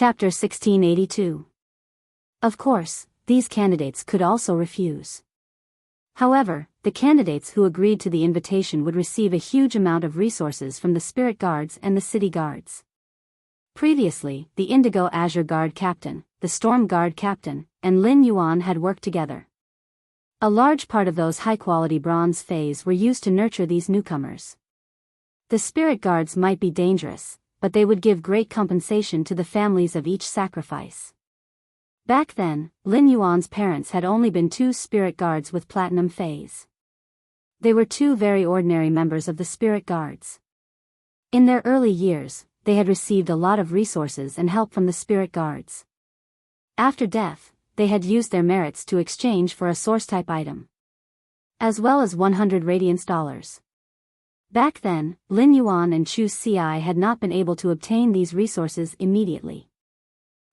Chapter 1682. Of course, these candidates could also refuse. However, the candidates who agreed to the invitation would receive a huge amount of resources from the Spirit Guards and the City Guards. Previously, the Indigo Azure Guard Captain, the Storm Guard Captain, and Lin Yuan had worked together. A large part of those high-quality bronze fays were used to nurture these newcomers. The Spirit Guards might be dangerous, but they would give great compensation to the families of each sacrifice. Back then, Lin Yuan's parents had only been 2 Spirit Guards with Platinum Fays. They were 2 very ordinary members of the Spirit Guards. In their early years, they had received a lot of resources and help from the Spirit Guards. After death, they had used their merits to exchange for a source-type item, as well as 100 Radiance dollars. Back then, Lin Yuan and Chu Ci had not been able to obtain these resources immediately.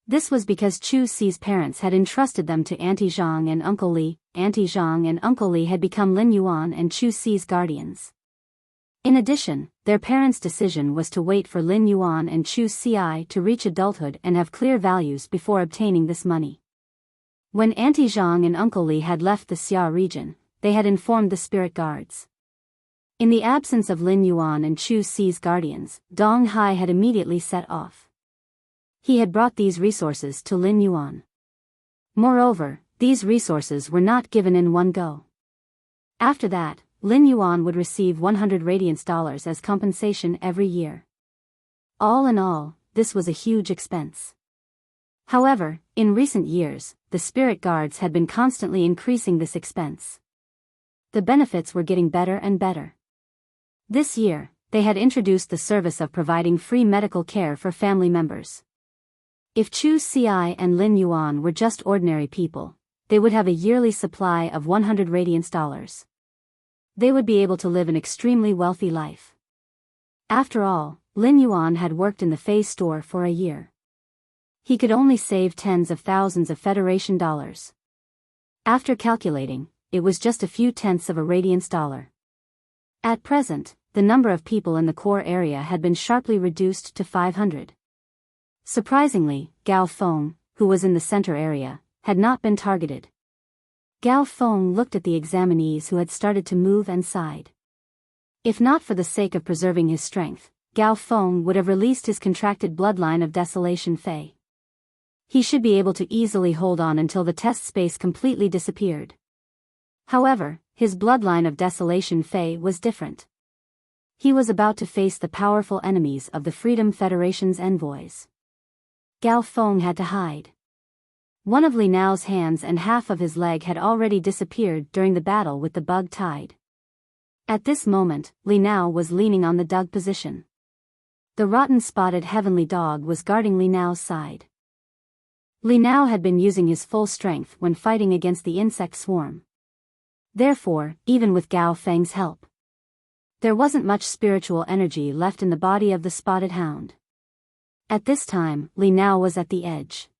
This was because Chu Ci's parents had entrusted them to Auntie Zhang and Uncle Li. Auntie Zhang and Uncle Li had become Lin Yuan and Chu Ci's guardians. In addition, their parents' decision was to wait for Lin Yuan and Chu Ci to reach adulthood and have clear values before obtaining this money. When Auntie Zhang and Uncle Li had left the Xia region, they had informed the Spirit Guards. In the absence of Lin Yuan and Chu Ci's guardians, Dong Hai had immediately set off. He had brought these resources to Lin Yuan. Moreover, these resources were not given in one go. After that, Lin Yuan would receive 100 Radiance dollars as compensation every year. All in all, this was a huge expense. However, in recent years, the Spirit Guards had been constantly increasing this expense. The benefits were getting better and better. This year, they had introduced the service of providing free medical care for family members. If Chu Ci and Lin Yuan were just ordinary people, they would have a yearly supply of 100 Radiance dollars. They would be able to live an extremely wealthy life. After all, Lin Yuan had worked in the Fei store for a year. He could only save tens of thousands of Federation dollars. After calculating, it was just a few tenths of a Radiance dollar. At present, the number of people in the core area had been sharply reduced to 500. Surprisingly, Gao Feng, who was in the center area, had not been targeted. Gao Feng looked at the examinees who had started to move and sighed. If not for the sake of preserving his strength, Gao Feng would have released his contracted bloodline of Desolation Fei. He should be able to easily hold on until the test space completely disappeared. However, his bloodline of Desolation Fei was different. He was about to face the powerful enemies of the Freedom Federation's envoys. Gao Feng had to hide. One of Li Nao's hands and half of his leg had already disappeared during the battle with the bug tide. At this moment, Li Nao was leaning on the dug position. The rotten spotted heavenly dog was guarding Li Nao's side. Li Nao had been using his full strength when fighting against the insect swarm. Therefore, even with Gao Feng's help, there wasn't much spiritual energy left in the body of the spotted hound. At this time, Li Nao was at the edge.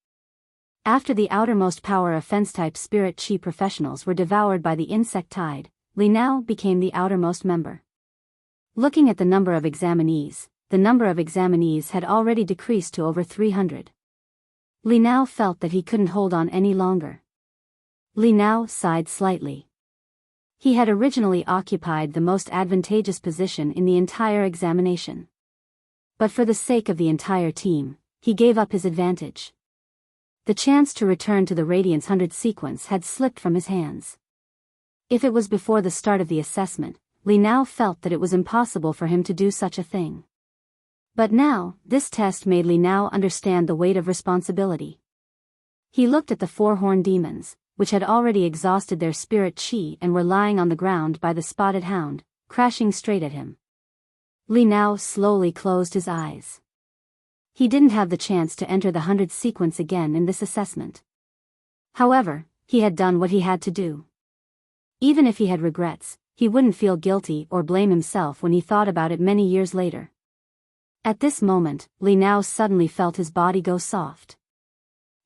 After the outermost power offense-type spirit chi professionals were devoured by the insect tide, Li Nao became the outermost member. Looking at the number of examinees had already decreased to over 300. Li Nao felt that he couldn't hold on any longer. Li Nao sighed slightly. He had originally occupied the most advantageous position in the entire examination. But for the sake of the entire team, he gave up his advantage. The chance to return to the Radiance 100 sequence had slipped from his hands. If it was before the start of the assessment, Li Nao felt that it was impossible for him to do such a thing. But now, this test made Li Nao understand the weight of responsibility. He looked at the 4 horned demons, which had already exhausted their spirit chi and were lying on the ground by the spotted hound, crashing straight at him. Li Nao slowly closed his eyes. He didn't have the chance to enter the 100 sequence again in this assessment. However, he had done what he had to do. Even if he had regrets, he wouldn't feel guilty or blame himself when he thought about it many years later. At this moment, Li Nao suddenly felt his body go soft.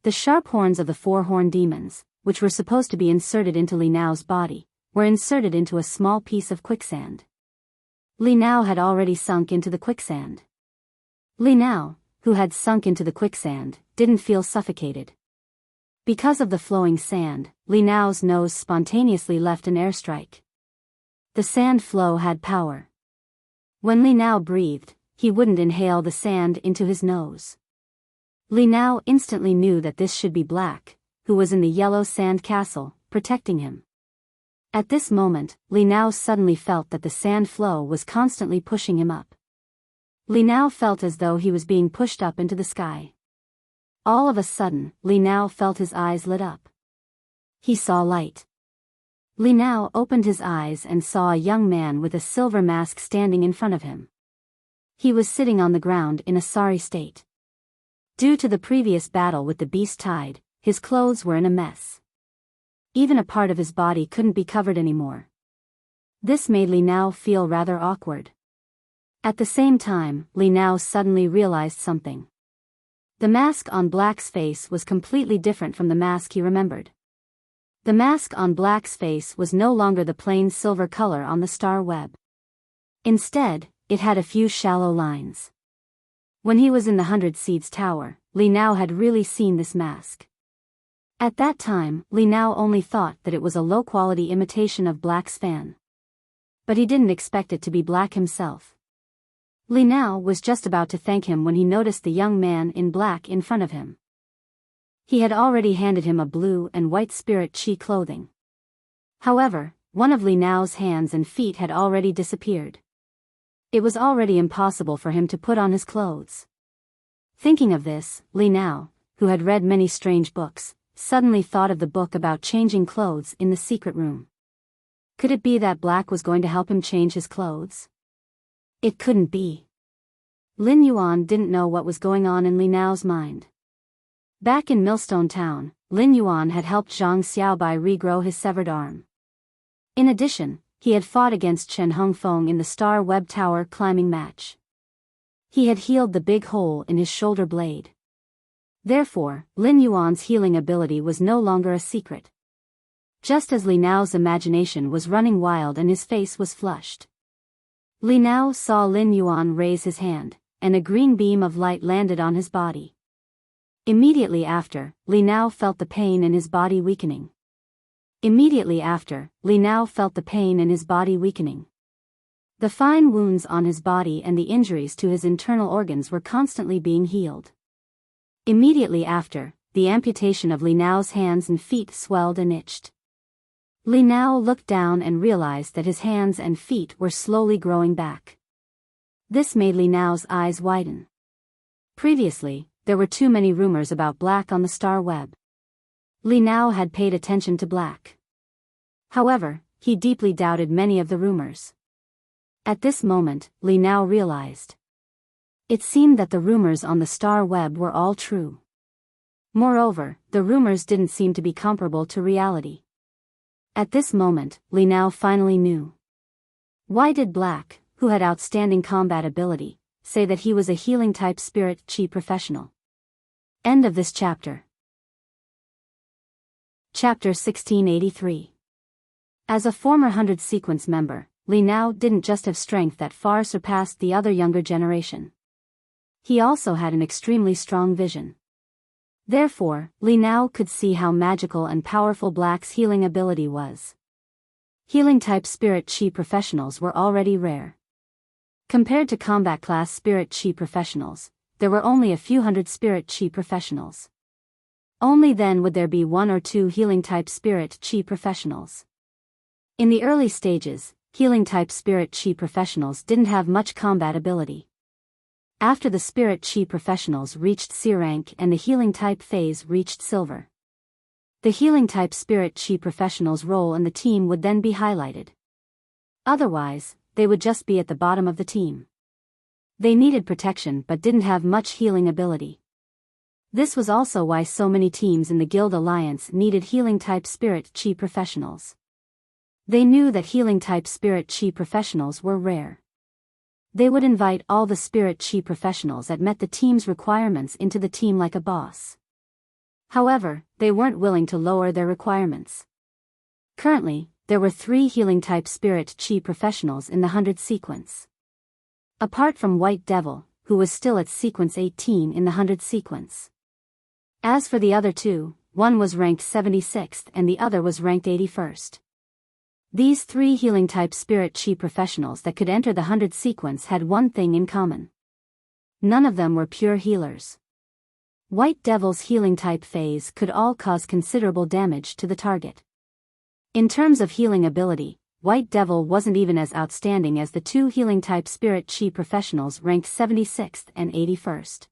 The sharp horns of the 4 horned demons, which were supposed to be inserted into Li Nao's body, were inserted into a small piece of quicksand. Li Nao had already sunk into the quicksand. Li Nao, who had sunk into the quicksand, didn't feel suffocated. Because of the flowing sand, Li Nao's nose spontaneously left an airstrike. The sand flow had power. When Li Nao breathed, he wouldn't inhale the sand into his nose. Li Nao instantly knew that this should be Black, who was in the yellow sand castle, protecting him. At this moment, Li Nao suddenly felt that the sand flow was constantly pushing him up. Li Nao felt as though he was being pushed up into the sky. All of a sudden, Li Nao felt his eyes lit up. He saw light. Li Nao opened his eyes and saw a young man with a silver mask standing in front of him. He was sitting on the ground in a sorry state. Due to the previous battle with the beast tide, his clothes were in a mess. Even a part of his body couldn't be covered anymore. This made Li Nao feel rather awkward. At the same time, Li Nao suddenly realized something. The mask on Black's face was completely different from the mask he remembered. The mask on Black's face was no longer the plain silver color on the star web. Instead, it had a few shallow lines. When he was in the 100 Seeds Tower, Li Nao had really seen this mask. At that time, Li Nao only thought that it was a low-quality imitation of Black's fan. But he didn't expect it to be Black himself. Li Nao was just about to thank him when he noticed the young man in black in front of him. He had already handed him a blue and white spirit chi clothing. However, one of Li Nao's hands and feet had already disappeared. It was already impossible for him to put on his clothes. Thinking of this, Li Nao, who had read many strange books, suddenly thought of the book about changing clothes in the secret room. Could it be that Black was going to help him change his clothes? It couldn't be. Lin Yuan didn't know what was going on in Li Nao's mind. Back in Millstone Town, Lin Yuan had helped Zhang Xiaobai regrow his severed arm. In addition, he had fought against Chen Hongfeng in the Star Web Tower climbing match. He had healed the big hole in his shoulder blade. Therefore, Lin Yuan's healing ability was no longer a secret. Just as Li Nao's imagination was running wild and his face was flushed. Li Nao saw Lin Yuan raise his hand, and a green beam of light landed on his body. Immediately after, Li Nao felt the pain in his body weakening. Immediately after, Li Nao felt the pain in his body weakening. The fine wounds on his body and the injuries to his internal organs were constantly being healed. Immediately after, the amputation of Li Nao's hands and feet swelled and itched. Li Nao looked down and realized that his hands and feet were slowly growing back. This made Li Nao's eyes widen. Previously, there were too many rumors about Black on the star web. Li Nao had paid attention to Black. However, he deeply doubted many of the rumors. At this moment, Li Nao realized. It seemed that the rumors on the star web were all true. Moreover, the rumors didn't seem to be comparable to reality. At this moment, Li Nao finally knew. Why did Black, who had outstanding combat ability, say that he was a healing type spirit chi professional? End of this chapter. Chapter 1683. As a former 100 Sequence member, Li Nao didn't just have strength that far surpassed the other younger generation. He also had an extremely strong vision. Therefore, Li Nao could see how magical and powerful Black's healing ability was. Healing-type spirit chi professionals were already rare. Compared to combat class spirit chi professionals, there were only a few hundred spirit chi professionals. Only then would there be one or two healing-type spirit chi professionals. In the early stages, healing-type spirit chi professionals didn't have much combat ability. After the spirit chi professionals reached C rank and the healing type phase reached silver, the healing type spirit chi professionals' role in the team would then be highlighted. Otherwise, they would just be at the bottom of the team. They needed protection but didn't have much healing ability. This was also why so many teams in the Guild Alliance needed healing type spirit chi professionals. They knew that healing type spirit chi professionals were rare. They would invite all the spirit chi professionals that met the team's requirements into the team like a boss. However, they weren't willing to lower their requirements. Currently, there were 3 healing-type spirit chi professionals in the 100 Sequence. Apart from White Devil, who was still at sequence 18 in the 100 sequence. As for the other two, one was ranked 76th and the other was ranked 81st. These three healing-type spirit chi professionals that could enter the 100 sequence had one thing in common. None of them were pure healers. White Devil's healing-type phase could all cause considerable damage to the target. In terms of healing ability, White Devil wasn't even as outstanding as the two healing-type spirit chi professionals ranked 76th and 81st.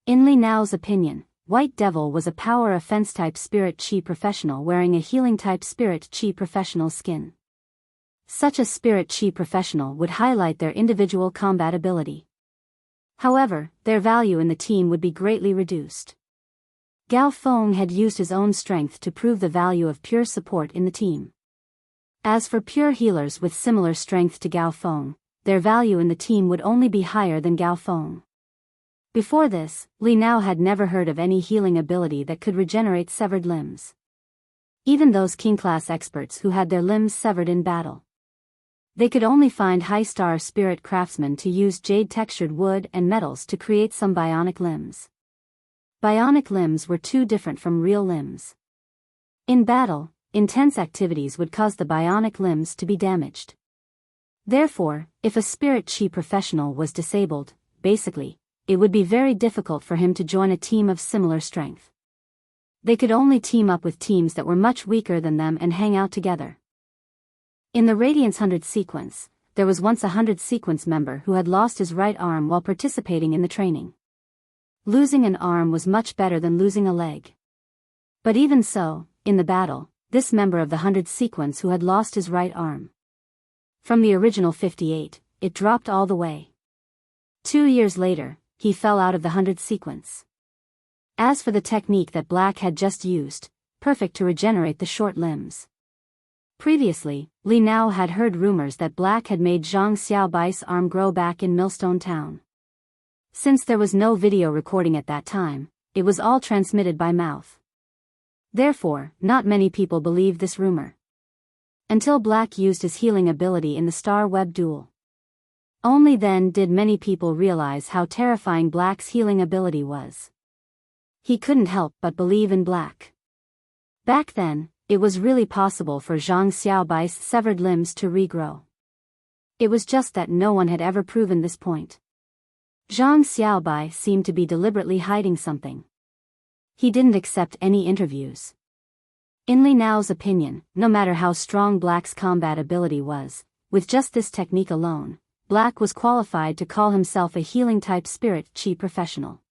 In Li Nao's opinion, White Devil was a power offense-type spirit chi professional wearing a healing-type spirit chi professional skin. Such a spirit chi professional would highlight their individual combat ability. However, their value in the team would be greatly reduced. Gao Feng had used his own strength to prove the value of pure support in the team. As for pure healers with similar strength to Gao Feng, their value in the team would only be higher than Gao Feng. Before this, Li Nao had never heard of any healing ability that could regenerate severed limbs. Even those king-class experts who had their limbs severed in battle. They could only find high-star spirit craftsmen to use jade-textured wood and metals to create some bionic limbs. Bionic limbs were too different from real limbs. In battle, intense activities would cause the bionic limbs to be damaged. Therefore, if a spirit chi professional was disabled, basically, it would be very difficult for him to join a team of similar strength. They could only team up with teams that were much weaker than them and hang out together. In the Radiance 100 sequence, there was once a 100 sequence member who had lost his right arm while participating in the training. Losing an arm was much better than losing a leg. But even so, in the battle, this member of the 100 sequence who had lost his right arm. From the original 58, it dropped all the way. 2 years later, he fell out of the 100 sequence. As for the technique that Black had just used, perfect to regenerate the short limbs. Previously, Li Nao had heard rumors that Black had made Zhang Xiaobai's arm grow back in Millstone Town. Since there was no video recording at that time, it was all transmitted by mouth. Therefore, not many people believed this rumor. Until Black used his healing ability in the Star Web duel. Only then did many people realize how terrifying Black's healing ability was. He couldn't help but believe in Black. Back then, it was really possible for Zhang Xiaobai's severed limbs to regrow. It was just that no one had ever proven this point. Zhang Xiaobai seemed to be deliberately hiding something. He didn't accept any interviews. In Li Nao's opinion, no matter how strong Black's combat ability was, with just this technique alone, Black was qualified to call himself a healing-type spirit chi professional.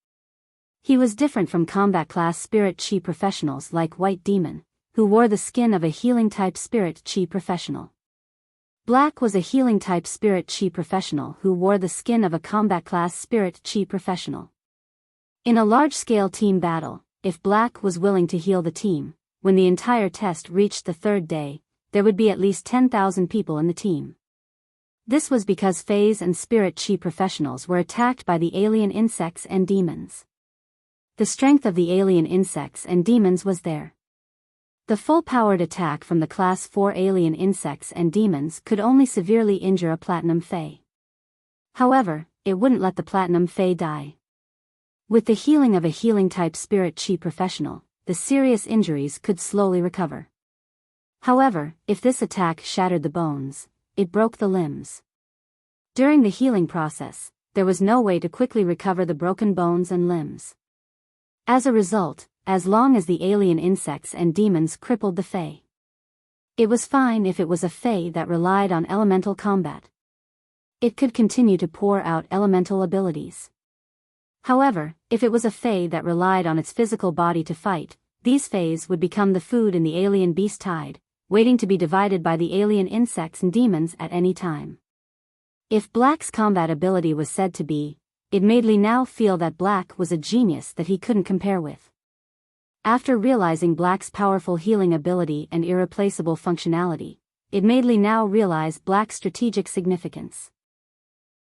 He was different from combat-class spirit chi professionals like White Demon, who wore the skin of a healing-type spirit chi professional. Black was a healing-type spirit chi professional who wore the skin of a combat-class spirit chi professional. In a large-scale team battle, if Black was willing to heal the team, when the entire test reached the third day, there would be at least 10,000 people in the team. This was because phase and spirit chi professionals were attacked by the alien insects and demons. The strength of the alien insects and demons was there. The full-powered attack from the Class 4 alien insects and demons could only severely injure a Platinum Fae. However, it wouldn't let the Platinum Fae die. With the healing of a healing-type spirit chi professional, the serious injuries could slowly recover. However, if this attack shattered the bones, it broke the limbs. During the healing process, there was no way to quickly recover the broken bones and limbs. As a result, as long as the alien insects and demons crippled the Fae, it was fine if it was a Fae that relied on elemental combat. It could continue to pour out elemental abilities. However, if it was a Fae that relied on its physical body to fight, these Faes would become the food in the alien beast tide, waiting to be divided by the alien insects and demons at any time. If Black's combat ability was said to be, it made Li Nao feel that Black was a genius that he couldn't compare with. After realizing Black's powerful healing ability and irreplaceable functionality, it made Li Nao realize Black's strategic significance.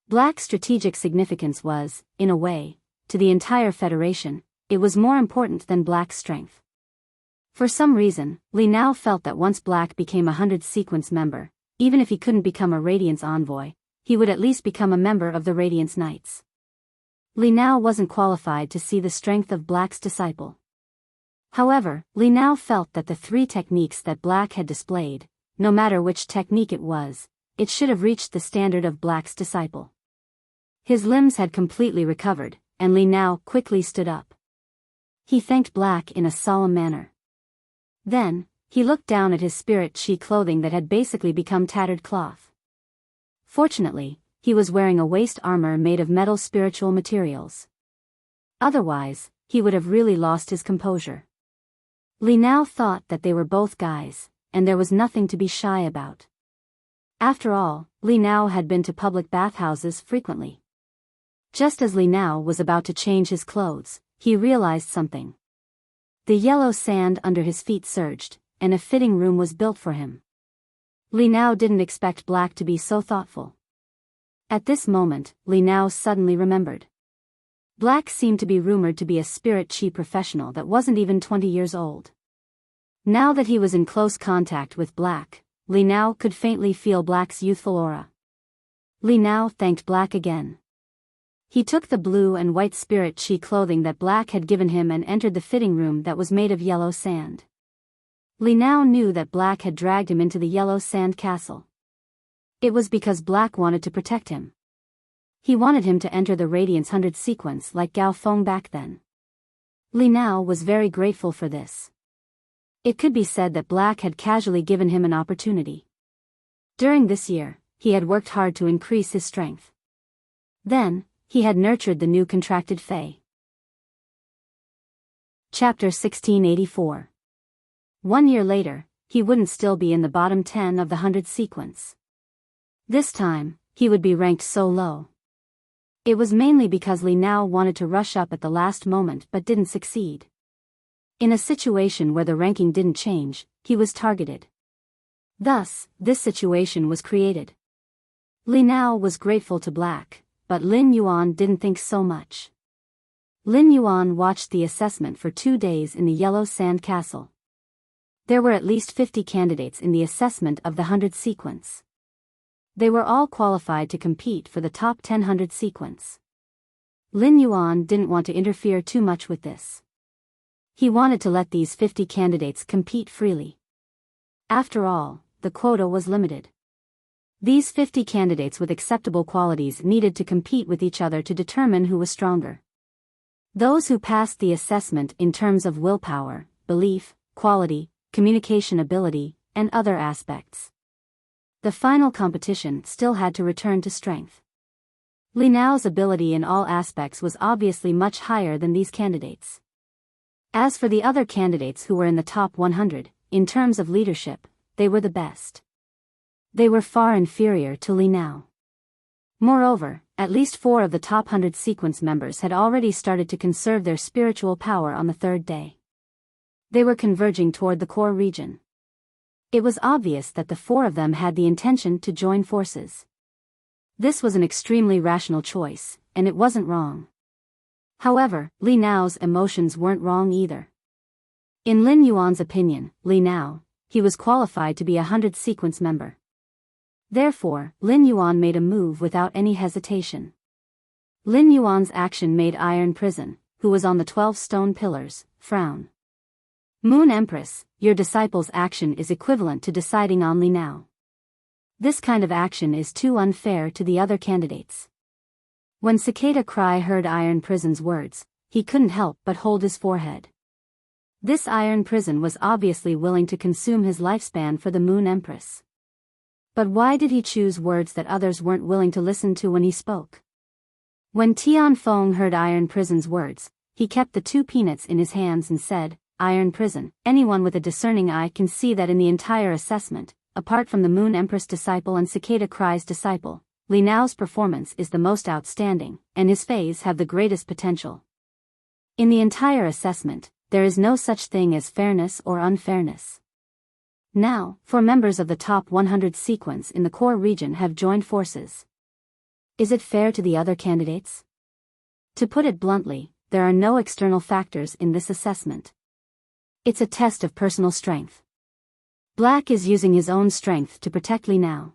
Black's strategic significance was, in a way, to the entire Federation, it was more important than Black's strength. For some reason, Li Nao felt that once Black became a 100 sequence member, even if he couldn't become a Radiance envoy, he would at least become a member of the Radiance Knights. Li Nao wasn't qualified to see the strength of Black's disciple. However, Li Nao felt that the three techniques that Black had displayed, no matter which technique it was, it should have reached the standard of Black's disciple. His limbs had completely recovered, and Li Nao quickly stood up. He thanked Black in a solemn manner. Then, he looked down at his spirit chi clothing that had basically become tattered cloth. Fortunately, he was wearing a waist armor made of metal spiritual materials. Otherwise, he would have really lost his composure. Li Nao thought that they were both guys, and there was nothing to be shy about. After all, Li Nao had been to public bathhouses frequently. Just as Li Nao was about to change his clothes, he realized something. The yellow sand under his feet surged, and a fitting room was built for him. Li Nao didn't expect Black to be so thoughtful. At this moment, Li Nao suddenly remembered. Black seemed to be rumored to be a spirit chi professional that wasn't even 20 years old. Now that he was in close contact with Black, Li Nao could faintly feel Black's youthful aura. Li Nao thanked Black again. He took the blue and white spirit chi clothing that Black had given him and entered the fitting room that was made of yellow sand. Li Nao knew that Black had dragged him into the yellow sand castle. It was because Black wanted to protect him. He wanted him to enter the Radiance 100 sequence like Gao Feng back then. Li Nao was very grateful for this. It could be said that Black had casually given him an opportunity. During this year, he had worked hard to increase his strength. Then, he had nurtured the new contracted Fae. Chapter 1684. 1 year later, he wouldn't still be in the bottom 10 of the 100 sequence. This time, he would be ranked so low. It was mainly because Li Nao wanted to rush up at the last moment but didn't succeed. In a situation where the ranking didn't change, he was targeted. Thus, this situation was created. Li Nao was grateful to Black, but Lin Yuan didn't think so much. Lin Yuan watched the assessment for 2 days in the Yellow Sand Castle. There were at least 50 candidates in the assessment of the 100 sequence. They were all qualified to compete for the top 100 sequence. Lin Yuan didn't want to interfere too much with this. He wanted to let these 50 candidates compete freely. After all, the quota was limited. These 50 candidates with acceptable qualities needed to compete with each other to determine who was stronger. Those who passed the assessment in terms of willpower, belief, quality, communication ability, and other aspects. The final competition still had to return to strength. Li Nao's ability in all aspects was obviously much higher than these candidates. As for the other candidates who were in the top 100, in terms of leadership, they were the best. They were far inferior to Li Nao. Moreover, at least 4 of the top 100 sequence members had already started to conserve their spiritual power on the 3rd day. They were converging toward the core region. It was obvious that the 4 of them had the intention to join forces. This was an extremely rational choice, and it wasn't wrong. However, Li Nao's emotions weren't wrong either. In Lin Yuan's opinion, Li Nao, he was qualified to be a 100 sequence member. Therefore, Lin Yuan made a move without any hesitation. Lin Yuan's action made Iron Prison, who was on the 12 stone pillars, frown. Moon Empress, your disciple's action is equivalent to deciding on Li Nao. This kind of action is too unfair to the other candidates. When Cicada Cry heard Iron Prison's words, he couldn't help but hold his forehead. This Iron Prison was obviously willing to consume his lifespan for the Moon Empress. But why did he choose words that others weren't willing to listen to when he spoke? When Tian Feng heard Iron Prison's words, he kept the 2 peanuts in his hands and said, Iron Prison, anyone with a discerning eye can see that in the entire assessment, apart from the Moon Empress disciple and Cicada Cry's disciple, Li Nao's performance is the most outstanding, and his phase have the greatest potential. In the entire assessment, there is no such thing as fairness or unfairness. Now, 4 members of the top 100 sequence in the core region have joined forces. Is it fair to the other candidates? To put it bluntly, there are no external factors in this assessment. It's a test of personal strength. Black is using his own strength to protect Li Nao.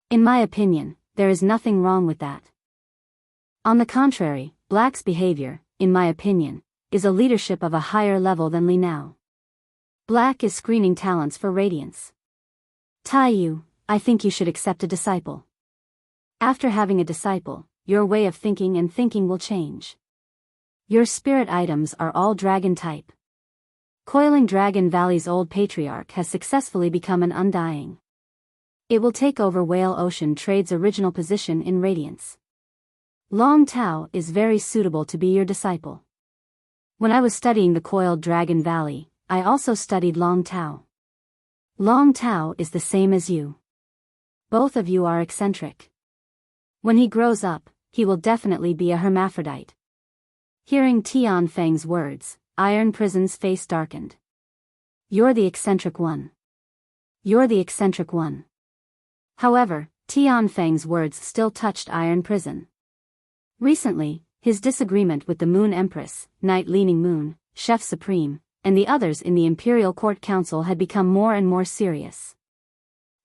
In my opinion, there is nothing wrong with that. On the contrary, Black's behavior, in my opinion, is a leadership of a higher level than Li Nao. Black is screening talents for radiance. Tai Yu, I think you should accept a disciple. After having a disciple, your way of thinking and thinking will change. Your spirit items are all dragon type. Coiling Dragon Valley's old patriarch has successfully become an undying. It will take over Whale Ocean Trade's original position in radiance. Long Tao is very suitable to be your disciple. When I was studying the Coiled Dragon Valley, I also studied Long Tao. Long Tao is the same as you. Both of you are eccentric. When he grows up, he will definitely be a hermaphrodite. Hearing Tian Feng's words, Iron Prison's face darkened. You're the eccentric one. You're the eccentric one. However, Tian Feng's words still touched Iron Prison. Recently, his disagreement with the Moon Empress, Night Leaning Moon, Chef Supreme, and the others in the Imperial Court Council had become more and more serious.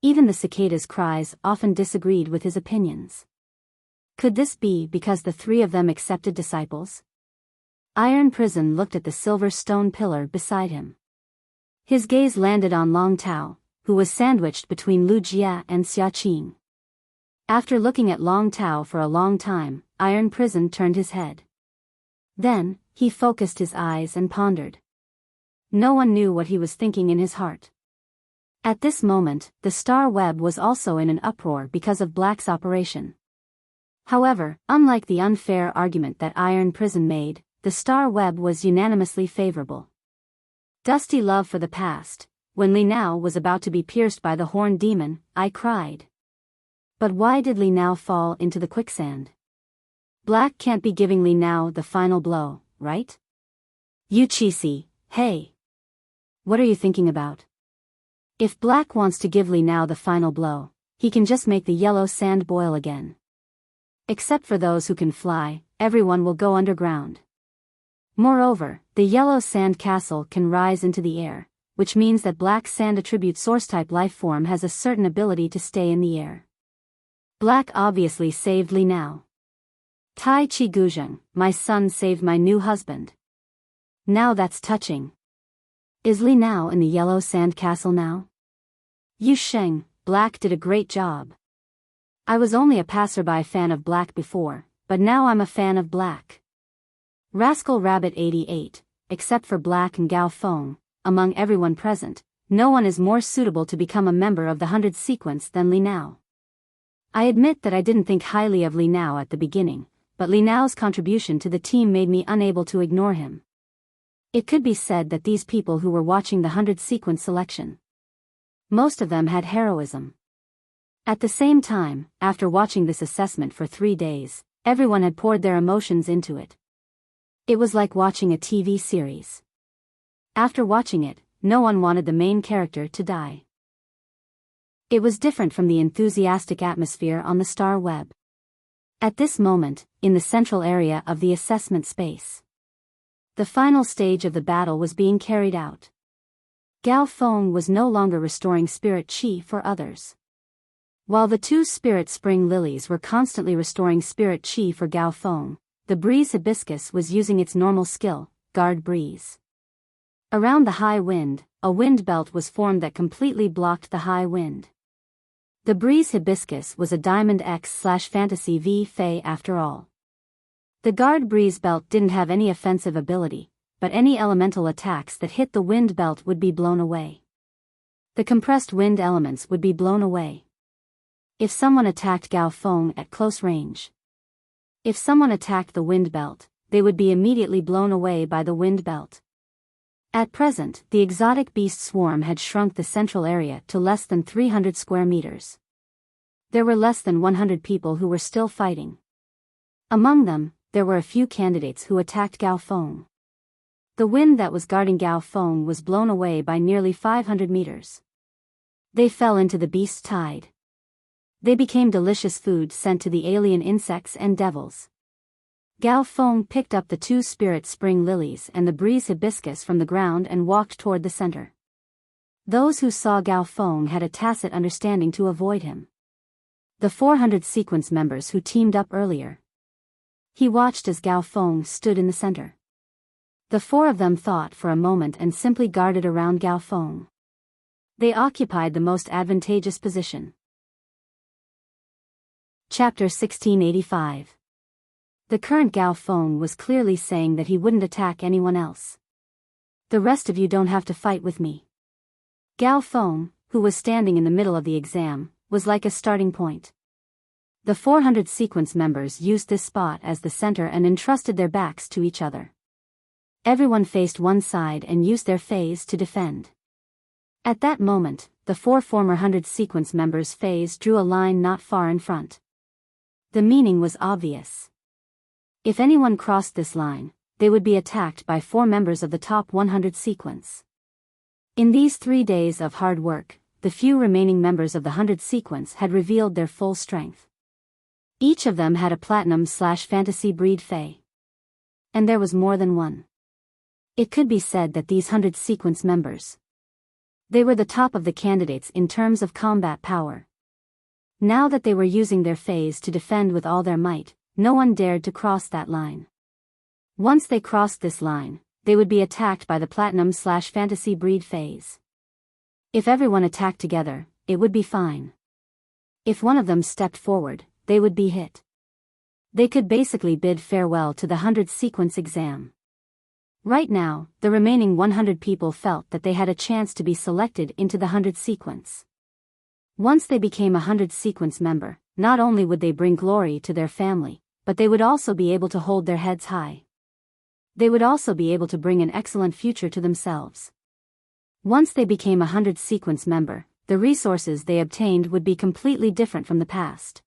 Even the cicadas' cries often disagreed with his opinions. Could this be because the three of them accepted disciples? Iron Prison looked at the silver stone pillar beside him. His gaze landed on Long Tao, who was sandwiched between Lu Jia and Xia Qing. After looking at Long Tao for a long time, Iron Prison turned his head. Then, he focused his eyes and pondered. No one knew what he was thinking in his heart. At this moment, the Star Web was also in an uproar because of Black's operation. However, unlike the unfair argument that Iron Prison made, the Star Web was unanimously favorable. Dusty love for the past. When Li Nao was about to be pierced by the horned demon, I cried. But why did Li Nao fall into the quicksand? Black can't be giving Li Nao the final blow, right? Yu Qixi, hey. What are you thinking about? If Black wants to give Li Nao the final blow, he can just make the yellow sand boil again. Except for those who can fly, everyone will go underground. Moreover, the yellow sand castle can rise into the air, which means that Black sand attribute source-type life form has a certain ability to stay in the air. Black obviously saved Li Nao. Tai Chi Guzheng, my son saved my new husband. Now that's touching. Is Li Nao in the yellow sand castle now? Yu Sheng, Black did a great job. I was only a passerby fan of Black before, but now I'm a fan of Black. Rascal Rabbit 88, except for Black and Gao Feng, among everyone present, no one is more suitable to become a member of the 100 sequence than Li Nao. I admit that I didn't think highly of Li Nao at the beginning, but Li Nao's contribution to the team made me unable to ignore him. It could be said that these people who were watching the 100 sequence selection, most of them had heroism. At the same time, after watching this assessment for 3 days, everyone had poured their emotions into it. It was like watching a TV series. After watching it, no one wanted the main character to die. It was different from the enthusiastic atmosphere on the Star Web. At this moment, in the central area of the assessment space, the final stage of the battle was being carried out. Gao Feng was no longer restoring spirit chi for others. While the 2 spirit spring lilies were constantly restoring spirit chi for Gao Feng, the breeze hibiscus was using its normal skill, guard breeze. Around the high wind, a wind belt was formed that completely blocked the high wind. The breeze hibiscus was a Diamond X/Fantasy V Fey after all. The guard breeze belt didn't have any offensive ability, but any elemental attacks that hit the wind belt would be blown away. The compressed wind elements would be blown away. If someone attacked Gao Feng at close range, if someone attacked the wind belt, they would be immediately blown away by the wind belt. At present, the exotic beast swarm had shrunk the central area to less than 300 square meters. There were less than 100 people who were still fighting. Among them, there were a few candidates who attacked Gao Feng. The wind that was guarding Gao Feng was blown away by nearly 500 meters. They fell into the beast's tide. They became delicious food sent to the alien insects and devils. Gao Feng picked up the 2 spirit spring lilies and the breeze hibiscus from the ground and walked toward the center. Those who saw Gao Feng had a tacit understanding to avoid him. The 400 sequence members who teamed up earlier. He watched as Gao Feng stood in the center. The four of them thought for a moment and simply guarded around Gao Feng. They occupied the most advantageous position. Chapter 1685. The current Gao Feng was clearly saying that he wouldn't attack anyone else. The rest of you don't have to fight with me. Gao Feng, who was standing in the middle of the exam, was like a starting point. The 400 sequence members used this spot as the center and entrusted their backs to each other. Everyone faced one side and used their phase to defend. At that moment, the four former 100 sequence members' phase drew a line not far in front. The meaning was obvious. If anyone crossed this line, they would be attacked by 4 members of the top 100 sequence. In these 3 days of hard work, the few remaining members of the 100 sequence had revealed their full strength. Each of them had a platinum/fantasy breed fae. And there was more than one. It could be said that these 100 sequence members, they were the top of the candidates in terms of combat power. Now that they were using their phase to defend with all their might, no one dared to cross that line. Once they crossed this line, they would be attacked by the platinum/fantasy breed phase. If everyone attacked together, it would be fine. If one of them stepped forward, they would be hit. They could basically bid farewell to the 100 sequence exam. Right now, the remaining 100 people felt that they had a chance to be selected into the 100 sequence. Once they became a 100 sequence member, not only would they bring glory to their family, but they would also be able to hold their heads high. They would also be able to bring an excellent future to themselves. Once they became a 100 sequence member, the resources they obtained would be completely different from the past.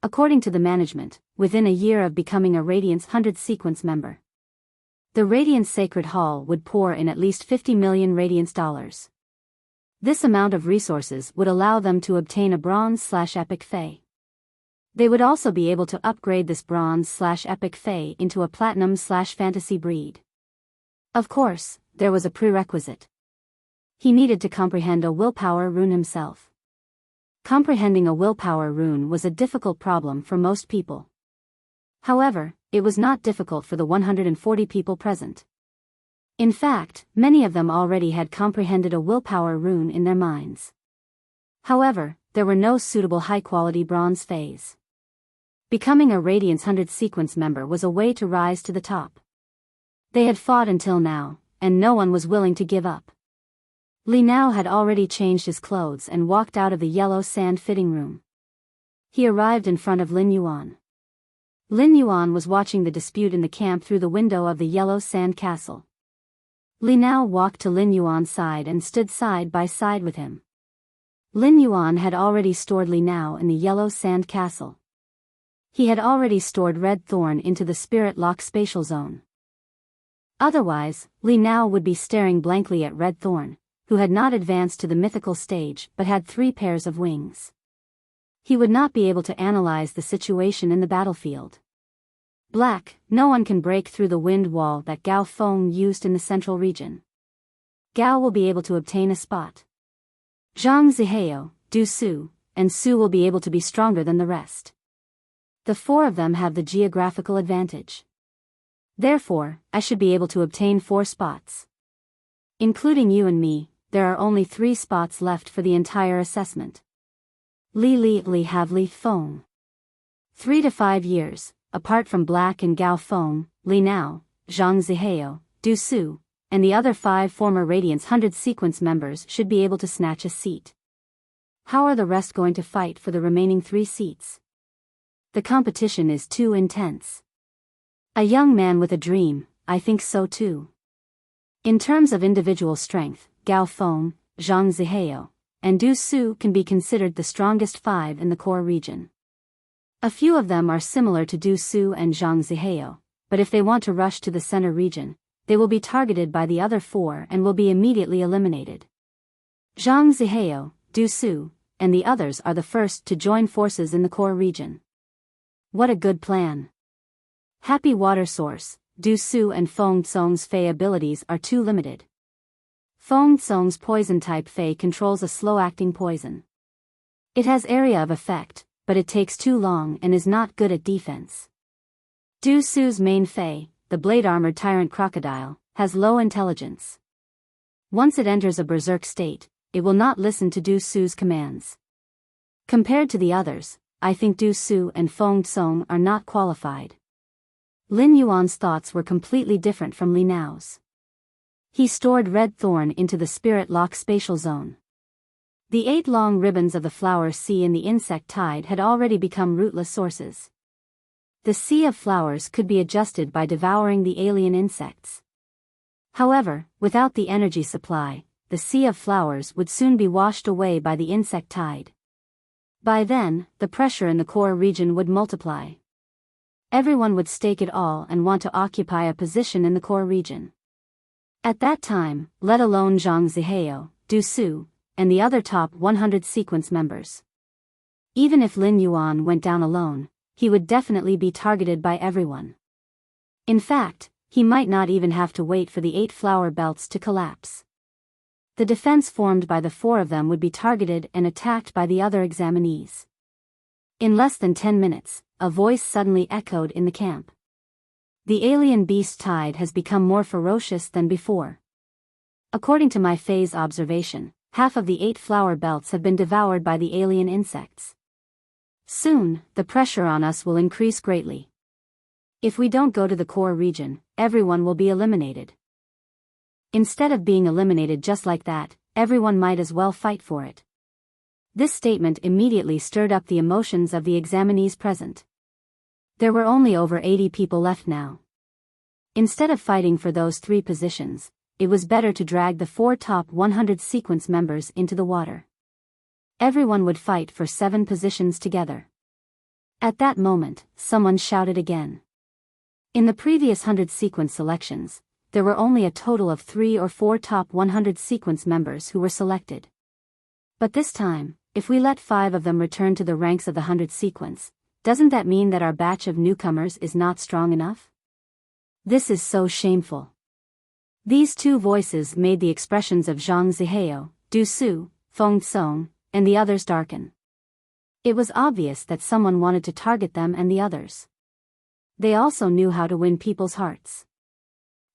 According to the management, within a year of becoming a Radiance 100 sequence member, the Radiance Sacred Hall would pour in at least 50 million Radiance dollars. This amount of resources would allow them to obtain a Bronze/Epic Fae. They would also be able to upgrade this Bronze/Epic Fae into a Platinum/Fantasy breed. Of course, there was a prerequisite. He needed to comprehend a willpower rune himself. Comprehending a willpower rune was a difficult problem for most people. However, it was not difficult for the 140 people present. In fact, many of them already had comprehended a willpower rune in their minds. However, there were no suitable high-quality bronze phase. Becoming a Radiance 100 sequence member was a way to rise to the top. They had fought until now, and no one was willing to give up. Li Nao had already changed his clothes and walked out of the yellow sand fitting room. He arrived in front of Lin Yuan. Lin Yuan was watching the dispute in the camp through the window of the yellow sand castle. Li Nao walked to Lin Yuan's side and stood side by side with him. Lin Yuan had already stored Li Nao in the yellow sand castle. He had already stored Red Thorn into the Spirit Lock spatial zone. Otherwise, Li Nao would be staring blankly at Red Thorn, who had not advanced to the mythical stage but had 3 pairs of wings. He would not be able to analyze the situation in the battlefield. Black, no one can break through the wind wall that Gao Feng used in the central region. Gao will be able to obtain a spot. Zhang Zihao, Du Su, and Su will be able to be stronger than the rest. The 4 of them have the geographical advantage. Therefore, I should be able to obtain 4 spots. Including you and me, there are only 3 spots left for the entire assessment. Li have Li Feng. 3 to 5 years, apart from Black and Gao Feng, Li Nao, Zhang Zihao, Du Su, and the other 5 former Radiance 100 sequence members should be able to snatch a seat. How are the rest going to fight for the remaining 3 seats? The competition is too intense. A young man with a dream, I think so too. In terms of individual strength, Gao Feng, Zhang Zihao, and Du Su can be considered the strongest 5 in the core region. A few of them are similar to Du Su and Zhang Zihao, but if they want to rush to the center region, they will be targeted by the other 4 and will be immediately eliminated. Zhang Zihao, Du Su, and the others are the first to join forces in the core region. What a good plan. Happy Water Source, Du Su and Feng Tsong's Fei abilities are too limited. Feng Tsong's poison-type Fei controls a slow-acting poison. It has area of effect, but it takes too long and is not good at defense. Du Su's main Fey, the blade-armored tyrant crocodile, has low intelligence. Once it enters a berserk state, it will not listen to Du Su's commands. Compared to the others, I think Du Su and Feng Song are not qualified. Lin Yuan's thoughts were completely different from Li Nao's. He stored red thorn into the spirit lock spatial zone. The 8 long ribbons of the flower sea and the insect tide had already become rootless sources. The sea of flowers could be adjusted by devouring the alien insects. However, without the energy supply, the sea of flowers would soon be washed away by the insect tide. By then, the pressure in the core region would multiply. Everyone would stake it all and want to occupy a position in the core region. At that time, let alone Zhang Zihao, Du Su, and the other top 100 sequence members. Even if Lin Yuan went down alone, he would definitely be targeted by everyone. In fact, he might not even have to wait for the 8 flower belts to collapse. The defense formed by the 4 of them would be targeted and attacked by the other examinees. In less than 10 minutes, a voice suddenly echoed in the camp. The alien beast tide has become more ferocious than before. According to my phase observation, half of the 8 flower belts have been devoured by the alien insects. Soon, the pressure on us will increase greatly. If we don't go to the core region, everyone will be eliminated. Instead of being eliminated just like that, everyone might as well fight for it. This statement immediately stirred up the emotions of the examinees present. There were only over 80 people left now. Instead of fighting for those 3 positions, it was better to drag the 4 top 100 sequence members into the water. Everyone would fight for 7 positions together. At that moment, someone shouted again. In the previous 100 sequence selections, there were only a total of 3 or 4 top 100 sequence members who were selected. But this time, if we let 5 of them return to the ranks of the 100 sequence, doesn't that mean that our batch of newcomers is not strong enough? This is so shameful. These 2 voices made the expressions of Zhang Zihao, Du Su, Feng Song, and the others darken. It was obvious that someone wanted to target them and the others. They also knew how to win people's hearts.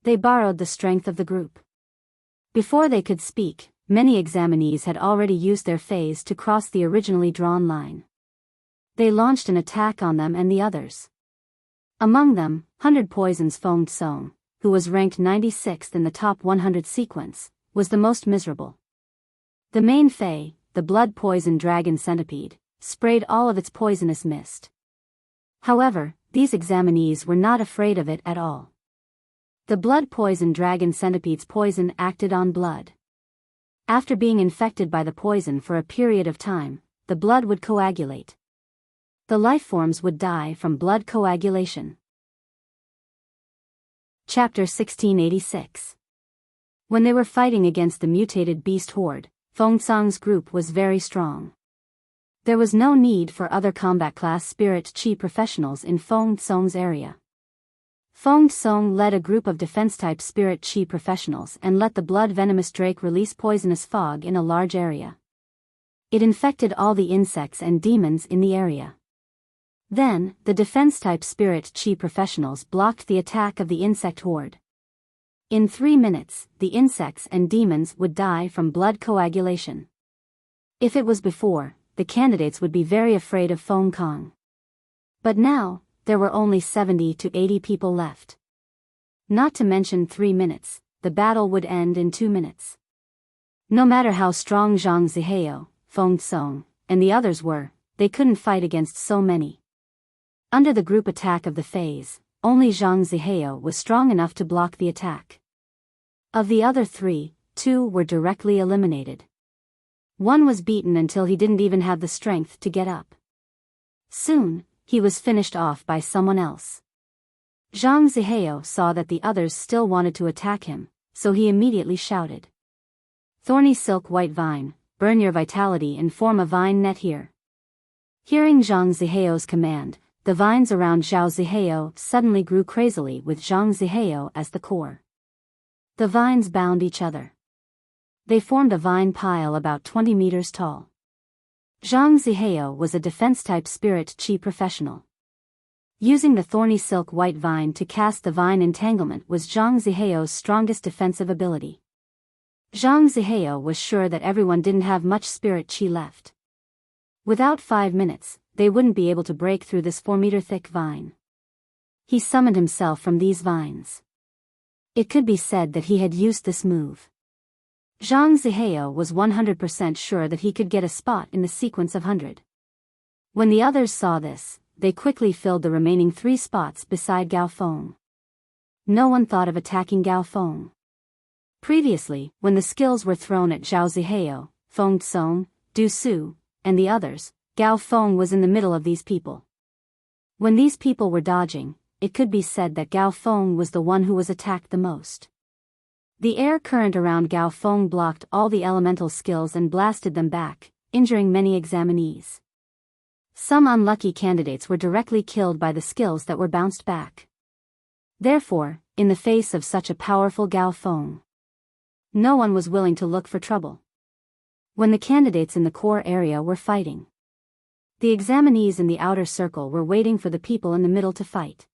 They borrowed the strength of the group. Before they could speak, many examinees had already used their phase to cross the originally drawn line. They launched an attack on them and the others. Among them, 100 Poison's Feng Song, who was ranked 96th in the top 100 sequence, was the most miserable. The main Fey, the blood poison dragon centipede, sprayed all of its poisonous mist. However, these examinees were not afraid of it at all. The blood poison dragon centipede's poison acted on blood. After being infected by the poison for a period of time, the blood would coagulate. The lifeforms would die from blood coagulation. Chapter 1686. When they were fighting against the mutated beast horde, Feng Song's group was very strong. There was no need for other combat class spirit chi professionals in Feng Song's area. Feng Song led a group of defense-type spirit chi professionals and let the blood-venomous drake release poisonous fog in a large area. It infected all the insects and demons in the area. Then, the defense-type spirit chi professionals blocked the attack of the insect horde. In 3 minutes, the insects and demons would die from blood coagulation. If it was before, the candidates would be very afraid of Feng Kong. But now, there were only 70 to 80 people left. Not to mention 3 minutes, the battle would end in 2 minutes. No matter how strong Zhang Zihao, Feng Song, and the others were, they couldn't fight against so many. Under the group attack of the phase, only Zhang Zihao was strong enough to block the attack. Of the other 3, 2 were directly eliminated. One was beaten until he didn't even have the strength to get up. Soon, he was finished off by someone else. Zhang Zihao saw that the others still wanted to attack him, so he immediately shouted. "Thorny silk white vine, burn your vitality and form a vine net here." Hearing Zhang Zihao's command, the vines around Zhao Zihao suddenly grew crazily with Zhang Zihao as the core. The vines bound each other. They formed a vine pile about 20 meters tall. Zhang Zihao was a defense-type spirit chi professional. Using the thorny silk white vine to cast the vine entanglement was Zhang Ziheo's strongest defensive ability. Zhang Ziheo was sure that everyone didn't have much spirit chi left. Without 5 minutes, they wouldn't be able to break through this 4-meter thick vine. He summoned himself from these vines. It could be said that he had used this move. Zhang Ziheo was 100% sure that he could get a spot in the sequence of 100. When the others saw this, they quickly filled the remaining 3 spots beside Gao Feng. No one thought of attacking Gao Feng. Previously, when the skills were thrown at Zhao Ziheo, Feng Tsong, Du Su, and the others, Gao Feng was in the middle of these people. When these people were dodging, it could be said that Gao Feng was the one who was attacked the most. The air current around Gao Feng blocked all the elemental skills and blasted them back, injuring many examinees. Some unlucky candidates were directly killed by the skills that were bounced back. Therefore, in the face of such a powerful Gao Feng, no one was willing to look for trouble. When the candidates in the core area were fighting, the examinees in the outer circle were waiting for the people in the middle to fight.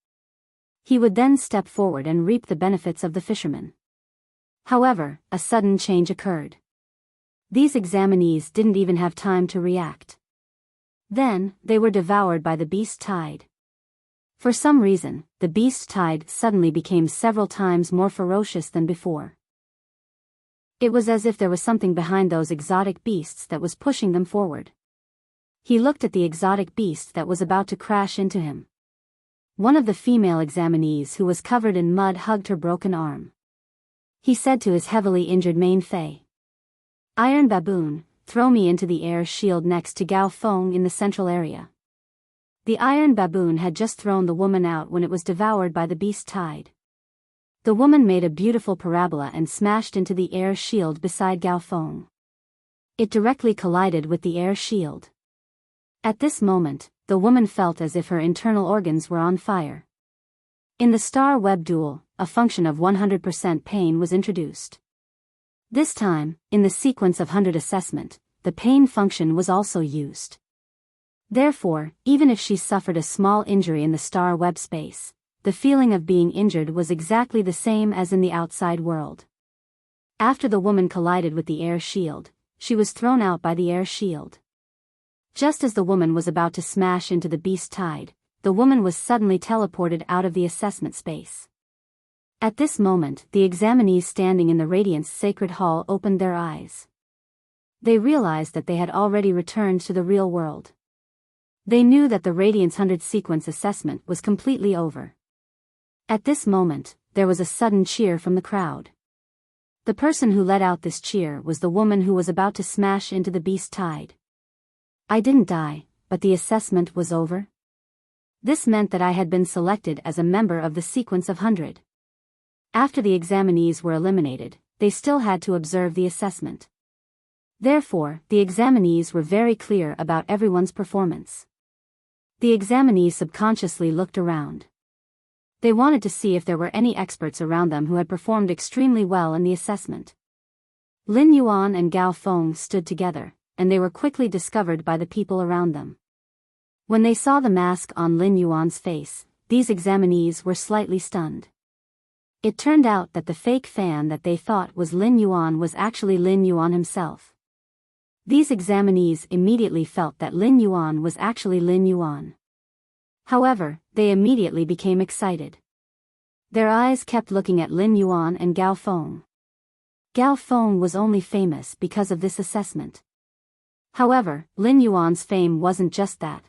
He would then step forward and reap the benefits of the fisherman. However, a sudden change occurred. These examinees didn't even have time to react. Then, they were devoured by the beast tide. For some reason, the beast tide suddenly became several times more ferocious than before. It was as if there was something behind those exotic beasts that was pushing them forward. He looked at the exotic beast that was about to crash into him. One of the female examinees who was covered in mud hugged her broken arm. He said to his heavily injured main fei, "Iron Baboon, throw me into the air shield next to Gao Feng in the central area." The Iron Baboon had just thrown the woman out when it was devoured by the beast tide. The woman made a beautiful parabola and smashed into the air shield beside Gao Feng. It directly collided with the air shield. At this moment, the woman felt as if her internal organs were on fire. In the Star Web duel, a function of 100% pain was introduced. This time, in the sequence of 100 assessment, the pain function was also used. Therefore, even if she suffered a small injury in the Star Web space, the feeling of being injured was exactly the same as in the outside world. After the woman collided with the air shield, she was thrown out by the air shield. Just as the woman was about to smash into the beast tide, the woman was suddenly teleported out of the assessment space. At this moment, the examinees standing in the Radiance Sacred Hall opened their eyes. They realized that they had already returned to the real world. They knew that the Radiance 100 sequence assessment was completely over. At this moment, there was a sudden cheer from the crowd. The person who let out this cheer was the woman who was about to smash into the beast tide. "I didn't die, but the assessment was over." This meant that I had been selected as a member of the sequence of 100. After the examinees were eliminated, they still had to observe the assessment. Therefore, the examinees were very clear about everyone's performance. The examinees subconsciously looked around. They wanted to see if there were any experts around them who had performed extremely well in the assessment. Lin Yuan and Gao Feng stood together, and they were quickly discovered by the people around them. When they saw the mask on Lin Yuan's face, these examinees were slightly stunned. It turned out that the fake fan that they thought was Lin Yuan was actually Lin Yuan himself. These examinees immediately felt that Lin Yuan was actually Lin Yuan. However, they immediately became excited. Their eyes kept looking at Lin Yuan and Gao Feng. Gao Feng was only famous because of this assessment. However, Lin Yuan's fame wasn't just that.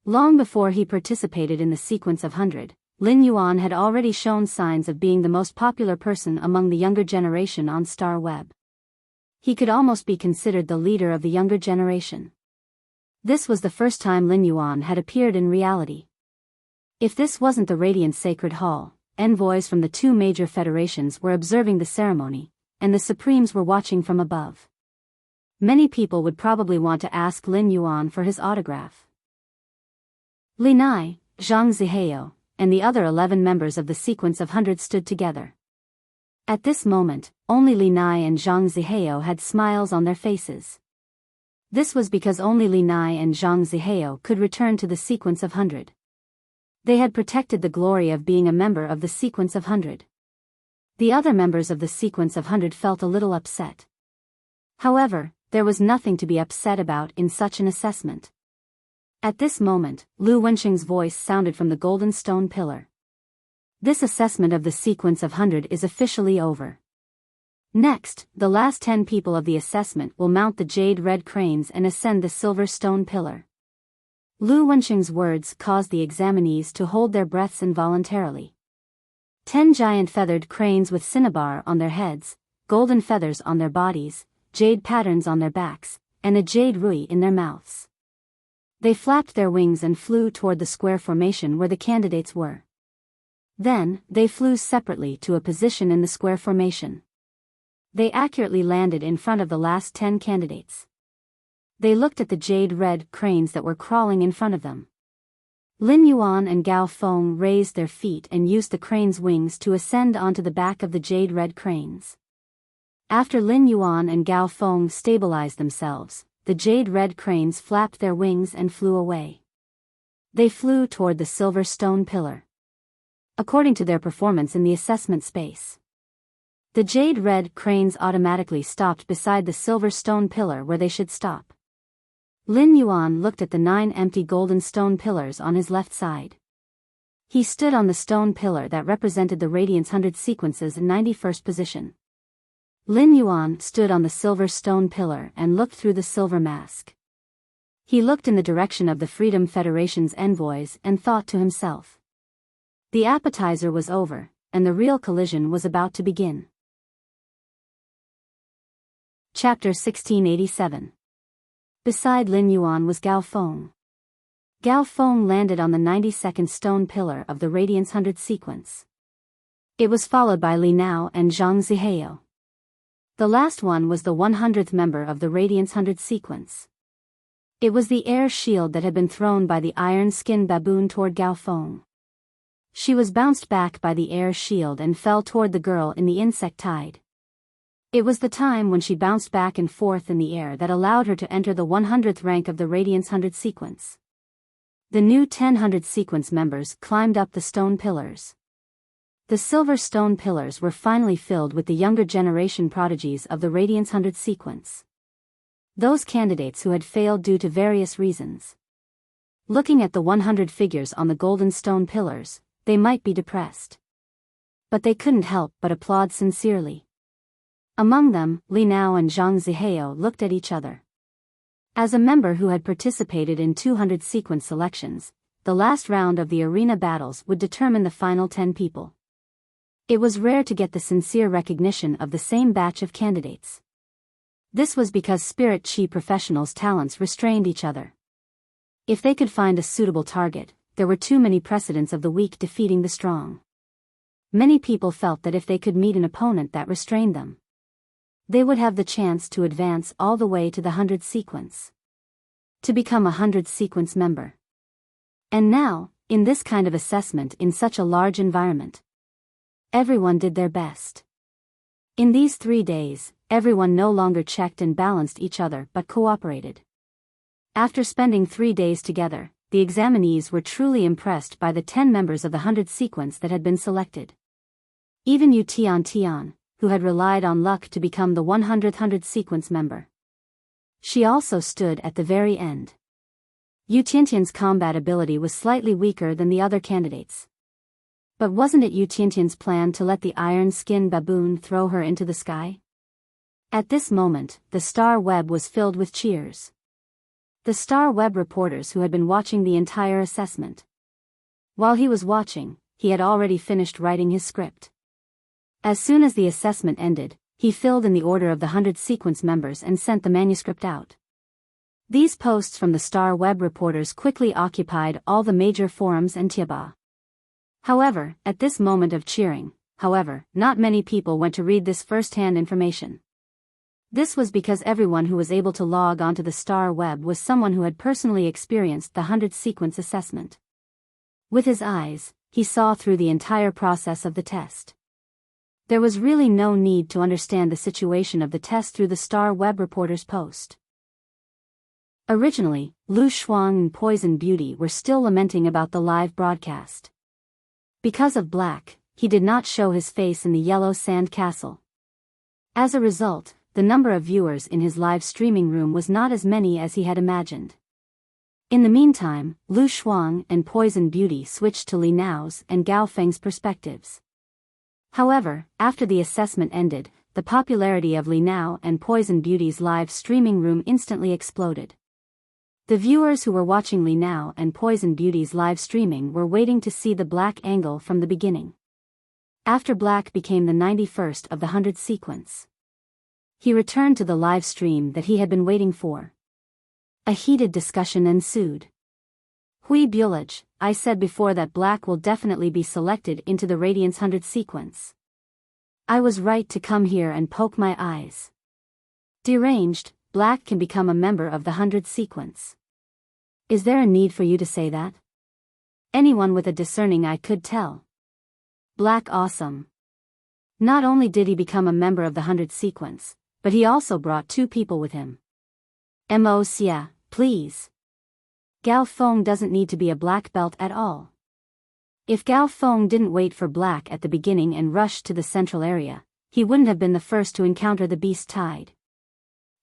Long before he participated in the sequence of 100, Lin Yuan had already shown signs of being the most popular person among the younger generation on Star Web. He could almost be considered the leader of the younger generation. This was the first time Lin Yuan had appeared in reality. If this wasn't the Radiant Sacred Hall, envoys from the 2 major federations were observing the ceremony, and the Supremes were watching from above. Many people would probably want to ask Lin Yuan for his autograph. Li Nai, Zhang Ziheo, and the other 11 members of the sequence of 100 stood together. At this moment, only Li Nai and Zhang Ziheo had smiles on their faces. This was because only Li Nai and Zhang Ziheo could return to the sequence of 100. They had protected the glory of being a member of the Sequence of 100. The other members of the Sequence of 100 felt a little upset. However, there was nothing to be upset about in such an assessment. At this moment, Lu Wenxing's voice sounded from the golden stone pillar. This assessment of the Sequence of 100 is officially over. Next, the last 10 people of the assessment will mount the jade red cranes and ascend the silver stone pillar. Lu Wenxing's words caused the examinees to hold their breaths involuntarily. 10 giant feathered cranes with cinnabar on their heads, golden feathers on their bodies, jade patterns on their backs, and a jade rui in their mouths. They flapped their wings and flew toward the square formation where the candidates were. Then, they flew separately to a position in the square formation. They accurately landed in front of the last 10 candidates. They looked at the jade red cranes that were crawling in front of them. Lin Yuan and Gao Feng raised their feet and used the cranes' wings to ascend onto the back of the jade red cranes. After Lin Yuan and Gao Feng stabilized themselves, the jade red cranes flapped their wings and flew away. They flew toward the silver stone pillar. According to their performance in the assessment space, the jade red cranes automatically stopped beside the silver stone pillar where they should stop. Lin Yuan looked at the 9 empty golden stone pillars on his left side. He stood on the stone pillar that represented the Radiance 100 sequences in 91st position. Lin Yuan stood on the silver stone pillar and looked through the silver mask. He looked in the direction of the Freedom Federation's envoys and thought to himself. The appetizer was over, and the real collision was about to begin. Chapter 1687. Beside Lin Yuan was Gao Feng. Gao Feng landed on the 92nd stone pillar of the Radiance 100 sequence. It was followed by Li Nao and Zhang Zihao. The last one was the 100th member of the Radiance 100 sequence. It was the air shield that had been thrown by the iron-skinned baboon toward Gao Feng. She was bounced back by the air shield and fell toward the girl in the insect tide. It was the time when she bounced back and forth in the air that allowed her to enter the 100th rank of the Radiance 100 sequence. The new 100 sequence members climbed up the stone pillars. The silver stone pillars were finally filled with the younger generation prodigies of the Radiance 100 sequence. Those candidates who had failed due to various reasons. Looking at the 100 figures on the golden stone pillars, they might be depressed. But they couldn't help but applaud sincerely. Among them, Li Nao and Zhang Zihao looked at each other. As a member who had participated in 200 sequence selections, the last round of the arena battles would determine the final 10 people. It was rare to get the sincere recognition of the same batch of candidates. This was because Spirit Chi professionals' talents restrained each other. If they could find a suitable target, there were too many precedents of the weak defeating the strong. Many people felt that if they could meet an opponent that restrained them, they would have the chance to advance all the way to the 100 sequence. To become a 100 sequence member. And now, in this kind of assessment in such a large environment, everyone did their best. In these 3 days, everyone no longer checked and balanced each other but cooperated. After spending 3 days together, the examinees were truly impressed by the 10 members of the 100 sequence that had been selected. Even Yu Tian, who had relied on luck to become the 100th 100 sequence member. She also stood at the very end. Yu Tiantian's combat ability was slightly weaker than the other candidates. But wasn't it Yu Tiantian's plan to let the iron-skinned baboon throw her into the sky? At this moment, the star web was filled with cheers. The star web reporters who had been watching the entire assessment. While he was watching, he had already finished writing his script. As soon as the assessment ended, he filled in the order of the 100 sequence members and sent the manuscript out. These posts from the Star Web reporters quickly occupied all the major forums and Tiaba. However, at this moment of cheering, not many people went to read this first-hand information. This was because everyone who was able to log onto the Star Web was someone who had personally experienced the 100 sequence assessment. With his eyes, he saw through the entire process of the test. There was really no need to understand the situation of the test through the Star Web reporter's post. Originally, Lu Shuang and Poison Beauty were still lamenting about the live broadcast. Because of Black, he did not show his face in the Yellow Sand Castle. As a result, the number of viewers in his live streaming room was not as many as he had imagined. In the meantime, Lu Shuang and Poison Beauty switched to Li Nao's and Gao Feng's perspectives. However, after the assessment ended, the popularity of Li Nao and Poison Beauty's live streaming room instantly exploded. The viewers who were watching Li Nao and Poison Beauty's live streaming were waiting to see the Black angle from the beginning. After Black became the 91st of the 100 sequence, he returned to the live stream that he had been waiting for. A heated discussion ensued. Hui Bulaj, I said before that Black will definitely be selected into the Radiance 100 sequence. I was right to come here and poke my eyes. Deranged, Black can become a member of the 100 sequence. Is there a need for you to say that? Anyone with a discerning eye could tell. Black awesome. Not only did he become a member of the 100 sequence, but he also brought 2 people with him. Mo Xia, please. Gao Feng doesn't need to be a black belt at all. If Gao Feng didn't wait for Black at the beginning and rushed to the central area, he wouldn't have been the first to encounter the beast tide.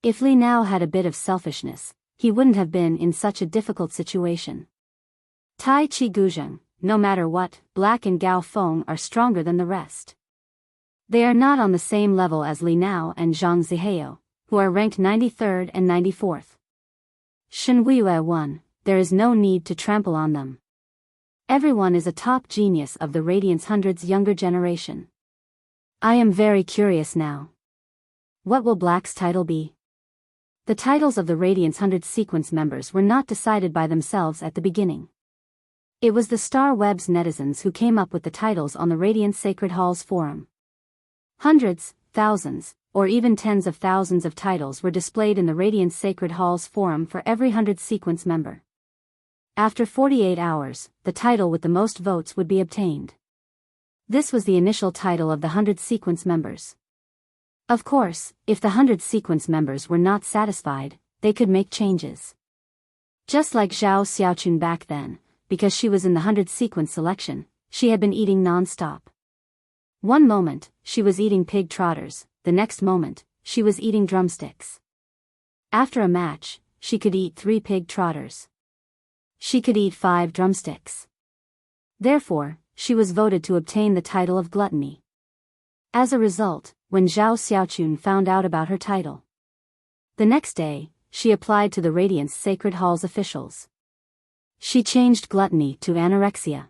If Li Nao had a bit of selfishness, he wouldn't have been in such a difficult situation. Tai Chi Guzheng, no matter what, Black and Gao Feng are stronger than the rest. They are not on the same level as Li Nao and Zhang Zihao, who are ranked 93rd and 94th. Shen Weiyue 1, there is no need to trample on them. Everyone is a top genius of the Radiance 100's younger generation. I am very curious now. What will Black's title be? The titles of the Radiance 100 sequence members were not decided by themselves at the beginning. It was the Star Web's netizens who came up with the titles on the Radiance Sacred Halls forum. Hundreds, thousands, or even tens of thousands of titles were displayed in the Radiance Sacred Halls forum for every 100 sequence member. After 48 hours, the title with the most votes would be obtained. This was the initial title of the 100 sequence members. Of course, if the 100 sequence members were not satisfied, they could make changes. Just like Zhao Xiaochun back then, because she was in the 100 sequence selection, she had been eating non-stop. One moment, she was eating pig trotters, the next moment, she was eating drumsticks. After a match, she could eat 3 pig trotters. She could eat 5 drumsticks. Therefore, she was voted to obtain the title of gluttony. As a result, when Zhao Xiaochun found out about her title, the next day, she applied to the Radiance Sacred Halls officials. She changed gluttony to anorexia.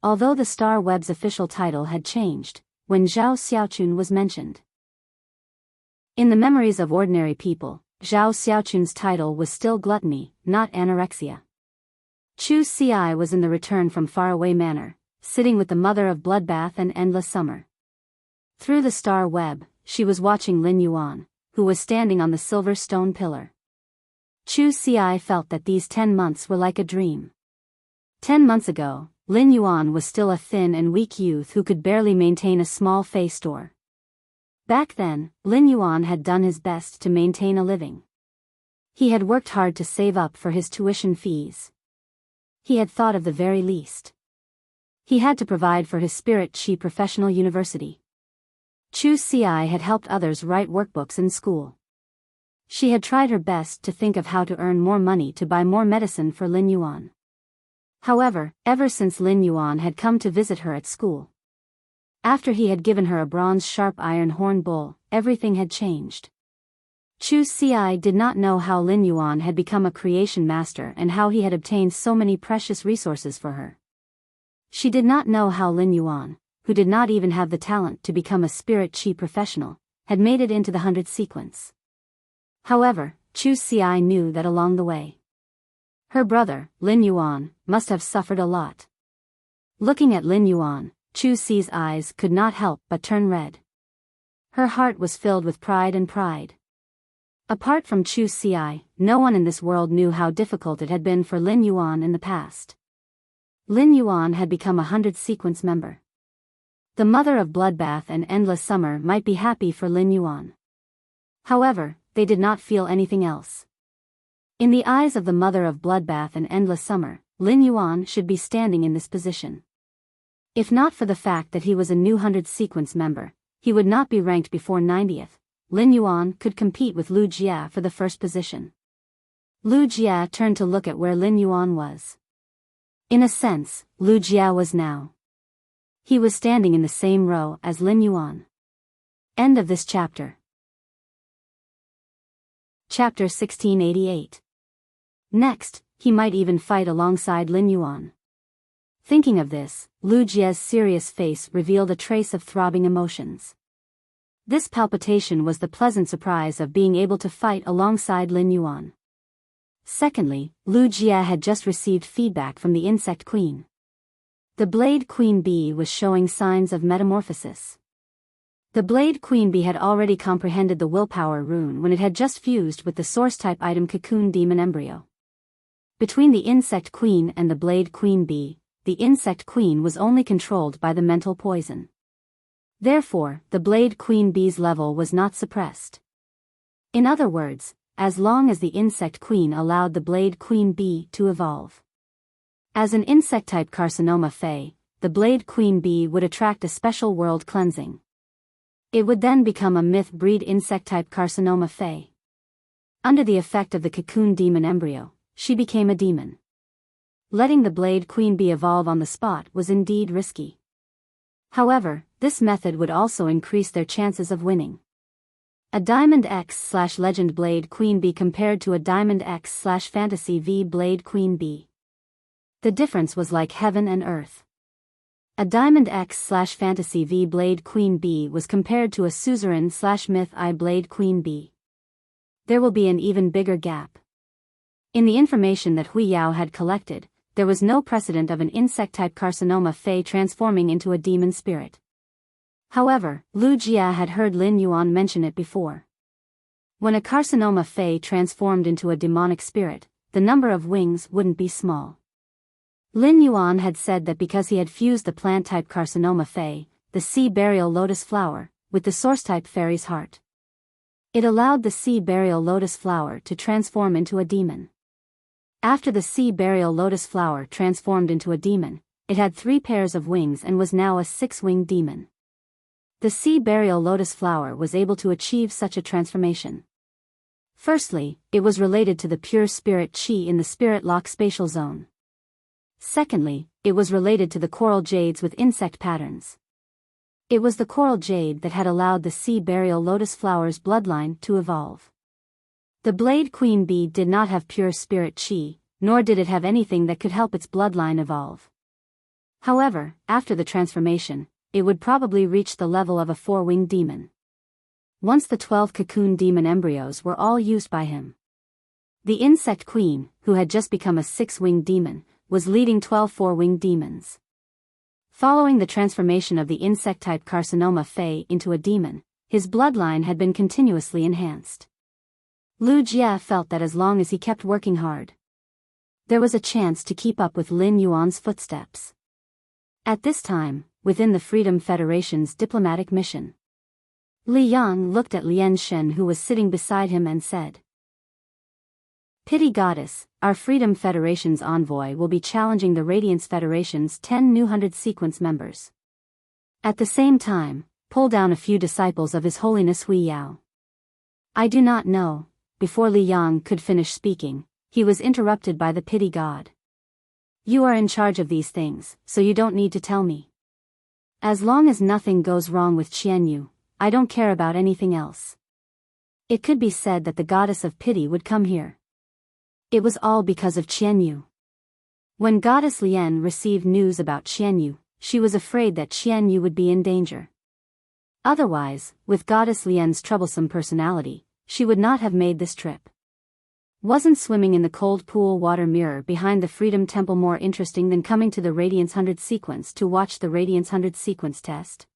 Although the Star Web's official title had changed, when Zhao Xiaochun was mentioned. In the memories of ordinary people, Zhao Xiaochun's title was still gluttony, not anorexia. Chu Ci was in the Return from Faraway Manor, sitting with the mother of Bloodbath and Endless Summer. Through the Star Web, she was watching Lin Yuan, who was standing on the silver stone pillar. Chu Ci felt that these 10 months were like a dream. 10 months ago, Lin Yuan was still a thin and weak youth who could barely maintain a small Fei store. Back then, Lin Yuan had done his best to maintain a living. He had worked hard to save up for his tuition fees. He had thought of the very least. He had to provide for his Spirit Chi Professional University. Chu Ci had helped others write workbooks in school. She had tried her best to think of how to earn more money to buy more medicine for Lin Yuan. However, ever since Lin Yuan had come to visit her at school, after he had given her a bronze sharp iron horn bowl, everything had changed. Chu Ci did not know how Lin Yuan had become a creation master and how he had obtained so many precious resources for her. She did not know how Lin Yuan, who did not even have the talent to become a Spirit Chi professional, had made it into the 100 sequence. However, Chu Ci knew that along the way, her brother, Lin Yuan, must have suffered a lot. Looking at Lin Yuan, Chu Ci's eyes could not help but turn red. Her heart was filled with pride and pride. Apart from Chu Ci, no one in this world knew how difficult it had been for Lin Yuan in the past. Lin Yuan had become a 100 sequence member. The mother of Bloodbath and Endless Summer might be happy for Lin Yuan. However, they did not feel anything else. In the eyes of the mother of bloodbath and endless summer, Lin Yuan should be standing in this position. If not for the fact that he was a new 100th sequence member, he would not be ranked before 90th. Lin Yuan could compete with Lu Jia for the first position. Lu Jia turned to look at where Lin Yuan was. In a sense, Lu Jia was now. He was standing in the same row as Lin Yuan. End of this chapter. Chapter 1688. Next, he might even fight alongside Lin Yuan. Thinking of this, Lu Jia's serious face revealed a trace of throbbing emotions. This palpitation was the pleasant surprise of being able to fight alongside Lin Yuan. Secondly, Lu Jia had just received feedback from the Insect Queen. The Blade Queen Bee was showing signs of metamorphosis. The Blade Queen Bee had already comprehended the willpower rune when it had just fused with the source-type item Cocoon Demon Embryo. Between the Insect Queen and the Blade Queen Bee, the Insect Queen was only controlled by the mental poison. Therefore, the Blade Queen Bee's level was not suppressed. In other words, as long as the Insect Queen allowed the Blade Queen Bee to evolve. As an insect-type carcinoma Fae, the Blade Queen Bee would attract a special world cleansing. It would then become a myth-breed insect-type carcinoma Fae. Under the effect of the Cocoon Demon Embryo, she became a demon. Letting the Blade Queen Bee evolve on the spot was indeed risky. However, this method would also increase their chances of winning. A Diamond X/Legend Blade Queen Bee compared to a Diamond X/Fantasy V Blade Queen Bee. The difference was like heaven and earth. A Diamond X/Fantasy V Blade Queen Bee was compared to a Suzerain/Myth I Blade Queen Bee. There will be an even bigger gap. In the information that Hui Yao had collected, there was no precedent of an insect-type carcinoma Fae transforming into a demon spirit. However, Lu Jia had heard Lin Yuan mention it before. When a carcinoma Fae transformed into a demonic spirit, the number of wings wouldn't be small. Lin Yuan had said that because he had fused the plant-type carcinoma Fae, the sea burial lotus flower, with the source-type fairy's heart. It allowed the sea burial lotus flower to transform into a demon. After the sea burial lotus flower transformed into a demon, it had 3 pairs of wings and was now a 6-winged demon. The sea burial lotus flower was able to achieve such a transformation. Firstly, it was related to the pure spirit Qi in the spirit lock spatial zone. Secondly, it was related to the coral jades with insect patterns. It was the coral jade that had allowed the sea burial lotus flower's bloodline to evolve. The Blade Queen Bee did not have pure spirit Qi, nor did it have anything that could help its bloodline evolve. However, after the transformation, it would probably reach the level of a 4-winged demon. Once the 12 cocoon demon embryos were all used by him. The Insect Queen, who had just become a 6-winged demon, was leading 12 4-winged demons. Following the transformation of the insect-type carcinoma Fae into a demon, his bloodline had been continuously enhanced. Lu Jia felt that as long as he kept working hard, there was a chance to keep up with Lin Yuan's footsteps. At this time, within the Freedom Federation's diplomatic mission, Li Yang looked at Lian Shen, who was sitting beside him, and said, "Pity Goddess, our Freedom Federation's envoy will be challenging the Radiance Federation's 10 new 100 sequence members. At the same time, pull down a few disciples of His Holiness Hui Yao." "I do not know." Before Li Yang could finish speaking, he was interrupted by the Pity God. "You are in charge of these things, so you don't need to tell me. As long as nothing goes wrong with Qianyu, I don't care about anything else." It could be said that the goddess of pity would come here. It was all because of Qianyu. When Goddess Lian received news about Qianyu, she was afraid that Qianyu would be in danger. Otherwise, with Goddess Lian's troublesome personality, she would not have made this trip. Wasn't swimming in the cold pool water mirror behind the Freedom Temple more interesting than coming to the Radiance 100 sequence to watch the Radiance 100 sequence test?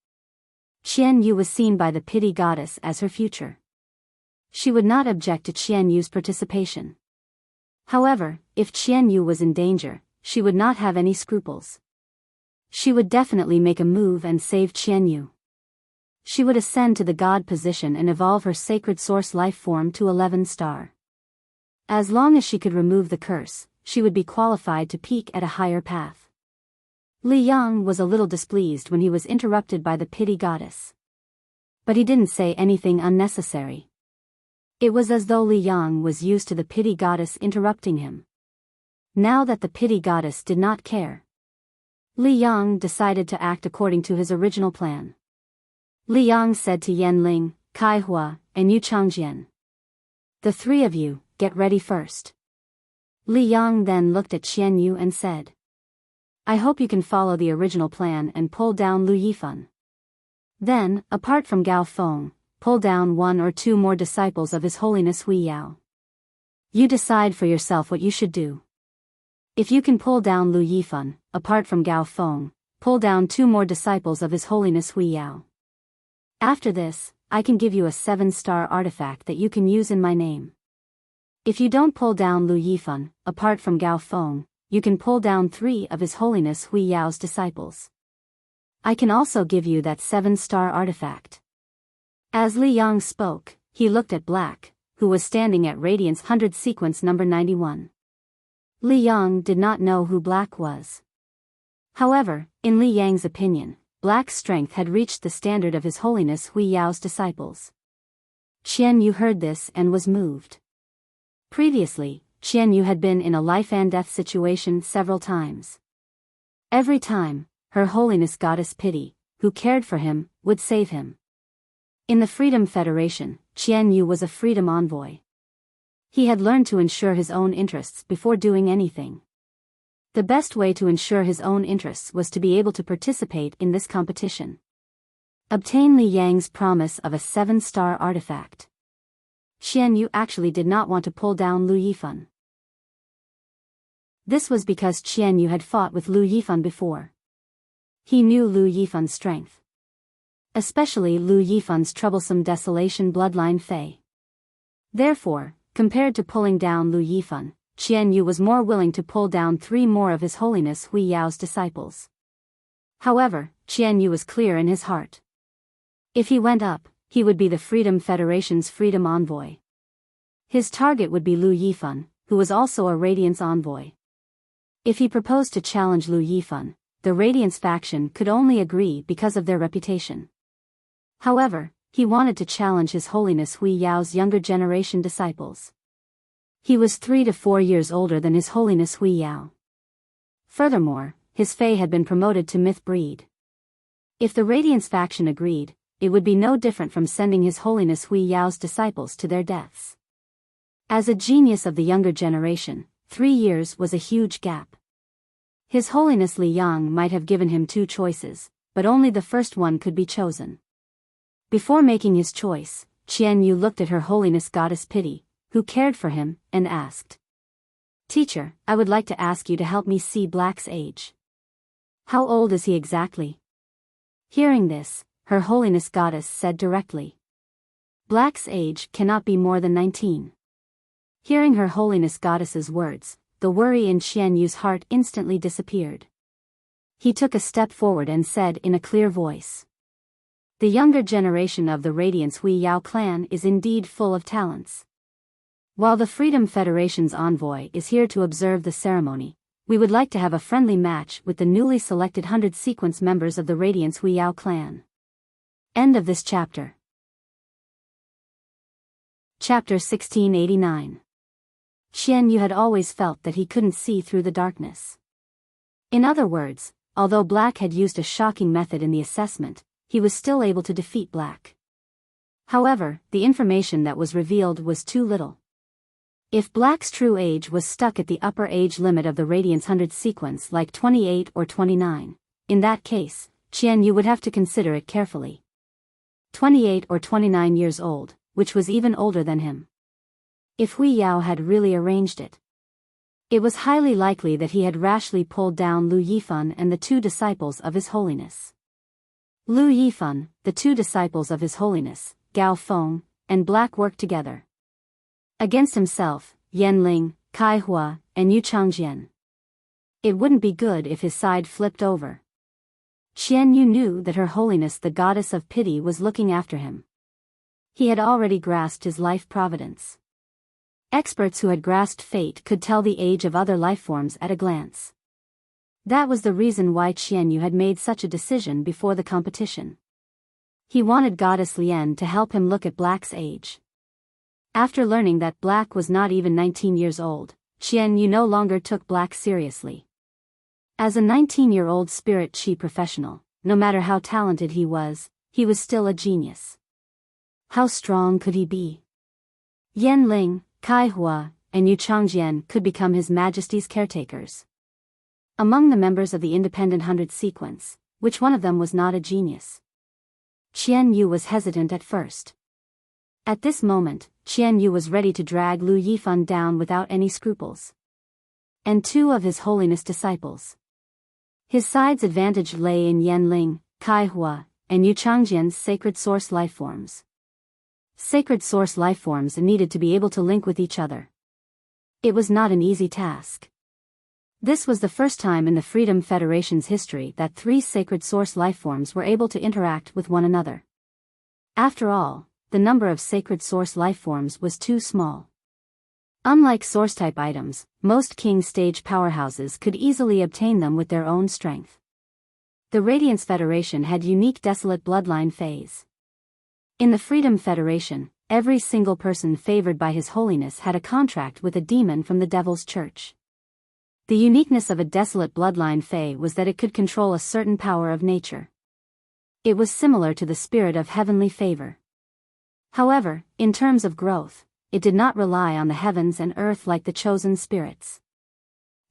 Qianyu was seen by the Pity Goddess as her future. She would not object to Qianyu's participation. However, if Qianyu was in danger, she would not have any scruples. She would definitely make a move and save Qianyu. She would ascend to the god position and evolve her sacred source life form to 11 star. As long as she could remove the curse, she would be qualified to peak at a higher path. Li Yang was a little displeased when he was interrupted by the pity goddess. But he didn't say anything unnecessary. It was as though Li Yang was used to the pity goddess interrupting him. Now that the pity goddess did not care, Li Yang decided to act according to his original plan. Li Yang said to Yan Ling, Kai Hua, and Yu Changjian, "The three of you, get ready first." Li Yang then looked at Qian Yu and said, "I hope you can follow the original plan and pull down Lu Yifan. Then, apart from Gao Feng, pull down one or two more disciples of His Holiness Hui Yao. You decide for yourself what you should do. If you can pull down Lu Yifan, apart from Gao Feng, pull down two more disciples of His Holiness Hui Yao. After this, I can give you a 7-star artifact that you can use in my name. If you don't pull down Lu Yifan, apart from Gao Feng, you can pull down 3 of His Holiness Hui Yao's disciples. I can also give you that 7-star artifact." As Li Yang spoke, he looked at Black, who was standing at Radiance 100 sequence number 91. Li Yang did not know who Black was. However, in Li Yang's opinion, Black's strength had reached the standard of His Holiness Hui Yao's disciples. Qian Yu heard this and was moved. Previously, Qian Yu had been in a life-and-death situation several times. Every time, Her Holiness Goddess Pity, who cared for him, would save him. In the Freedom Federation, Qian Yu was a freedom envoy. He had learned to ensure his own interests before doing anything. The best way to ensure his own interests was to be able to participate in this competition. Obtain Li Yang's promise of a 7-star artifact. Qian Yu actually did not want to pull down Lu Yifan. This was because Qian Yu had fought with Lu Yifan before. He knew Lu Yifan's strength. Especially Lu Yifan's troublesome desolation bloodline Fei. Therefore, compared to pulling down Lu Yifan, Qian Yu was more willing to pull down 3 more of His Holiness Hui Yao's disciples. However, Qian Yu was clear in his heart. If he went up, he would be the Freedom Federation's freedom envoy. His target would be Lu Yifan, who was also a Radiance envoy. If he proposed to challenge Lu Yifan, the Radiance faction could only agree because of their reputation. However, he wanted to challenge His Holiness Hui Yao's younger generation disciples. He was 3 to 4 years older than His Holiness Hui Yao. Furthermore, his Fei had been promoted to myth breed. If the Radiance faction agreed, it would be no different from sending His Holiness Hui Yao's disciples to their deaths. As a genius of the younger generation, 3 years was a huge gap. His Holiness Li Yang might have given him 2 choices, but only the first one could be chosen. Before making his choice, Qian Yu looked at Her Holiness Goddess Pity, who cared for him, and asked, "Teacher, I would like to ask you to help me see Black's age. How old is he exactly?" Hearing this, Her Holiness Goddess said directly, "Black's age cannot be more than 19. Hearing Her Holiness Goddess's words, the worry in Qian Yu's heart instantly disappeared. He took a step forward and said in a clear voice, "The younger generation of the Radiance Hui Yao clan is indeed full of talents. While the Freedom Federation's envoy is here to observe the ceremony, we would like to have a friendly match with the newly selected 100 sequence members of the Radiance Hui Yao clan." End of this chapter. Chapter 1689. Qian Yu had always felt that he couldn't see through the darkness. In other words, although Black had used a shocking method in the assessment, he was still able to defeat Black. However, the information that was revealed was too little. If Black's true age was stuck at the upper age limit of the Radiance 100 sequence like 28 or 29, in that case, Qian Yu would have to consider it carefully. 28 or 29 years old, which was even older than him. If Hui Yao had really arranged it, it was highly likely that he had rashly pulled down Lu Yifan and the 2 disciples of His Holiness. Lu Yifan, the 2 disciples of His Holiness, Gao Feng, and Black worked together against himself, Yan Ling, Kai Hua, and Yu Changjian. It wouldn't be good if his side flipped over. Qian Yu knew that Her Holiness the Goddess of Pity was looking after him. He had already grasped his life providence. Experts who had grasped fate could tell the age of other lifeforms at a glance. That was the reason why Qianyu had made such a decision before the competition. He wanted Goddess Lian to help him look at Black's age. After learning that Black was not even 19 years old, Qianyu no longer took Black seriously. As a 19-year-old spirit qi professional, no matter how talented he was still a genius. How strong could he be? Yan Ling, Kai Hua, and Yu Changjian could become His Majesty's caretakers. Among the members of the independent 100 sequence, which one of them was not a genius? Qianyu was hesitant at first. At this moment, Qianyu was ready to drag Lu Yifan down without any scruples. And two of His Holiness disciples. His side's advantage lay in Yan Ling, Kai Hua, and Yu Changjian's sacred source lifeforms. Sacred source lifeforms needed to be able to link with each other. It was not an easy task. This was the first time in the Freedom Federation's history that three sacred source lifeforms were able to interact with one another. After all, the number of sacred source lifeforms was too small. Unlike source-type items, most King Stage powerhouses could easily obtain them with their own strength. The Radiance Federation had unique Desolate Bloodline phase. In the Freedom Federation, every single person favored by His Holiness had a contract with a demon from the Devil's Church. The uniqueness of a Desolate Bloodline Fae was that it could control a certain power of nature. It was similar to the spirit of heavenly favor. However, in terms of growth, it did not rely on the heavens and earth like the chosen spirits.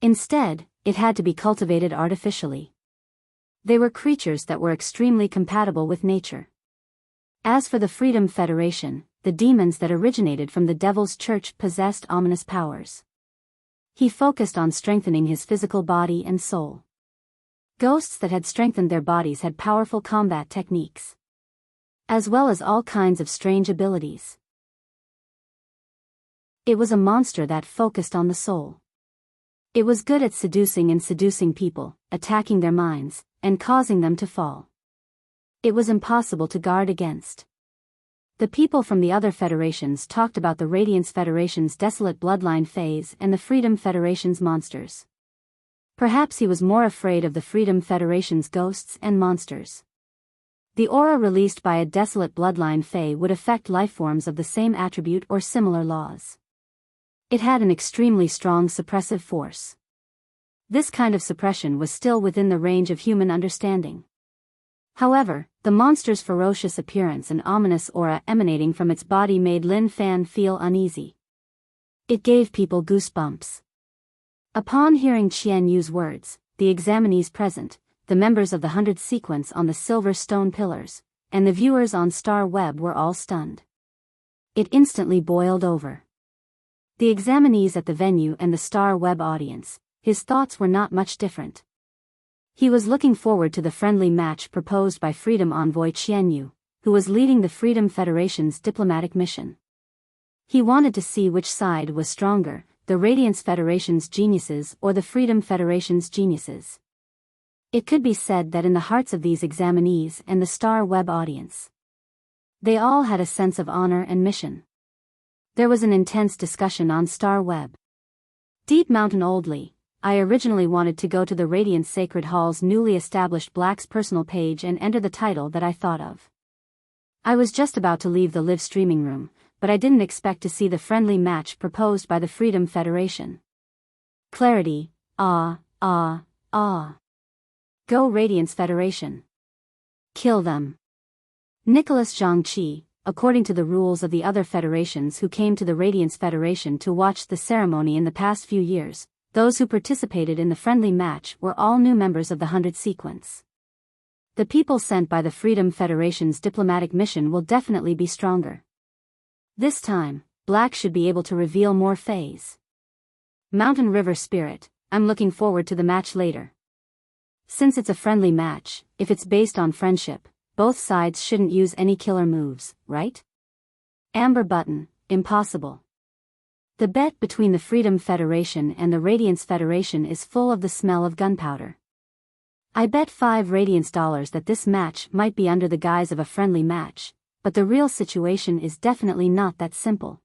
Instead, it had to be cultivated artificially. They were creatures that were extremely compatible with nature. As for the Freedom Federation, the demons that originated from the Devil's Church possessed ominous powers. He focused on strengthening his physical body and soul. Ghosts that had strengthened their bodies had powerful combat techniques, as well as all kinds of strange abilities. It was a monster that focused on the soul. It was good at seducing people, attacking their minds, and causing them to fall. It was impossible to guard against. The people from the other federations talked about the Radiance Federation's Desolate Bloodline phase and the Freedom Federation's monsters. Perhaps he was more afraid of the Freedom Federation's ghosts and monsters. The aura released by a Desolate Bloodline Fae would affect lifeforms of the same attribute or similar laws. It had an extremely strong suppressive force. This kind of suppression was still within the range of human understanding. However, the monster's ferocious appearance and ominous aura emanating from its body made Lin Fan feel uneasy. It gave people goosebumps. Upon hearing Qianyu's words, the examinees present, the members of the 100 sequence on the silver stone pillars, and the viewers on Star Web were all stunned. It instantly boiled over. The examinees at the venue and the Star Web audience, his thoughts were not much different. He was looking forward to the friendly match proposed by Freedom Envoy Qianyu, who was leading the Freedom Federation's diplomatic mission. He wanted to see which side was stronger, the Radiance Federation's geniuses or the Freedom Federation's geniuses. It could be said that in the hearts of these examinees and the Star Web audience, they all had a sense of honor and mission. There was an intense discussion on Star Web. Deep Mountain Oldly, I originally wanted to go to the Radiance Sacred Hall's newly established Black's personal page and enter the title that I thought of. I was just about to leave the live streaming room, but I didn't expect to see the friendly match proposed by the Freedom Federation. Clarity, ah. Go Radiance Federation. Kill them. Nicholas Zhangqi, according to the rules of the other federations who came to the Radiance Federation to watch the ceremony in the past few years, those who participated in the friendly match were all new members of the 100 sequence. The people sent by the Freedom Federation's diplomatic mission will definitely be stronger. This time, Black should be able to reveal more phase. Mountain River Spirit, I'm looking forward to the match later. Since it's a friendly match, if it's based on friendship, both sides shouldn't use any killer moves, right? Amber Button, impossible. The bet between the Freedom Federation and the Radiance Federation is full of the smell of gunpowder. I bet 5 Radiance dollars that this match might be under the guise of a friendly match, but the real situation is definitely not that simple.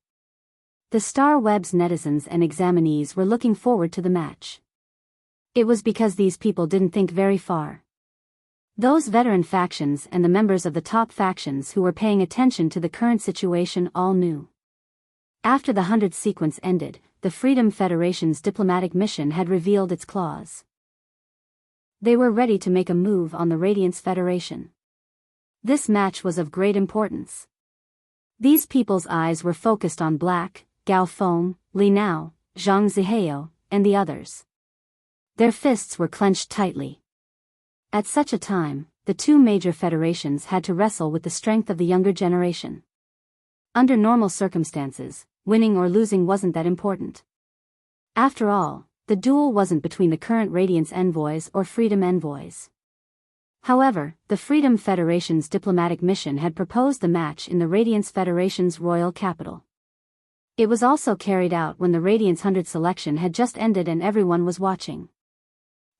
The Star Web's netizens and examinees were looking forward to the match. It was because these people didn't think very far. Those veteran factions and the members of the top factions who were paying attention to the current situation all knew. After the 100th sequence ended, the Freedom Federation's diplomatic mission had revealed its claws. They were ready to make a move on the Radiance Federation. This match was of great importance. These people's eyes were focused on Black, Gao Feng, Li Nao, Zhang Zihao, and the others. Their fists were clenched tightly. At such a time, the two major federations had to wrestle with the strength of the younger generation. Under normal circumstances, winning or losing wasn't that important. After all, the duel wasn't between the current Radiance envoys or Freedom envoys. However, the Freedom Federation's diplomatic mission had proposed the match in the Radiance Federation's royal capital. It was also carried out when the Radiance 100 selection had just ended and everyone was watching.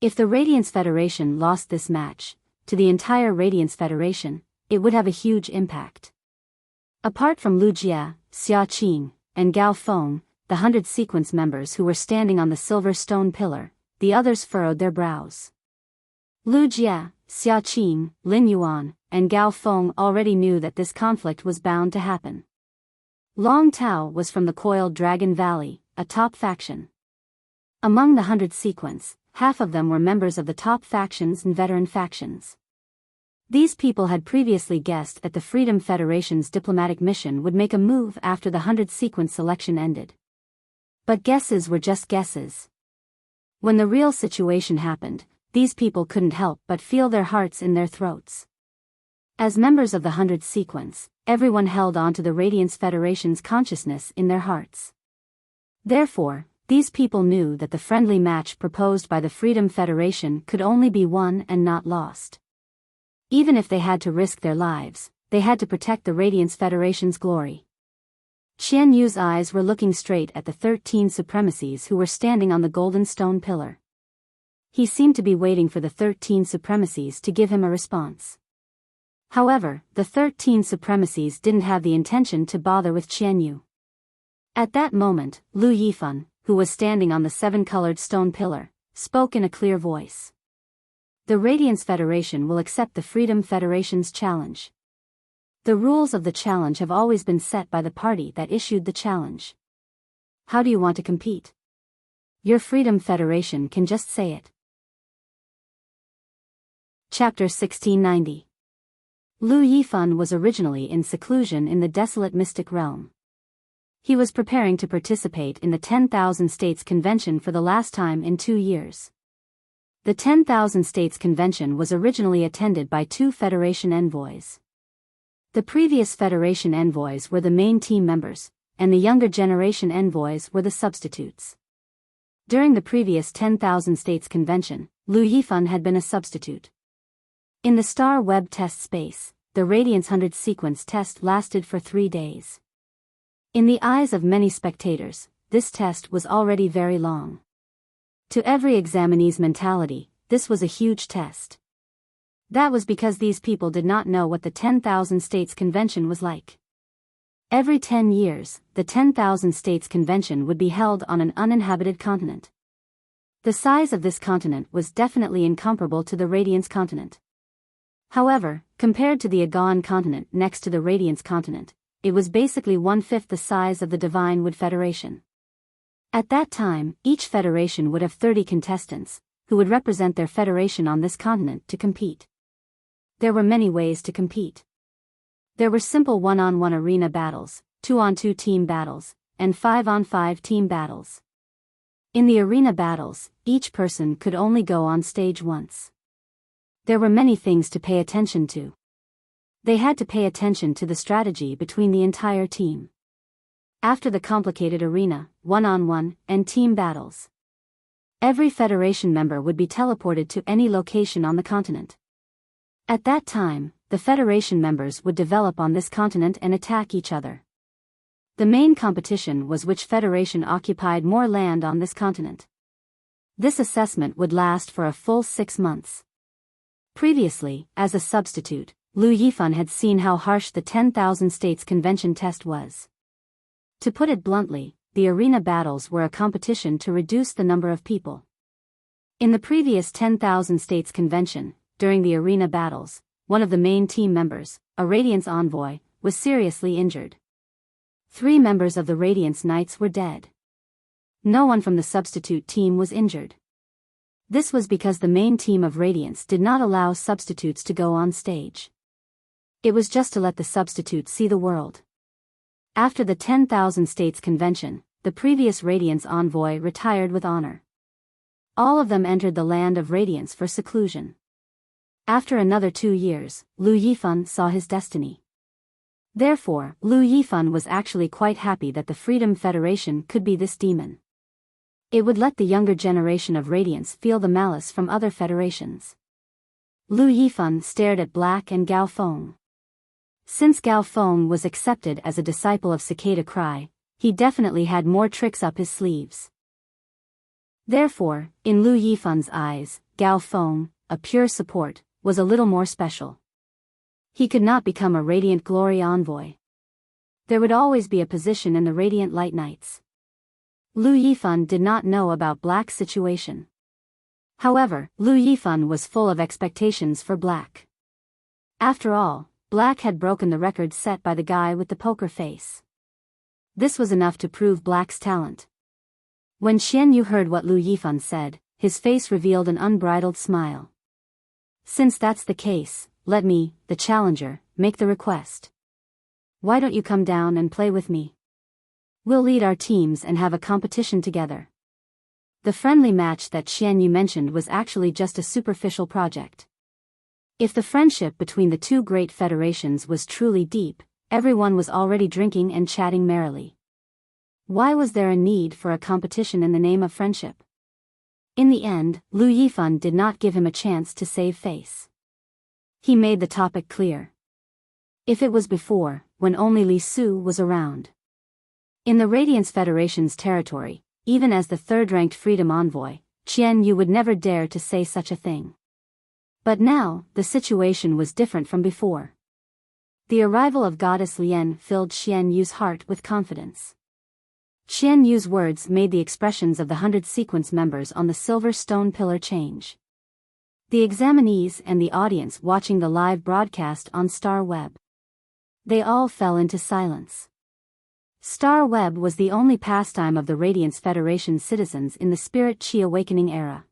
If the Radiance Federation lost this match, to the entire Radiance Federation, it would have a huge impact. Apart from Lu Jia, Xia Qing, and Gao Feng, the 100 sequence members who were standing on the silver stone pillar, the others furrowed their brows. Lu Jia, Xia Qing, Lin Yuan, and Gao Feng already knew that this conflict was bound to happen. Long Tao was from the Coiled Dragon Valley, a top faction. Among the 100 sequence, half of them were members of the top factions and veteran factions. These people had previously guessed that the Freedom Federation's diplomatic mission would make a move after the 100 sequence selection ended. But guesses were just guesses. When the real situation happened, these people couldn't help but feel their hearts in their throats. As members of the 100 sequence, everyone held on to the Radiance Federation's consciousness in their hearts. Therefore, these people knew that the friendly match proposed by the Freedom Federation could only be won and not lost. Even if they had to risk their lives, they had to protect the Radiance Federation's glory. Qian Yu's eyes were looking straight at the 13 supremacies who were standing on the golden stone pillar. He seemed to be waiting for the 13 supremacies to give him a response. However, the 13 supremacies didn't have the intention to bother with Qian Yu. At that moment, Lu Yifan, who was standing on the 7-colored stone pillar, spoke in a clear voice. The Radiance Federation will accept the Freedom Federation's challenge. The rules of the challenge have always been set by the party that issued the challenge. How do you want to compete? Your Freedom Federation can just say it. Chapter 1690. Lu Yifan was originally in seclusion in the desolate mystic realm. He was preparing to participate in the 10,000 States Convention for the last time in 2 years. The 10,000 States Convention was originally attended by 2 Federation envoys. The previous Federation envoys were the main team members, and the younger generation envoys were the substitutes. During the previous 10,000 States Convention, Lu Yifan had been a substitute. In the Star Web test space, the Radiance 100 sequence test lasted for 3 days. In the eyes of many spectators, this test was already very long. To every examinee's mentality, this was a huge test. That was because these people did not know what the 10,000 States Convention was like. Every 10 years, the 10,000 States Convention would be held on an uninhabited continent. The size of this continent was definitely incomparable to the Radiance continent. However, compared to the Aegean continent next to the Radiance continent, it was basically 1/5 the size of the Divine Wood Federation. At that time, each federation would have 30 contestants, who would represent their federation on this continent to compete. There were many ways to compete. There were simple 1-on-1 arena battles, 2-on-2 team battles, and 5-on-5 team battles. In the arena battles, each person could only go on stage once. There were many things to pay attention to. They had to pay attention to the strategy between the entire team. After the complicated arena, 1-on-1, and team battles, every federation member would be teleported to any location on the continent. At that time, the federation members would develop on this continent and attack each other. The main competition was which federation occupied more land on this continent. This assessment would last for a full 6 months. Previously, as a substitute, Lu Yifan had seen how harsh the 10,000 States Convention test was. To put it bluntly, the arena battles were a competition to reduce the number of people. In the previous 10,000 States Convention, during the arena battles, one of the main team members, a Radiance envoy, was seriously injured. 3 members of the Radiance Knights were dead. No one from the substitute team was injured. This was because the main team of Radiance did not allow substitutes to go on stage. It was just to let the substitutes see the world. After the 10,000 States Convention, the previous Radiance envoy retired with honor. All of them entered the land of Radiance for seclusion. After another 2 years, Lu Yifan saw his destiny. Therefore, Lu Yifan was actually quite happy that the Freedom Federation could be this demon. It would let the younger generation of Radiance feel the malice from other federations. Lu Yifan stared at Black and Gao Feng. Since Gao Feng was accepted as a disciple of Cicada Cry, he definitely had more tricks up his sleeves. Therefore, in Lu Yifan's eyes, Gao Feng, a pure support, was a little more special. He could not become a Radiant Glory envoy. There would always be a position in the Radiant Light Knights. Lu Yifan did not know about Black's situation. However, Lu Yifan was full of expectations for Black. After all, Black had broken the record set by the guy with the poker face. This was enough to prove Black's talent. When Xian Yu heard what Lu Yifan said, his face revealed an unbridled smile. Since that's the case, let me, the challenger, make the request. Why don't you come down and play with me? We'll lead our teams and have a competition together. The friendly match that Xian Yu mentioned was actually just a superficial project. If the friendship between the 2 great federations was truly deep, everyone was already drinking and chatting merrily. Why was there a need for a competition in the name of friendship? In the end, Lu Yifan did not give him a chance to save face. He made the topic clear. If it was before, when only Li Su was around. In the Radiance Federation's territory, even as the 3rd-ranked Freedom Envoy, Qian Yu would never dare to say such a thing. But now, the situation was different from before. The arrival of Goddess Lian filled Qian Yu's heart with confidence. Qian Yu's words made the expressions of the 100 sequence members on the silver stone pillar change. The examinees and the audience watching the live broadcast on Star Web. They all fell into silence. Star Web was the only pastime of the Radiance Federation citizens in the Spirit Chi Awakening era.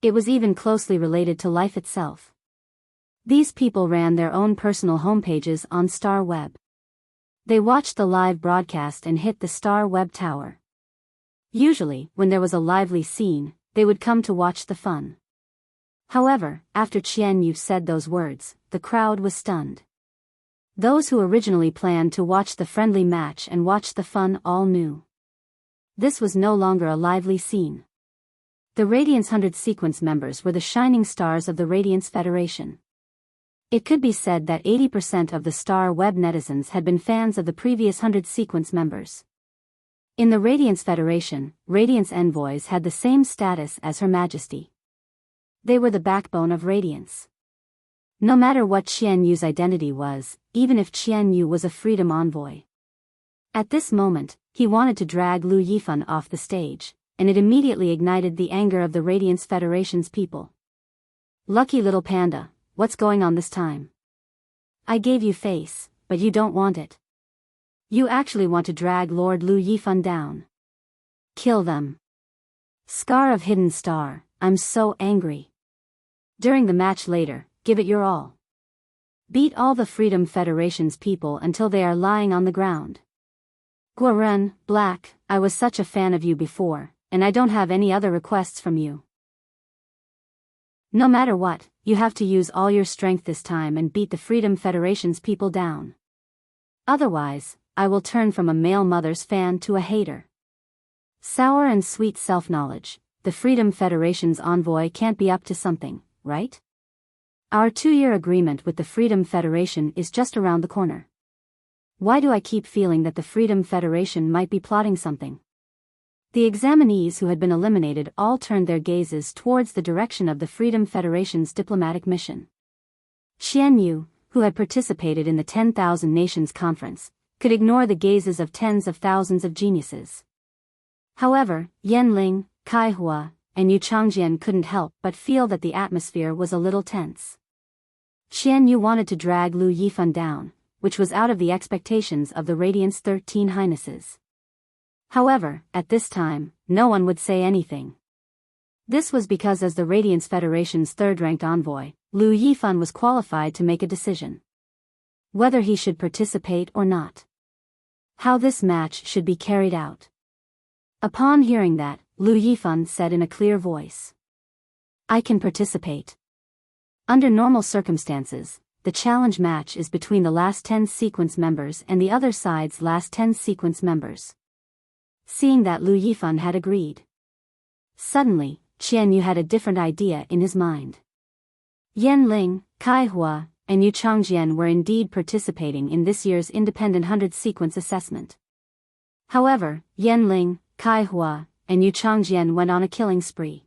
It was even closely related to life itself. These people ran their own personal homepages on Star Web. They watched the live broadcast and hit the Star Web tower. Usually, when there was a lively scene, they would come to watch the fun. However, after Qian Yu said those words, the crowd was stunned. Those who originally planned to watch the friendly match and watch the fun all knew. This was no longer a lively scene. The Radiance 100 sequence members were the shining stars of the Radiance Federation. It could be said that 80% of the Star Web netizens had been fans of the previous 100 sequence members. In the Radiance Federation, Radiance envoys had the same status as Her Majesty. They were the backbone of Radiance. No matter what Qian Yu's identity was, even if Qian Yu was a Freedom Envoy. At this moment, he wanted to drag Lu Yifan off the stage, and it immediately ignited the anger of the Radiance Federation's people. Lucky little panda, what's going on this time? I gave you face, but you don't want it. You actually want to drag Lord Lu Yifan down. Kill them. Scar of Hidden Star, I'm so angry. During the match later, give it your all. Beat all the Freedom Federation's people until they are lying on the ground. Guaren, Black, I was such a fan of you before, and I don't have any other requests from you. No matter what, you have to use all your strength this time and beat the Freedom Federation's people down. Otherwise, I will turn from a male mother's fan to a hater. Sour and sweet self-knowledge, the Freedom Federation's envoy can't be up to something, right? Our 2-year agreement with the Freedom Federation is just around the corner. Why do I keep feeling that the Freedom Federation might be plotting something? The examinees who had been eliminated all turned their gazes towards the direction of the Freedom Federation's diplomatic mission. Xian Yu, who had participated in the 10,000 Nations Conference, could ignore the gazes of tens of thousands of geniuses. However, Yanling, Kaihua, and Yu Changjian couldn't help but feel that the atmosphere was a little tense. Qian Yu wanted to drag Lu Yifan down, which was out of the expectations of the Radiant's 13 Highnesses. However, at this time, no one would say anything. This was because as the Radiance Federation's third-ranked envoy, Lu Yifan was qualified to make a decision. Whether he should participate or not. How this match should be carried out. Upon hearing that, Lu Yifan said in a clear voice. I can participate. Under normal circumstances, the challenge match is between the last 10 sequence members and the other side's last 10 sequence members. Seeing that Lu Yifan had agreed. Suddenly, Qian Yu had a different idea in his mind. Yanling, Kaihua, and Yu Changjian were indeed participating in this year's Independent 100 Sequence Assessment. However, Yanling, Kaihua, and Yu Changjian went on a killing spree.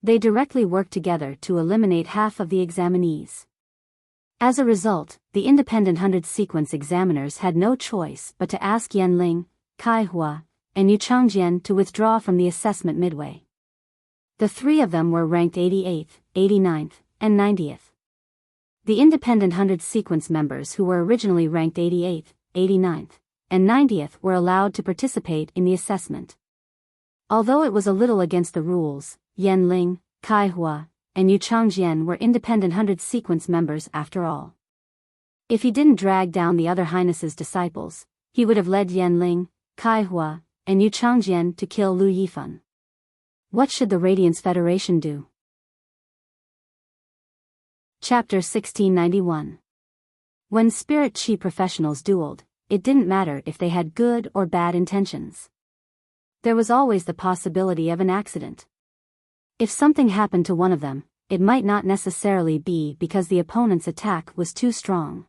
They directly worked together to eliminate half of the examinees. As a result, the Independent 100 Sequence examiners had no choice but to ask Yanling, Kaihua, and Yu Changjian to withdraw from the assessment midway. The three of them were ranked 88th, 89th, and 90th. The Independent 100 Sequence members who were originally ranked 88th, 89th, and 90th were allowed to participate in the assessment. Although it was a little against the rules, Yanling, Kaihua, and Yu Changjian were Independent 100 Sequence members after all. If he didn't drag down the other Highness's disciples, he would have led Yanling, Kaihua, and Yu Changjian to kill Lu Yifan. What should the Radiance Federation do? Chapter 1691. When Spirit Chi professionals dueled, it didn't matter if they had good or bad intentions. There was always the possibility of an accident. If something happened to one of them, it might not necessarily be because the opponent's attack was too strong.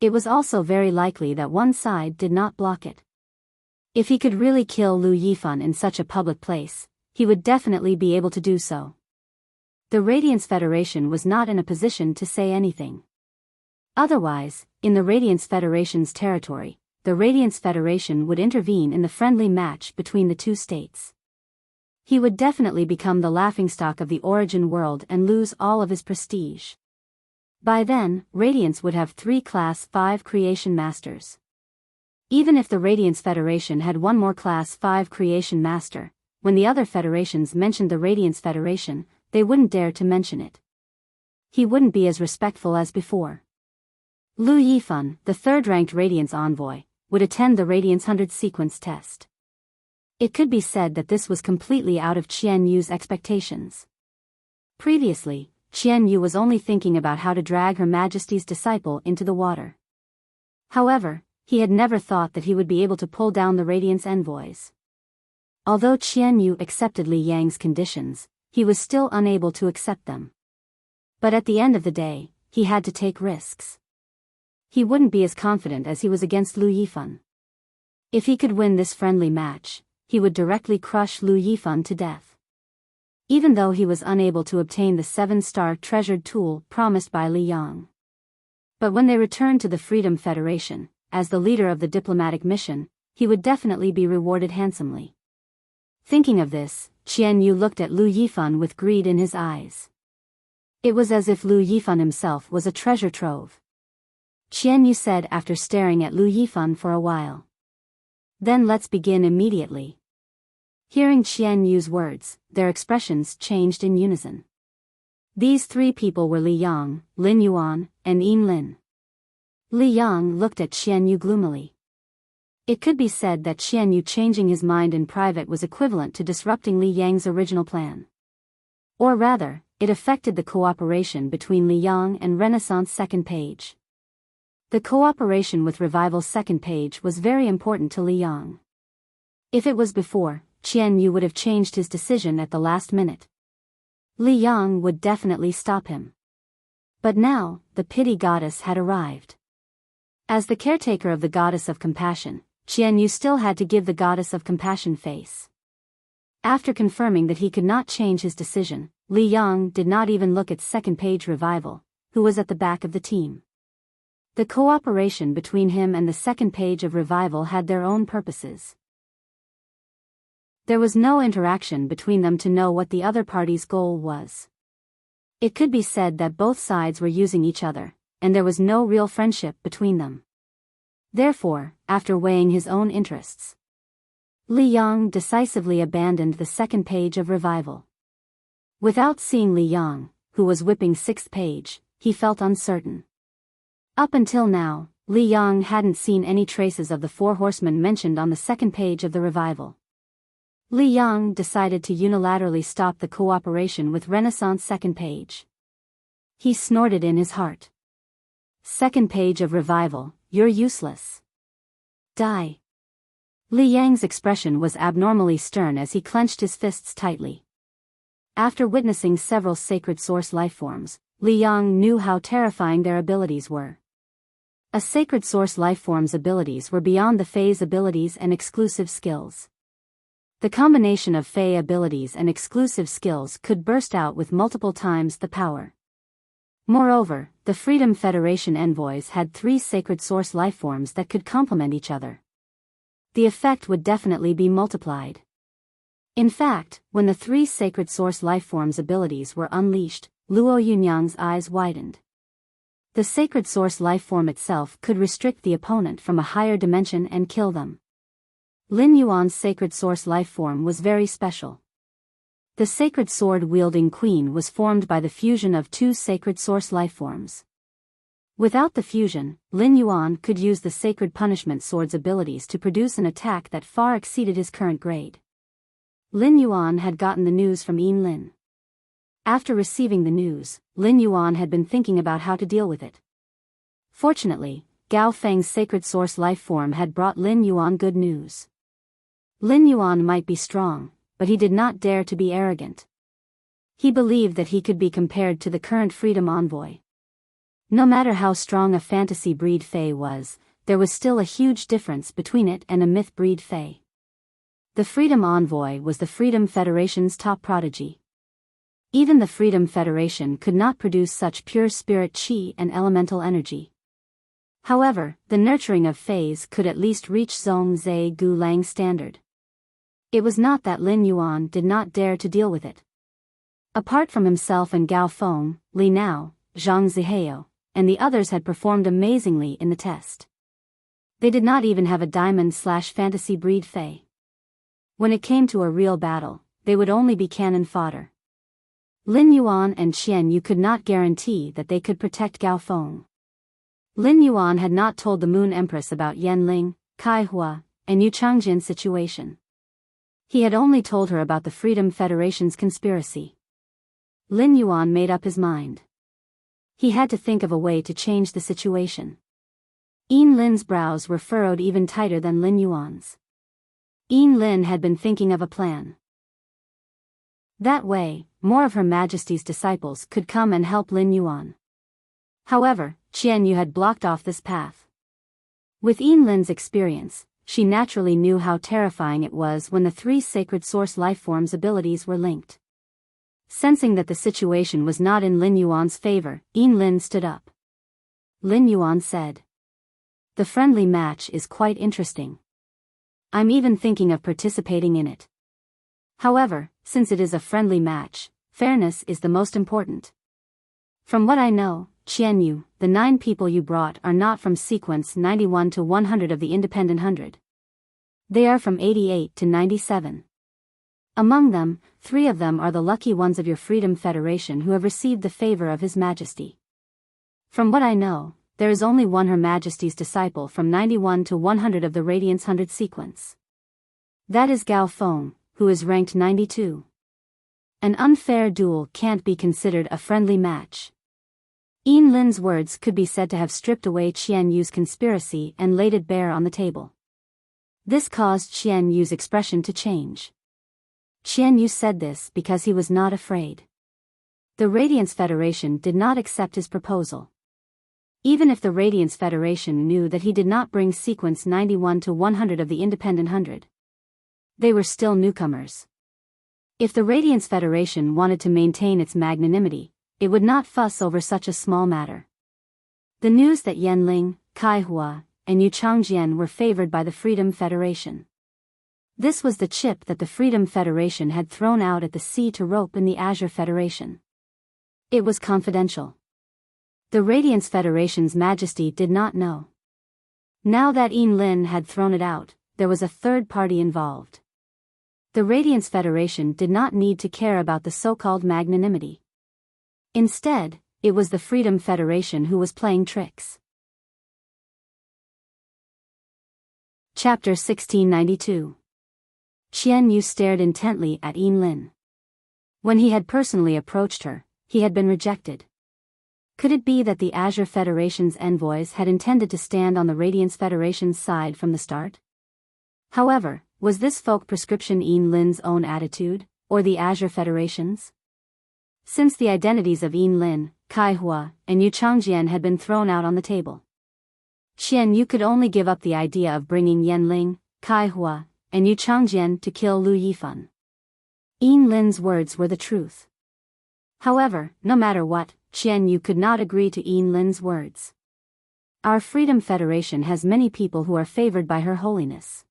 It was also very likely that one side did not block it. If he could really kill Lu Yifan in such a public place, he would definitely be able to do so. The Radiance Federation was not in a position to say anything. Otherwise, in the Radiance Federation's territory, the Radiance Federation would intervene in the friendly match between the two states. He would definitely become the laughingstock of the Origin world and lose all of his prestige. By then, Radiance would have 3 Class 5 Creation Masters. Even if the Radiance Federation had one more Class 5 Creation Master, when the other federations mentioned the Radiance Federation, they wouldn't dare to mention it. He wouldn't be as respectful as before. Lu Yifan, the third-ranked Radiance envoy, would attend the Radiance 100 Sequence test. It could be said that this was completely out of Qian Yu's expectations. Previously, Qian Yu was only thinking about how to drag Her Majesty's disciple into the water. However, he had never thought that he would be able to pull down the Radiance envoys. Although Qian Yu accepted Li Yang's conditions, he was still unable to accept them. But at the end of the day, he had to take risks. He wouldn't be as confident as he was against Lu Yifan. If he could win this friendly match, he would directly crush Lu Yifan to death. Even though he was unable to obtain the 7-star treasured tool promised by Li Yang. But when they returned to the Freedom Federation, as the leader of the diplomatic mission, he would definitely be rewarded handsomely. Thinking of this, Qian Yu looked at Lu Yifan with greed in his eyes. It was as if Lu Yifan himself was a treasure trove. Qian Yu said after staring at Lu Yifan for a while. Then let's begin immediately. Hearing Qian Yu's words, their expressions changed in unison. These 3 people were Li Yang, Lin Yuan, and Yin Lin. Li Yang looked at Qian Yu gloomily. It could be said that Qian Yu changing his mind in private was equivalent to disrupting Li Yang's original plan. Or rather, it affected the cooperation between Li Yang and Renaissance Second Page. The cooperation with Revival's Second Page was very important to Li Yang. If it was before, Qian Yu would have changed his decision at the last minute. Li Yang would definitely stop him. But now, the pity goddess had arrived. As the caretaker of the goddess of compassion, Qian Yu still had to give the goddess of compassion face. After confirming that he could not change his decision, Li Yang did not even look at Second Page Revival, who was at the back of the team. The cooperation between him and the second page of Revival had their own purposes. There was no interaction between them to know what the other party's goal was. It could be said that both sides were using each other, and there was no real friendship between them. Therefore, after weighing his own interests, Li Yang decisively abandoned the second page of Revival. Without seeing Li Yang, who was whipping sixth page, he felt uncertain. Up until now, Li Yang hadn't seen any traces of the four horsemen mentioned on the second page of the Revival. Li Yang decided to unilaterally stop the cooperation with Renaissance second page. He snorted in his heart. Second page of Revival, you're useless. Die. Li Yang's expression was abnormally stern as he clenched his fists tightly. After witnessing several sacred source lifeforms, Li Yang knew how terrifying their abilities were. A sacred source lifeform's abilities were beyond the Fae's abilities and exclusive skills. The combination of Fae abilities and exclusive skills could burst out with multiple times the power. Moreover, the Freedom Federation envoys had 3 sacred source lifeforms that could complement each other. The effect would definitely be multiplied. In fact, when the 3 sacred source lifeforms' abilities were unleashed, Luo Yunyang's eyes widened. The sacred source lifeform itself could restrict the opponent from a higher dimension and kill them. Lin Yuan's sacred source lifeform was very special. The sacred sword-wielding queen was formed by the fusion of 2 sacred source lifeforms. Without the fusion, Lin Yuan could use the sacred punishment sword's abilities to produce an attack that far exceeded his current grade. Lin Yuan had gotten the news from Yin Lin. After receiving the news, Lin Yuan had been thinking about how to deal with it. Fortunately, Gao Feng's sacred source lifeform had brought Lin Yuan good news. Lin Yuan might be strong, but he did not dare to be arrogant. He believed that he could be compared to the current Freedom Envoy. No matter how strong a fantasy breed Fae was, there was still a huge difference between it and a myth breed Fae. The Freedom Envoy was the Freedom Federation's top prodigy. Even the Freedom Federation could not produce such pure spirit chi and elemental energy. However, the nurturing of Faes could at least reach Zhong Zhe Gu Lang standard. It was not that Lin Yuan did not dare to deal with it. Apart from himself and Gao Feng, Li Nao, Zhang Zihao, and the others had performed amazingly in the test. They did not even have a diamond/fantasy breed Fae. When it came to a real battle, they would only be cannon fodder. Lin Yuan and Qian Yu could not guarantee that they could protect Gao Feng. Lin Yuan had not told the Moon Empress about Yan Ling, Kai Hua, and Yu Changjin's situation. He had only told her about the Freedom Federation's conspiracy. Lin Yuan made up his mind. He had to think of a way to change the situation. Yin Lin's brows were furrowed even tighter than Lin Yuan's. Yin Lin had been thinking of a plan. That way, more of Her Majesty's disciples could come and help Lin Yuan. However, Qian Yu had blocked off this path. With Yin Lin's experience, she naturally knew how terrifying it was when the 3 sacred source lifeforms' abilities were linked. Sensing that the situation was not in Lin Yuan's favor, Yin Lin stood up. Lin Yuan said, "The friendly match is quite interesting. I'm even thinking of participating in it. However, since it is a friendly match, fairness is the most important. From what I know, Qian Yu, the 9 people you brought are not from sequence 91 to 100 of the Independent 100. They are from 88 to 97. Among them, 3 of them are the lucky ones of your Freedom Federation who have received the favor of His Majesty. From what I know, there is only one Her Majesty's disciple from 91 to 100 of the Radiance 100 sequence. That is Gao Feng, who is ranked 92. An unfair duel can't be considered a friendly match." Yin Lin's words could be said to have stripped away Qian Yu's conspiracy and laid it bare on the table. This caused Qian Yu's expression to change. Qian Yu said this because he was not afraid. The Radiance Federation did not accept his proposal. Even if the Radiance Federation knew that he did not bring sequence 91 to 100 of the Independent 100, they were still newcomers. If the Radiance Federation wanted to maintain its magnanimity, it would not fuss over such a small matter. The news that Yanling, Kaihua, and Yuchangjian were favored by the Freedom Federation. This was the chip that the Freedom Federation had thrown out at the sea to rope in the Azure Federation. It was confidential. The Radiance Federation's Majesty did not know. Now that Lin had thrown it out, there was a third party involved. The Radiance Federation did not need to care about the so-called magnanimity. Instead, it was the Freedom Federation who was playing tricks. Chapter 1692. Qian Yu stared intently at Lin. When he had personally approached her, he had been rejected. Could it be that the Azure Federation's envoys had intended to stand on the Radiance Federation's side from the start? However, was this folk prescription Lin's own attitude, or the Azure Federation's? Since the identities of Lin, Kaihua, and Yuchangjian had been thrown out on the table, Qian Yu could only give up the idea of bringing Yanling, Kaihua, and Yuchangjian to kill Lu Yifan. Lin's words were the truth. However, no matter what, Qian Yu could not agree to Lin's words. Our Freedom Federation has many people who are favored by Her Holiness.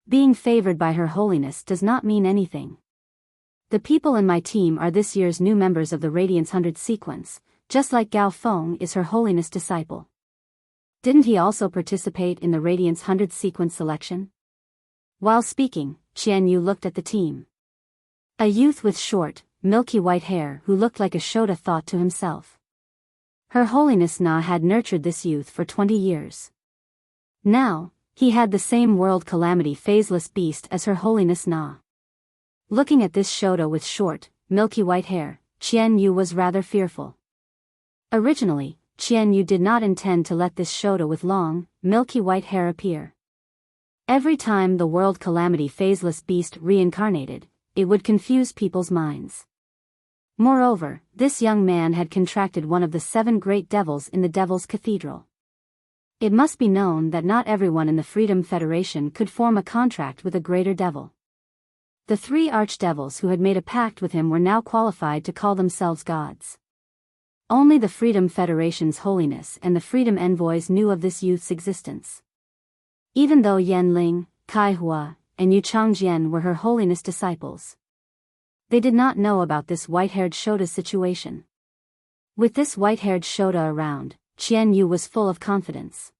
Being favored by Her Holiness does not mean anything. The people in my team are this year's new members of the Radiance 100 sequence, just like Gao Feng is Her Holiness' disciple. Didn't he also participate in the Radiance 100 sequence selection? While speaking, Qian Yu looked at the team. A youth with short, milky white hair who looked like a Shota thought to himself. Her Holiness Na had nurtured this youth for 20 years. Now, he had the same world calamity phaseless beast as Her Holiness Na. Looking at this Shota with short, milky white hair, Qian Yu was rather fearful. Originally, Qian Yu did not intend to let this Shota with long, milky white hair appear. Every time the world calamity phaseless beast reincarnated, it would confuse people's minds. Moreover, this young man had contracted one of the 7 great devils in the Devil's Cathedral. It must be known that not everyone in the Freedom Federation could form a contract with a greater devil. The 3 archdevils who had made a pact with him were now qualified to call themselves gods. Only the Freedom Federation's Holiness and the Freedom Envoys knew of this youth's existence. Even though Yanling, Kaihua, and Yuchangjian were Her Holiness disciples, they did not know about this white-haired Shota's situation. With this white-haired Shota around, Qian Yu was full of confidence.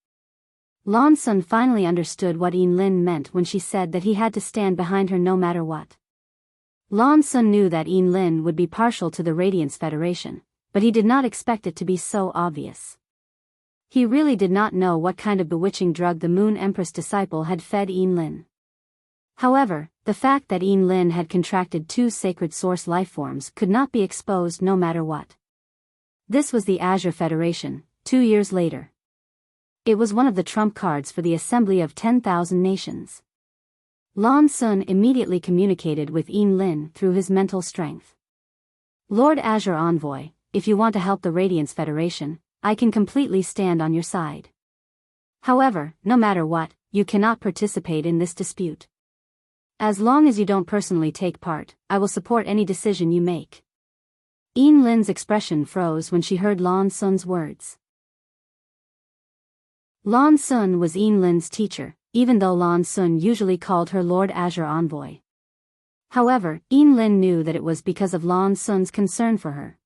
Lan Sun finally understood what Lin meant when she said that he had to stand behind her no matter what. Lan Sun knew that Lin would be partial to the Radiance Federation, but he did not expect it to be so obvious. He really did not know what kind of bewitching drug the Moon Empress disciple had fed Lin. However, the fact that Lin had contracted 2 sacred source lifeforms could not be exposed no matter what. This was the Azure Federation, 2 years later. It was one of the trump cards for the Assembly of 10,000 Nations. Lan Sun immediately communicated with Lin through his mental strength. Lord Azure Envoy, if you want to help the Radiance Federation, I can completely stand on your side. However, no matter what, you cannot participate in this dispute. As long as you don't personally take part, I will support any decision you make. Lin's expression froze when she heard Lan Sun's words. Lan Sun was Lin's teacher, even though Lan Sun usually called her Lord Azure Envoy. However, Lin knew that it was because of Lan Sun's concern for her.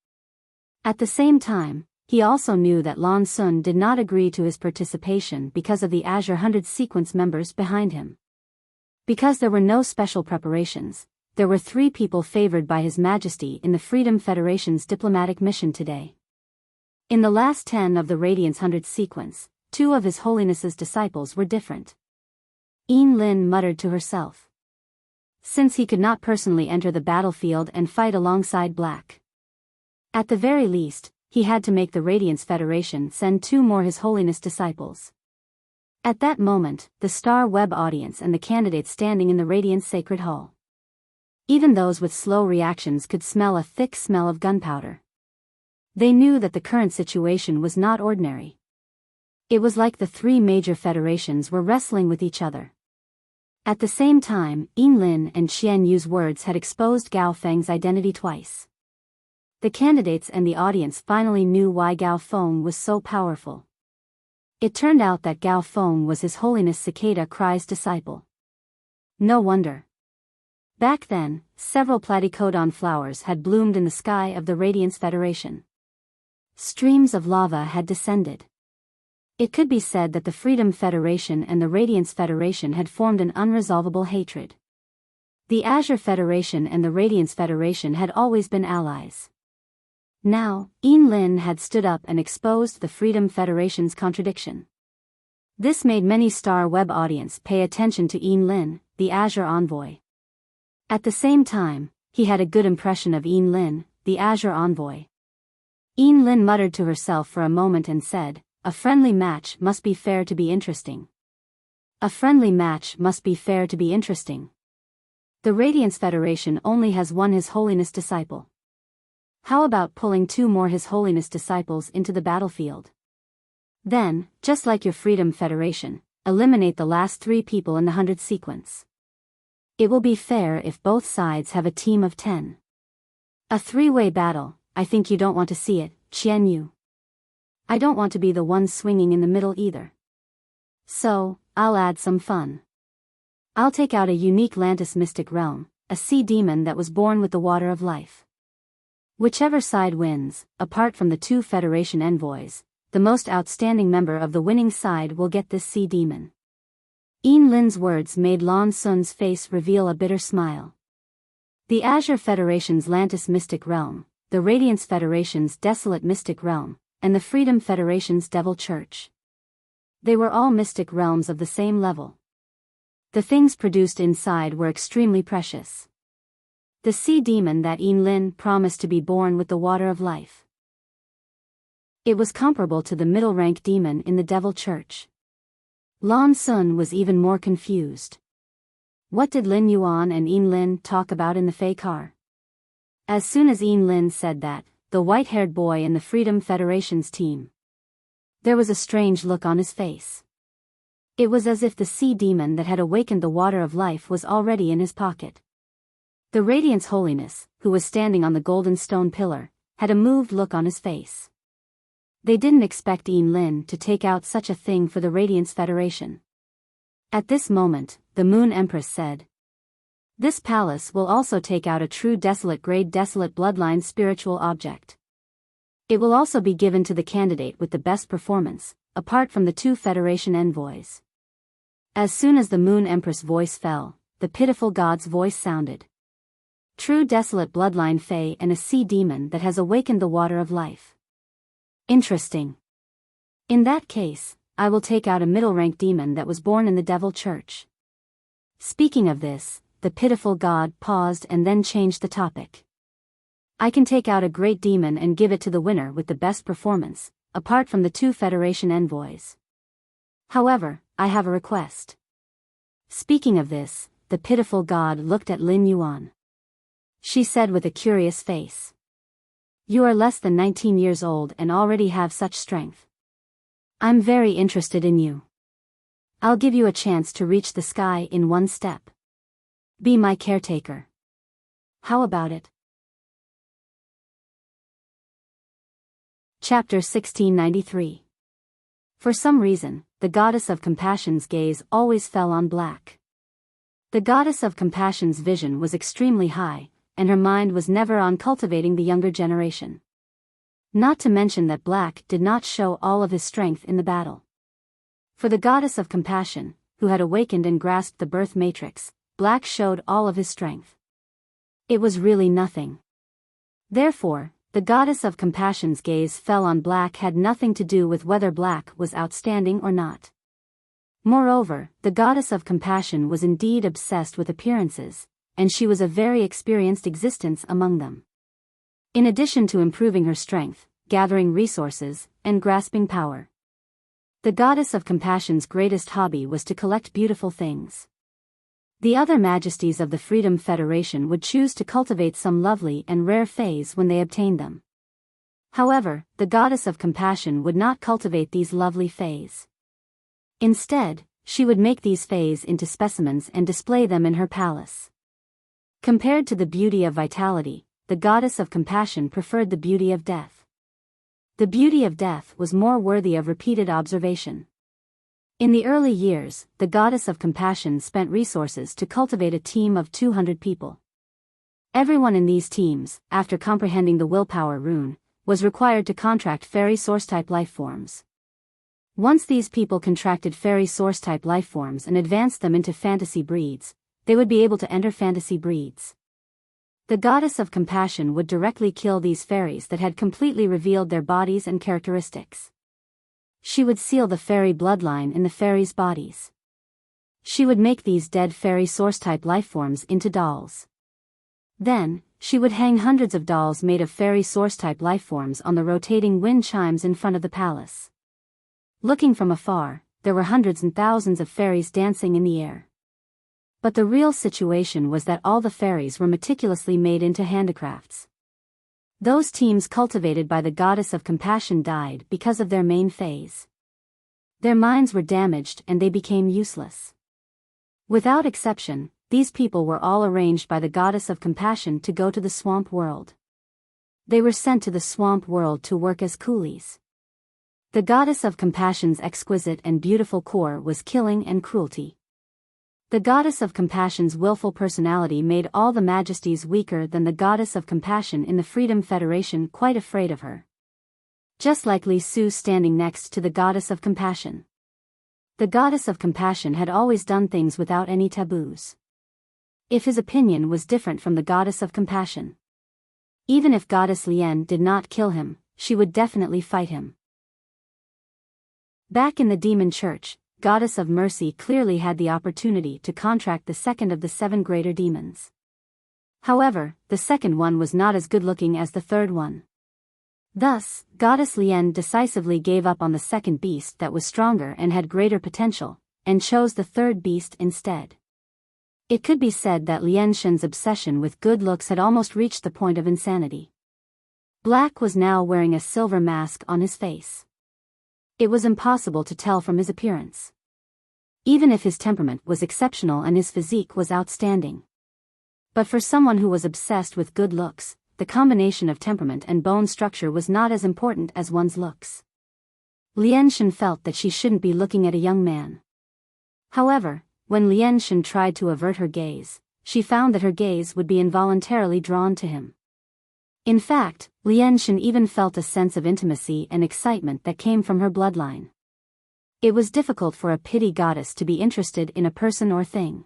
At the same time, he also knew that Lan Sun did not agree to his participation because of the Azure 100 sequence members behind him. Because there were no special preparations, there were 3 people favored by His Majesty in the Freedom Federation's diplomatic mission today. In the last 10 of the Radiance 100 sequence, 2 of His Holiness's disciples were different. Lin muttered to herself. Since he could not personally enter the battlefield and fight alongside Black, at the very least, he had to make the Radiance Federation send 2 more His Holiness disciples. At that moment, the Star Web audience and the candidates standing in the Radiance Sacred Hall, even those with slow reactions, could smell a thick smell of gunpowder. They knew that the current situation was not ordinary. It was like the 3 major federations were wrestling with each other. At the same time, Lin and Qian Yu's words had exposed Gao Feng's identity twice. The candidates and the audience finally knew why Gao Feng was so powerful. It turned out that Gao Feng was His Holiness Cicada Cry's disciple. No wonder. Back then, several platycodon flowers had bloomed in the sky of the Radiance Federation. Streams of lava had descended. It could be said that the Freedom Federation and the Radiance Federation had formed an unresolvable hatred. The Azure Federation and the Radiance Federation had always been allies. Now, Lin had stood up and exposed the Freedom Federation's contradiction. This made many Star Web audience pay attention to Lin, the Azure Envoy. At the same time, he had a good impression of Lin, the Azure Envoy. Lin muttered to herself for a moment and said, "A friendly match must be fair to be interesting. A friendly match must be fair to be interesting. The Radiance Federation only has one His Holiness disciple. How about pulling 2 more His Holiness disciples into the battlefield? Then, just like your Freedom Federation, eliminate the last 3 people in the 100 sequence. It will be fair if both sides have a team of 10. A 3-way battle. I think you don't want to see it, Qian Yu. I don't want to be the one swinging in the middle either. So, I'll add some fun. I'll take out a unique Lantis mystic realm, a sea demon that was born with the water of life. Whichever side wins, apart from the 2 Federation envoys, the most outstanding member of the winning side will get this sea demon." Lin's words made Lan Sun's face reveal a bitter smile. The Azure Federation's Lantis mystic realm, the Radiance Federation's desolate mystic realm, and the Freedom Federation's Devil Church. They were all mystic realms of the same level. The things produced inside were extremely precious. The sea demon that Lin promised to be born with the water of life. It was comparable to the middle-rank demon in the Devil Church. Lan Sun was even more confused. What did Lin Yuan and Lin talk about in the Fei car? As soon as Lin said that, the white-haired boy in the Freedom Federation's team. There was a strange look on his face. It was as if the sea demon that had awakened the water of life was already in his pocket. The Radiance Holiness, who was standing on the golden stone pillar, had a moved look on his face. They didn't expect Lin to take out such a thing for the Radiance Federation. At this moment, the Moon Empress said, "This palace will also take out a true desolate grade desolate bloodline spiritual object. It will also be given to the candidate with the best performance, apart from the 2 Federation envoys." As soon as the Moon Empress' voice fell, the pitiful god's voice sounded. "True desolate bloodline Fey and a sea demon that has awakened the water of life. Interesting. In that case, I will take out a middle-rank demon that was born in the Devil Church." Speaking of this, the pitiful god paused and then changed the topic. "I can take out a great demon and give it to the winner with the best performance, apart from the 2 Federation envoys. However, I have a request." Speaking of this, the pitiful god looked at Lin Yuan. She said with a curious face, "You are less than 19 years old and already have such strength. I'm very interested in you. I'll give you a chance to reach the sky in 1 step. Be my caretaker. How about it?" Chapter 1693. For some reason, the goddess of compassion's gaze always fell on black. The goddess of compassion's vision was extremely high, and her mind was never on cultivating the younger generation. Not to mention that Black did not show all of his strength in the battle. For the goddess of compassion, who had awakened and grasped the birth matrix, Black showed all of his strength. It was really nothing. Therefore, the goddess of compassion's gaze fell on Black had nothing to do with whether Black was outstanding or not. Moreover, the goddess of compassion was indeed obsessed with appearances, and she was a very experienced existence among them. In addition to improving her strength, gathering resources, and grasping power, the goddess of compassion's greatest hobby was to collect beautiful things. The other majesties of the Freedom Federation would choose to cultivate some lovely and rare fays when they obtained them. However, the goddess of compassion would not cultivate these lovely fays. Instead, she would make these fays into specimens and display them in her palace. Compared to the beauty of vitality, the goddess of compassion preferred the beauty of death. The beauty of death was more worthy of repeated observation. In the early years, the goddess of compassion spent resources to cultivate a team of 200 people. Everyone in these teams, after comprehending the willpower rune, was required to contract fairy source-type lifeforms. Once these people contracted fairy source-type lifeforms and advanced them into fantasy breeds, they would be able to enter fantasy breeds. The goddess of compassion would directly kill these fairies that had completely revealed their bodies and characteristics. She would seal the fairy bloodline in the fairies' bodies. She would make these dead fairy source-type lifeforms into dolls. Then, she would hang hundreds of dolls made of fairy source-type lifeforms on the rotating wind chimes in front of the palace. Looking from afar, there were hundreds and thousands of fairies dancing in the air. But the real situation was that all the fairies were meticulously made into handicrafts. Those teams cultivated by the goddess of compassion died because of their main phase. Their minds were damaged and they became useless. Without exception, these people were all arranged by the goddess of compassion to go to the swamp world. They were sent to the swamp world to work as coolies. The goddess of compassion's exquisite and beautiful core was killing and cruelty. The goddess of compassion's willful personality made all the majesties weaker than the goddess of compassion in the Freedom Federation quite afraid of her. Just like Li Su standing next to the goddess of compassion. The goddess of compassion had always done things without any taboos. If his opinion was different from the goddess of compassion. Even if goddess Lien did not kill him, she would definitely fight him. Back in the demon church, Goddess of Mercy clearly had the opportunity to contract the second of the 7 greater demons. However, the second one was not as good-looking as the third one. Thus, Goddess Lien decisively gave up on the second beast that was stronger and had greater potential, and chose the third beast instead. It could be said that Lien Shen's obsession with good looks had almost reached the point of insanity. Black was now wearing a silver mask on his face. It was impossible to tell from his appearance. Even if his temperament was exceptional and his physique was outstanding. But for someone who was obsessed with good looks, the combination of temperament and bone structure was not as important as one's looks. Lien Shen felt that she shouldn't be looking at a young man. However, when Lien Shen tried to avert her gaze, she found that her gaze would be involuntarily drawn to him. In fact, Lien Shen even felt a sense of intimacy and excitement that came from her bloodline. It was difficult for a pity goddess to be interested in a person or thing.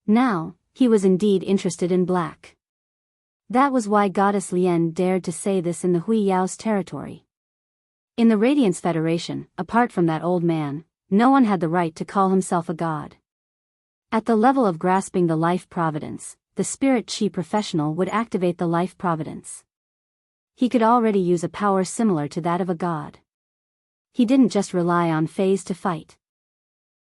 Now, he was indeed interested in Black. That was why Goddess Lien dared to say this in the Hui Yao's territory. In the Radiance Federation, apart from that old man, no one had the right to call himself a god. At the level of grasping the life providence, the spirit chi professional would activate the life providence. He could already use a power similar to that of a god. He didn't just rely on phase to fight.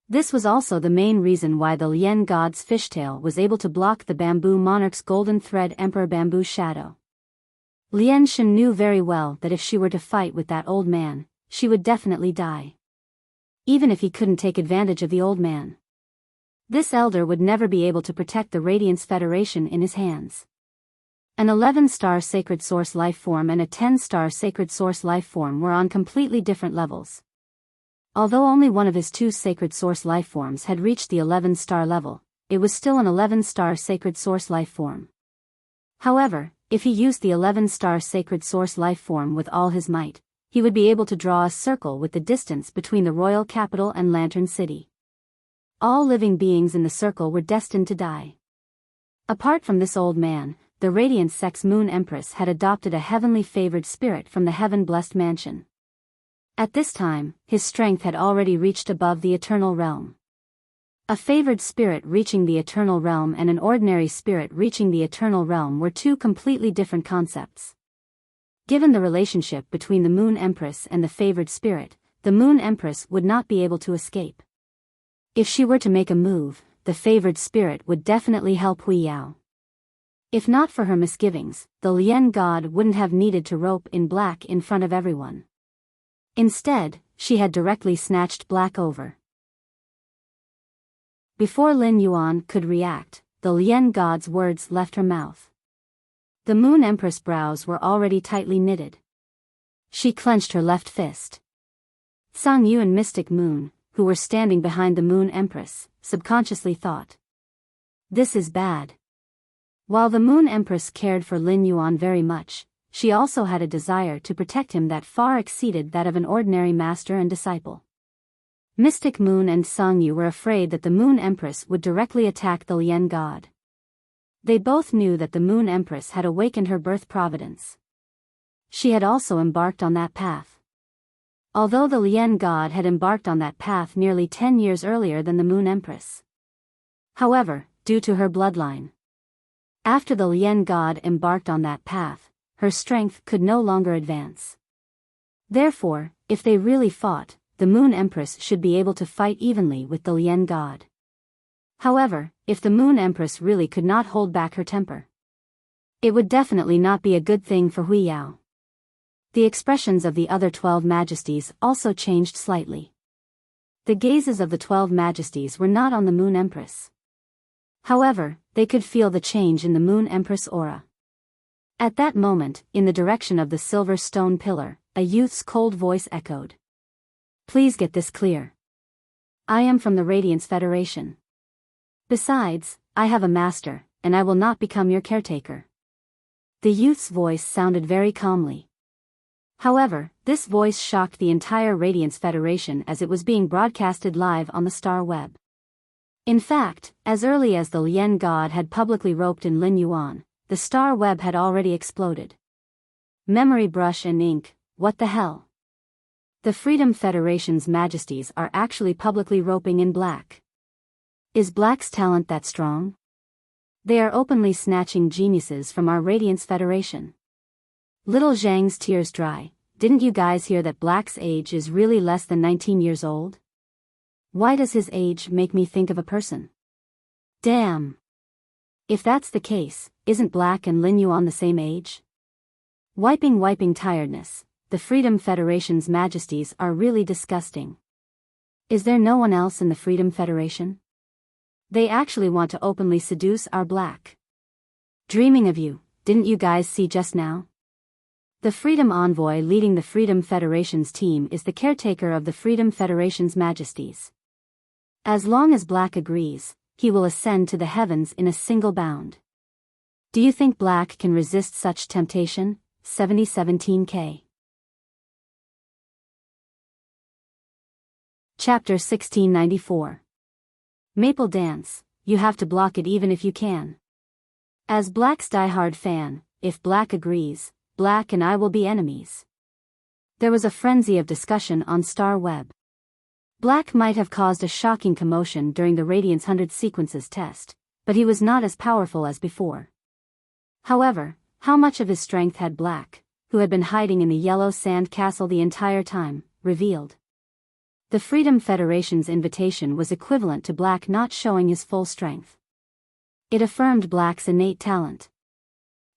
This was also the main reason why the Lien god's fishtail was able to block the bamboo monarch's golden thread emperor bamboo shadow. Lien Shen knew very well that if she were to fight with that old man, she would definitely die. Even if he couldn't take advantage of the old man. This elder would never be able to protect the Radiance Federation in his hands. An 11-star Sacred Source life form and a 10-star Sacred Source life form were on completely different levels. Although only one of his 2 Sacred Source life forms had reached the 11-star level, it was still an 11-star Sacred Source life form. However, if he used the 11-star Sacred Source life form with all his might, he would be able to draw a circle with the distance between the royal capital and Lantern City. All living beings in the circle were destined to die. Apart from this old man, the Radiant Sex Moon Empress had adopted a heavenly favored spirit from the heaven-blessed mansion. At this time, his strength had already reached above the eternal realm. A favored spirit reaching the eternal realm and an ordinary spirit reaching the eternal realm were 2 completely different concepts. Given the relationship between the Moon Empress and the favored spirit, the Moon Empress would not be able to escape. If she were to make a move, the favored spirit would definitely help Hui Yao. If not for her misgivings, the Lien god wouldn't have needed to rope in Black in front of everyone. Instead, she had directly snatched Black over. Before Lin Yuan could react, the Lien god's words left her mouth. The Moon Empress' brows were already tightly knitted. She clenched her left fist. Sang Yu and Mystic Moon, who were standing behind the Moon Empress, subconsciously thought, "This is bad." While the Moon Empress cared for Lin Yuan very much, she also had a desire to protect him that far exceeded that of an ordinary master and disciple. Mystic Moon and Sang Yu were afraid that the Moon Empress would directly attack the Lien god. They both knew that the Moon Empress had awakened her birth providence. She had also embarked on that path. Although the Lien god had embarked on that path nearly 10 years earlier than the Moon Empress. However, due to her bloodline, after the Lien god embarked on that path, her strength could no longer advance. Therefore, if they really fought, the Moon Empress should be able to fight evenly with the Lien god. However, if the Moon Empress really could not hold back her temper, it would definitely not be a good thing for Hui Yao. The expressions of the other 12 majesties also changed slightly. The gazes of the 12 majesties were not on the Moon Empress. However, they could feel the change in the Moon Empress aura. At that moment, in the direction of the silver stone pillar, a youth's cold voice echoed. "Please get this clear. I am from the Radiance Federation. Besides, I have a master, and I will not become your caretaker." The youth's voice sounded very calmly. However, this voice shocked the entire Radiance Federation as it was being broadcasted live on the star web. In fact, as early as the Lien god had publicly roped in Lin Yuan, the star web had already exploded. Memory brush and ink, what the hell? The Freedom Federation's majesties are actually publicly roping in Black. Is Black's talent that strong? They are openly snatching geniuses from our Radiance Federation. Little Zhang's tears dry. Didn't you guys hear that Black's age is really less than 19 years old? Why does his age make me think of a person? Damn. If that's the case, isn't Black and Lin Yuan the same age? Wiping tiredness, the Freedom Federation's majesties are really disgusting. Is there no one else in the Freedom Federation? They actually want to openly seduce our Black. Dreaming of you, didn't you guys see just now? The Freedom Envoy leading the Freedom Federation's team is the caretaker of the Freedom Federation's majesties. As long as Black agrees, he will ascend to the heavens in a single bound. Do you think Black can resist such temptation? 7017K. Chapter 1694. Maple Dance, you have to block it even if you can. As Black's diehard fan, if Black agrees, Black and I will be enemies. There was a frenzy of discussion on Star Web. Black might have caused a shocking commotion during the Radiance 100 Sequences test, but he was not as powerful as before. However, how much of his strength had Black, who had been hiding in the yellow sand castle the entire time, revealed? The Freedom Federation's invitation was equivalent to Black not showing his full strength. It affirmed Black's innate talent.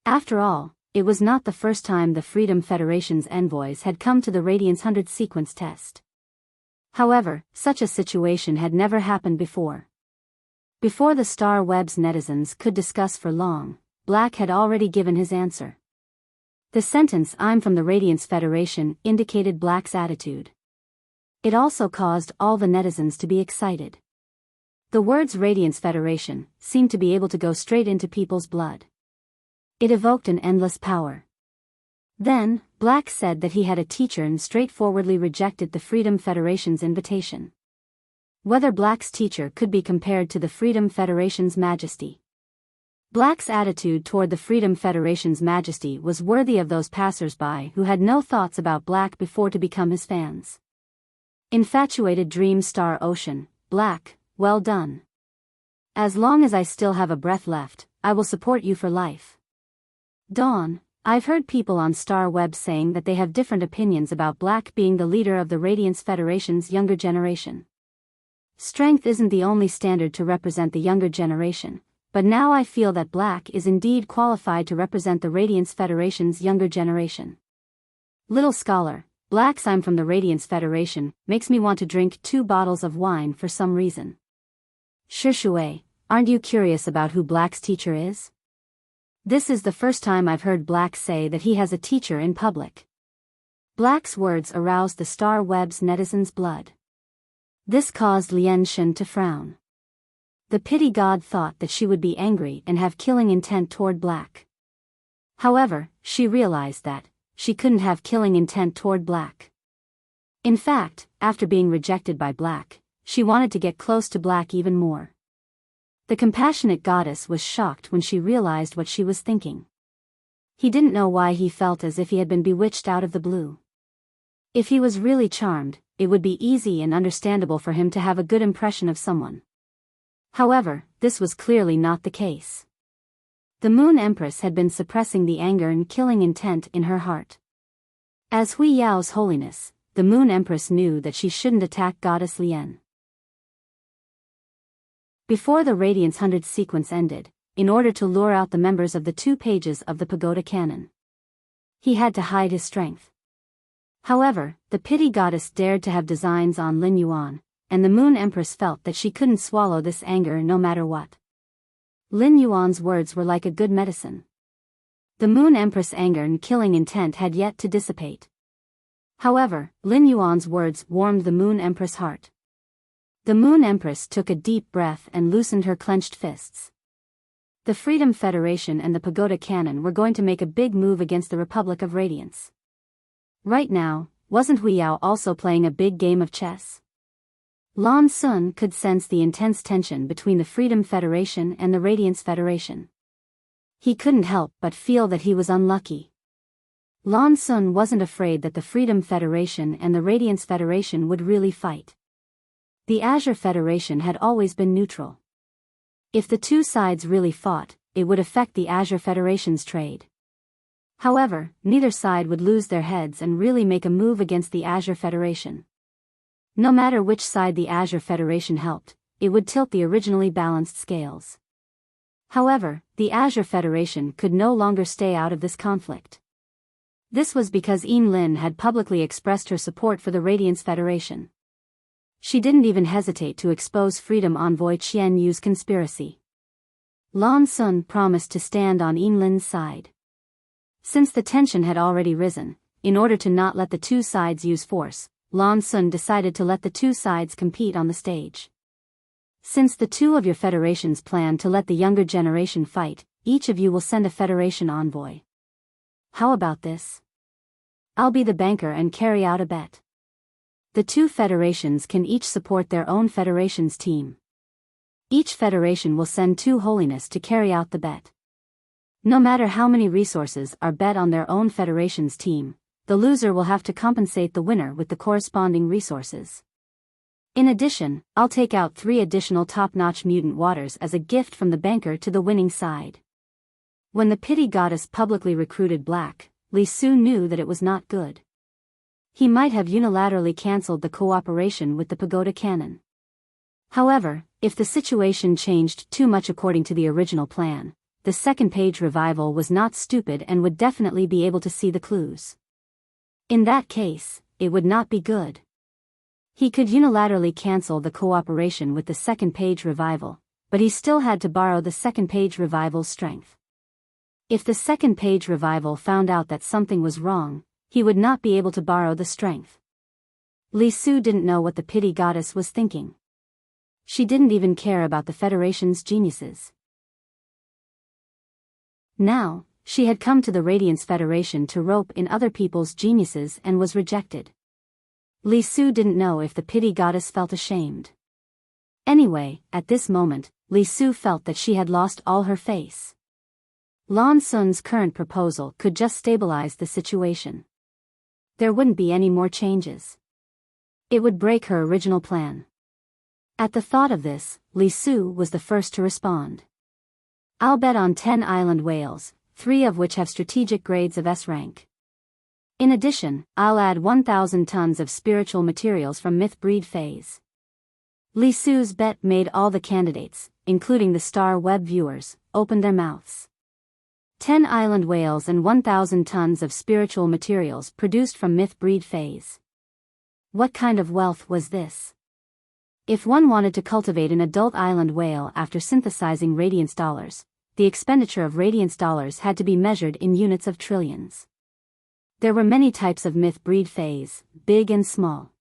After all, it was not the first time the Freedom Federation's envoys had come to the Radiance 100 Sequence test. However, such a situation had never happened before. Before the Star Web's netizens could discuss for long, Black had already given his answer. The sentence "I'm from the Radiance Federation" indicated Black's attitude. It also caused all the netizens to be excited. The words Radiance Federation seemed to be able to go straight into people's blood. It evoked an endless power. Then, Black said that he had a teacher and straightforwardly rejected the Freedom Federation's invitation. Whether Black's teacher could be compared to the Freedom Federation's majesty. Black's attitude toward the Freedom Federation's majesty was worthy of those passers-by who had no thoughts about Black before to become his fans. Infatuated Dream Star Ocean, Black, well done. As long as I still have a breath left, I will support you for life. Dawn, I've heard people on Star Web saying that they have different opinions about Black being the leader of the Radiance Federation's younger generation. Strength isn't the only standard to represent the younger generation, but now I feel that Black is indeed qualified to represent the Radiance Federation's younger generation. Little scholar, Black's "I'm from the Radiance Federation" makes me want to drink 2 bottles of wine for some reason. Shishui, aren't you curious about who Black's teacher is? This is the first time I've heard Black say that he has a teacher in public. Black's words aroused the Star Web's netizens' blood. This caused Lian Shen to frown. The pity god thought that she would be angry and have killing intent toward Black. However, she realized that she couldn't have killing intent toward Black. In fact, after being rejected by Black, she wanted to get close to Black even more. The compassionate goddess was shocked when she realized what she was thinking. He didn't know why he felt as if he had been bewitched out of the blue. If he was really charmed, it would be easy and understandable for him to have a good impression of someone. However, this was clearly not the case. The Moon Empress had been suppressing the anger and killing intent in her heart. As Hui Yao's holiness, the Moon Empress knew that she shouldn't attack Goddess Lian. Before the Radiance 100 sequence ended, in order to lure out the members of the 2 pages of the Pagoda Canon, he had to hide his strength. However, the pity goddess dared to have designs on Lin Yuan, and the Moon Empress felt that she couldn't swallow this anger no matter what. Lin Yuan's words were like a good medicine. The Moon Empress' anger and killing intent had yet to dissipate. However, Lin Yuan's words warmed the Moon Empress' heart. The Moon Empress took a deep breath and loosened her clenched fists. The Freedom Federation and the Pagoda Canon were going to make a big move against the Republic of Radiance. Right now, wasn't Hui Yao also playing a big game of chess? Lan Sun could sense the intense tension between the Freedom Federation and the Radiance Federation. He couldn't help but feel that he was unlucky. Lan Sun wasn't afraid that the Freedom Federation and the Radiance Federation would really fight. The Azure Federation had always been neutral. If the 2 sides really fought, it would affect the Azure Federation's trade. However, neither side would lose their heads and really make a move against the Azure Federation. No matter which side the Azure Federation helped, it would tilt the originally balanced scales. However, the Azure Federation could no longer stay out of this conflict. This was because Yin Lin had publicly expressed her support for the Radiance Federation. She didn't even hesitate to expose Freedom Envoy Qian Yu's conspiracy. Lan Sun promised to stand on Yin Lin's side. Since the tension had already risen, in order to not let the 2 sides use force, Lan Sun decided to let the 2 sides compete on the stage. Since the 2 of your federations plan to let the younger generation fight, each of you will send a federation envoy. How about this? I'll be the banker and carry out a bet. The 2 federations can each support their own federation's team. Each federation will send 2 holiness to carry out the bet. No matter how many resources are bet on their own federation's team, the loser will have to compensate the winner with the corresponding resources. In addition, I'll take out 3 additional top-notch mutant waters as a gift from the banker to the winning side. When the pity goddess publicly recruited Black, Li Su knew that it was not good. He might have unilaterally cancelled the cooperation with the Pagoda Canon. However, if the situation changed too much according to the original plan, the 2nd page revival was not stupid and would definitely be able to see the clues. In that case, it would not be good. He could unilaterally cancel the cooperation with the 2nd page revival, but he still had to borrow the 2nd page revival's strength. If the 2nd page revival found out that something was wrong, he would not be able to borrow the strength. Li Su didn't know what the pity goddess was thinking. She didn't even care about the Federation's geniuses. Now, she had come to the Radiance Federation to rope in other people's geniuses and was rejected. Li Su didn't know if the pity goddess felt ashamed. Anyway, at this moment, Li Su felt that she had lost all her face. Lan Sun's current proposal could just stabilize the situation. There wouldn't be any more changes. It would break her original plan. At the thought of this, Li Su was the first to respond. I'll bet on 10 island whales, 3 of which have strategic grades of S rank. In addition, I'll add 1,000 tons of spiritual materials from Myth Breed phase. Li Su's bet made all the candidates, including the Star Web viewers, open their mouths. 10 island whales and 1,000 tons of spiritual materials produced from Myth Breed phase. What kind of wealth was this? If one wanted to cultivate an adult island whale after synthesizing radiance dollars, the expenditure of radiance dollars had to be measured in units of trillions. There were many types of myth breed phase, big and small.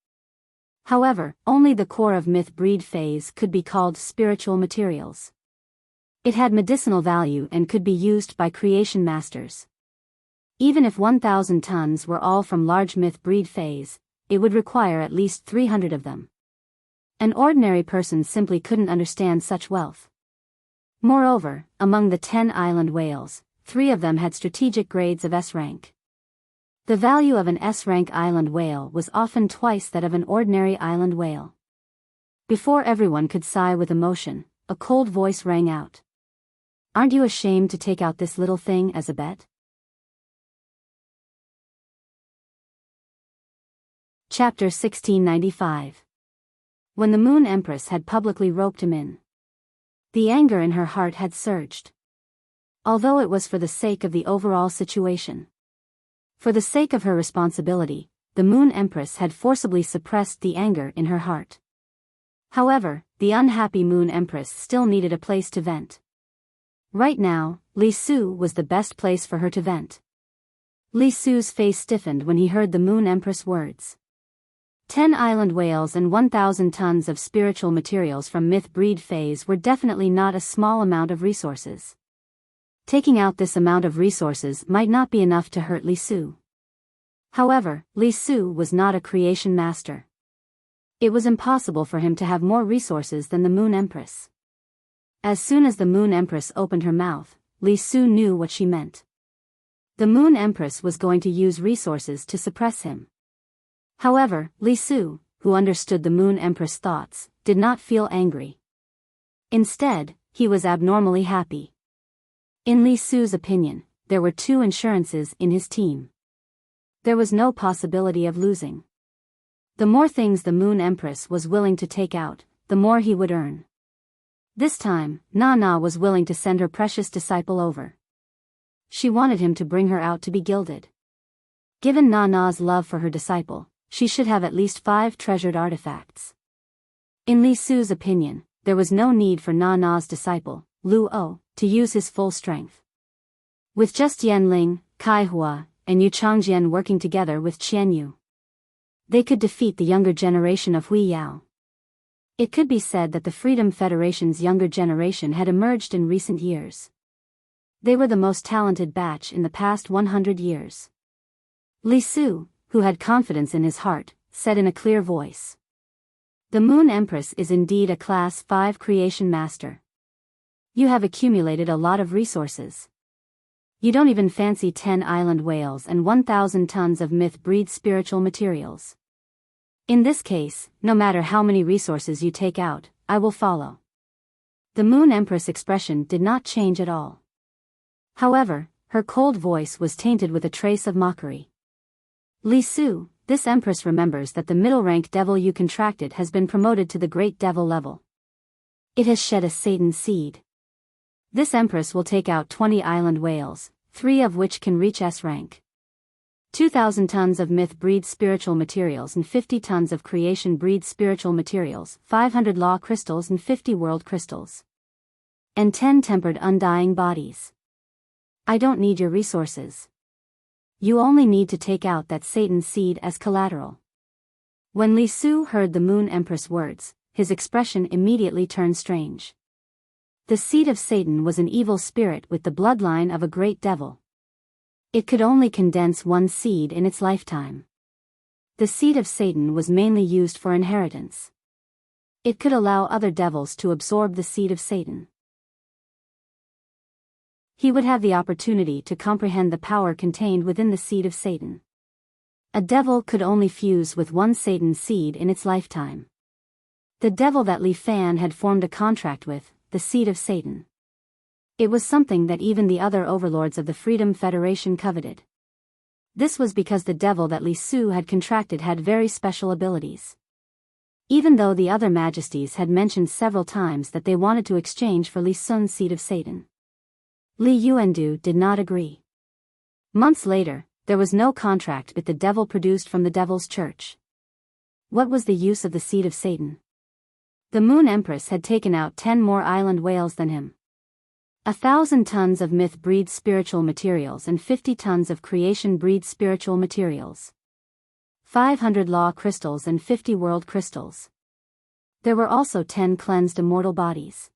However, only the core of myth breed phase could be called spiritual materials. It had medicinal value and could be used by creation masters. Even if 1,000 tons were all from large myth breed phase, it would require at least 300 of them. An ordinary person simply couldn't understand such wealth. Moreover, among the 10 island whales, 3 of them had strategic grades of S rank. The value of an S-rank island whale was often twice that of an ordinary island whale. Before everyone could sigh with emotion, a cold voice rang out. "Aren't you ashamed to take out this little thing as a bet?" Chapter 1695. When the Moon Empress had publicly roped him in. The anger in her heart had surged. Although it was for the sake of the overall situation. For the sake of her responsibility, the Moon Empress had forcibly suppressed the anger in her heart. However, the unhappy Moon Empress still needed a place to vent. Right now, Li Su was the best place for her to vent. Li Su's face stiffened when he heard the Moon Empress' words. 10 island whales and 1,000 tons of spiritual materials from myth breed phase were definitely not a small amount of resources. Taking out this amount of resources might not be enough to hurt Li Su. However, Li Su was not a creation master. It was impossible for him to have more resources than the Moon Empress. As soon as the Moon Empress opened her mouth, Li Su knew what she meant. The Moon Empress was going to use resources to suppress him. However, Li Su, who understood the Moon Empress' thoughts, did not feel angry. Instead, he was abnormally happy. In Li Su's opinion, there were 2 insurances in his team. There was no possibility of losing. The more things the Moon Empress was willing to take out, the more he would earn. This time, Nana was willing to send her precious disciple over. She wanted him to bring her out to be gilded. Given Nana's love for her disciple, she should have at least 5 treasured artifacts. In Li Su's opinion, there was no need for Nana's disciple, Lu O, to use his full strength. With just Yan Ling, Kai Hua, and Yu Changjian working together with Qian Yu, they could defeat the younger generation of Hui Yao. It could be said that the Freedom Federation's younger generation had emerged in recent years. They were the most talented batch in the past 100 years. Li Su, who had confidence in his heart, said in a clear voice. The Moon Empress is indeed a Class 5 creation master. You have accumulated a lot of resources. You don't even fancy 10 island whales and 1,000 tons of myth breed spiritual materials. In this case, no matter how many resources you take out, I will follow. The Moon Empress' expression did not change at all. However, her cold voice was tainted with a trace of mockery. Li Su, this Empress remembers that the middle-rank devil you contracted has been promoted to the Great Devil level. It has shed a Satan seed. This Empress will take out 20 island whales, 3 of which can reach S rank. 2,000 tons of myth breed spiritual materials and 50 tons of creation breed spiritual materials, 500 law crystals and 50 world crystals. And 10 tempered undying bodies. I don't need your resources. You only need to take out that Satan seed as collateral. When Li Su heard the Moon Empress' words, his expression immediately turned strange. The seed of Satan was an evil spirit with the bloodline of a great devil. It could only condense one seed in its lifetime. The seed of Satan was mainly used for inheritance. It could allow other devils to absorb the seed of Satan. He would have the opportunity to comprehend the power contained within the seed of Satan. A devil could only fuse with one Satan seed in its lifetime. The devil that Li Fan had formed a contract with, the seed of Satan. It was something that even the other overlords of the Freedom Federation coveted. This was because the devil that Li Su had contracted had very special abilities. Even though the other majesties had mentioned several times that they wanted to exchange for Li Sun's seed of Satan, Li Yuandu did not agree. Months later, there was no contract with the devil produced from the devil's church. What was the use of the seed of Satan? The Moon Empress had taken out 10 more island whales than him. 1,000 tons of myth breeds spiritual materials and 50 tons of creation breeds spiritual materials. 500 law crystals and 50 world crystals. There were also 10 cleansed immortal bodies.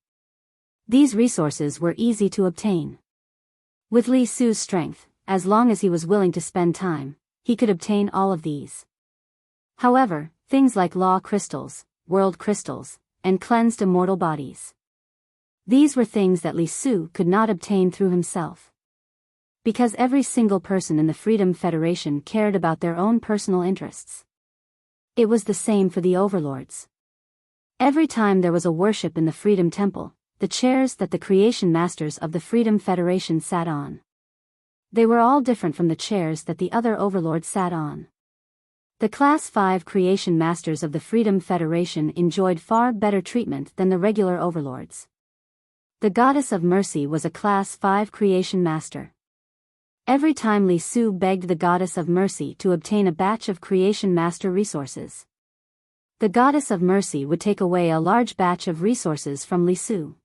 These resources were easy to obtain. With Li Su's strength, as long as he was willing to spend time, he could obtain all of these. However, things like law crystals, world crystals, and cleansed immortal bodies. These were things that Li Su could not obtain through himself. Because every single person in the Freedom Federation cared about their own personal interests. It was the same for the overlords. Every time there was a worship in the Freedom Temple, the chairs that the creation masters of the Freedom Federation sat on. They were all different from the chairs that the other overlords sat on. The Class 5 creation masters of the Freedom Federation enjoyed far better treatment than the regular overlords. The Goddess of Mercy was a Class 5 creation master. Every time Li Su begged the Goddess of Mercy to obtain a batch of creation master resources, the Goddess of Mercy would take away a large batch of resources from Li Su.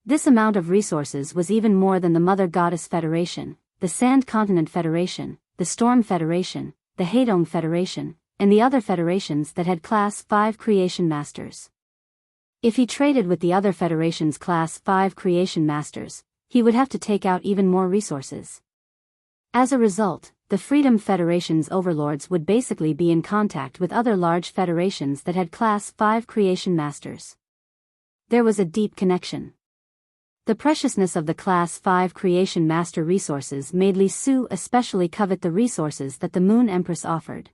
This amount of resources was even more than the Mother Goddess Federation, the Sand Continent Federation, the Storm Federation, the Haedong Federation, and the other federations that had Class 5 creation masters. If he traded with the other federations' Class 5 creation masters, he would have to take out even more resources. As a result, the Freedom Federation's overlords would basically be in contact with other large federations that had Class 5 creation masters. There was a deep connection. The preciousness of the Class 5 creation master resources made Li Su especially covet the resources that the Moon Empress offered.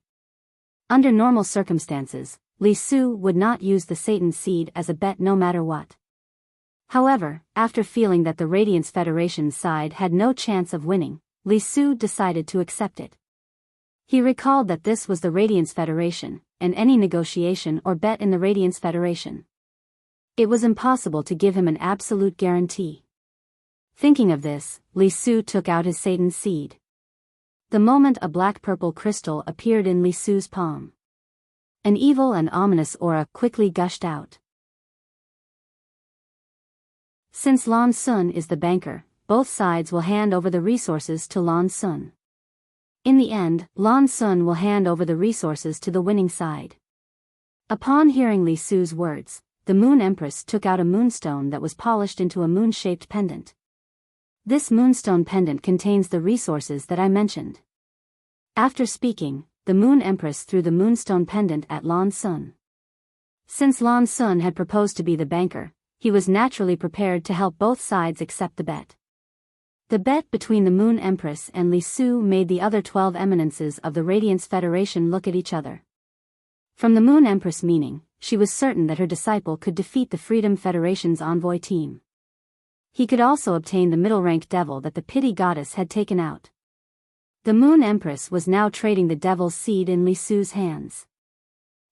Under normal circumstances, Li Su would not use the Satan Seed as a bet no matter what. However, after feeling that the Radiance Federation's side had no chance of winning, Li Su decided to accept it. He recalled that this was the Radiance Federation, and any negotiation or bet in the Radiance Federation. It was impossible to give him an absolute guarantee. Thinking of this, Li Su took out his Satan Seed. The moment a black-purple crystal appeared in Li Su's palm, an evil and ominous aura quickly gushed out. Since Lan Sun is the banker, both sides will hand over the resources to Lan Sun. In the end, Lan Sun will hand over the resources to the winning side. Upon hearing Li Su's words, the Moon Empress took out a moonstone that was polished into a moon-shaped pendant. This moonstone pendant contains the resources that I mentioned. After speaking, the Moon Empress threw the moonstone pendant at Lan Sun. Since Lan Sun had proposed to be the banker, he was naturally prepared to help both sides accept the bet. The bet between the Moon Empress and Li Su made the other 12 eminences of the Radiance Federation look at each other. From the Moon Empress meaning, she was certain that her disciple could defeat the Freedom Federation's envoy team. He could also obtain the middle-rank devil that the Pity Goddess had taken out. The Moon Empress was now trading the devil's seed in Li Su's hands.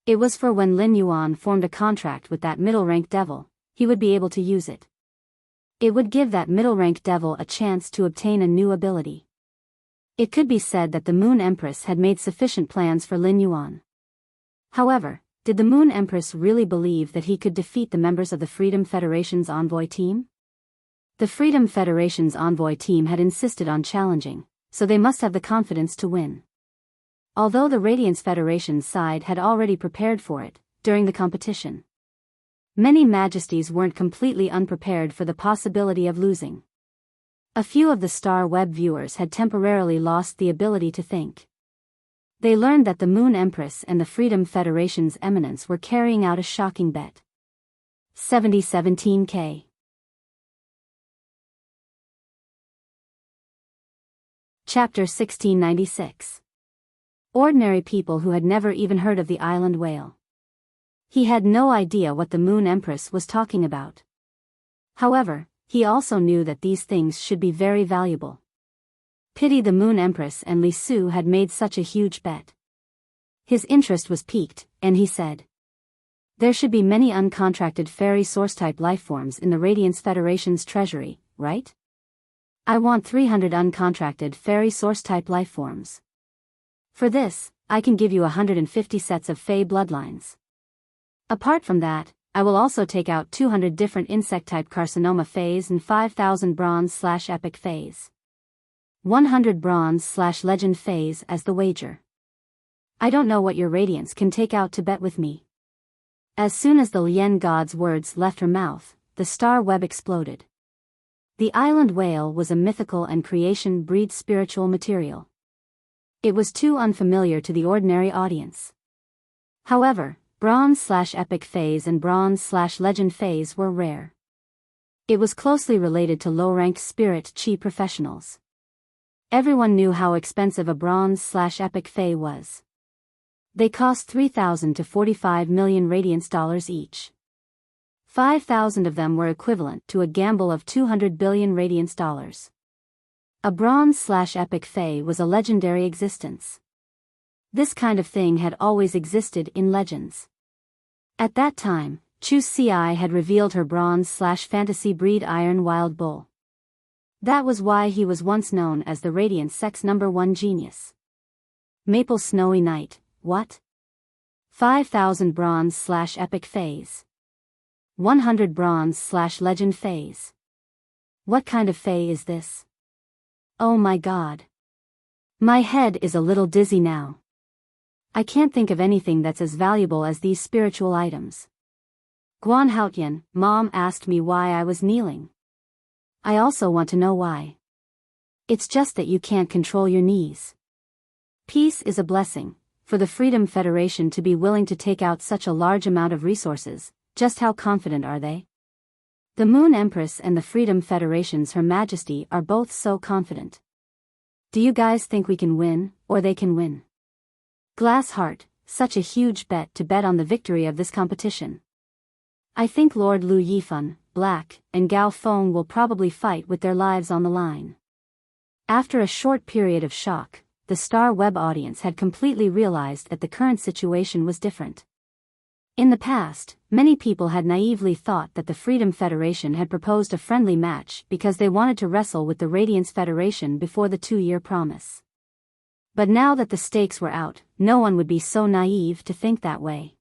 It was for when Lin Yuan formed a contract with that middle-rank devil, he would be able to use it. It would give that middle-rank devil a chance to obtain a new ability. It could be said that the Moon Empress had made sufficient plans for Lin Yuan. However, did the Moon Empress really believe that he could defeat the members of the Freedom Federation's envoy team? The Freedom Federation's envoy team had insisted on challenging, so they must have the confidence to win. Although the Radiance Federation's side had already prepared for it, during the competition, many majesties weren't completely unprepared for the possibility of losing. A few of the Star Web viewers had temporarily lost the ability to think. They learned that the Moon Empress and the Freedom Federation's eminence were carrying out a shocking bet. 7017K. Chapter 1696. Ordinary people who had never even heard of the island whale. He had no idea what the Moon Empress was talking about. However, he also knew that these things should be very valuable. Pity the Moon Empress and Li Su had made such a huge bet. His interest was piqued, and he said, "There should be many uncontracted fairy source-type lifeforms in the Radiance Federation's treasury, right? I want 300 uncontracted fairy source-type lifeforms. For this, I can give you 150 sets of Fey bloodlines. Apart from that, I will also take out 200 different insect-type carcinoma phase and 5,000 bronze/epic phase. 100 bronze/legend phase as the wager. I don't know what your radiance can take out to bet with me. As soon as the Lien god's words left her mouth, the star web exploded. The island whale was a mythical and creation breed spiritual material. It was too unfamiliar to the ordinary audience. However, bronze/epic phase and bronze/legend phase were rare. It was closely related to low-ranked spirit chi professionals. Everyone knew how expensive a bronze/epic phase was. They cost 3,000 to 45 million radiance dollars each. 5,000 of them were equivalent to a gamble of 200 billion radiance dollars. A bronze/epic phase was a legendary existence. This kind of thing had always existed in legends. At that time, Chu Ci had revealed her bronze/fantasy breed iron wild bull. That was why he was once known as the Radiant Sex #1 genius. Maple Snowy Night, what? 5,000 bronze/epic phase. 100 bronze/legend phase. What kind of phase is this? Oh my god. My head is a little dizzy now. I can't think of anything that's as valuable as these spiritual items. Guan Haotian, Mom asked me why I was kneeling. I also want to know why. It's just that you can't control your knees. Peace is a blessing. For the Freedom Federation to be willing to take out such a large amount of resources, just how confident are they? The Moon Empress and the Freedom Federation's Her Majesty are both so confident. Do you guys think we can win, or they can win? Glass Heart, such a huge bet to bet on the victory of this competition. I think Lord Lu Yifan, Black, and Gao Feng will probably fight with their lives on the line. After a short period of shock, the Star Web audience had completely realized that the current situation was different. In the past, many people had naively thought that the Freedom Federation had proposed a friendly match because they wanted to wrestle with the Radiance Federation before the 2-year promise. But now that the stakes were out, no one would be so naive to think that way.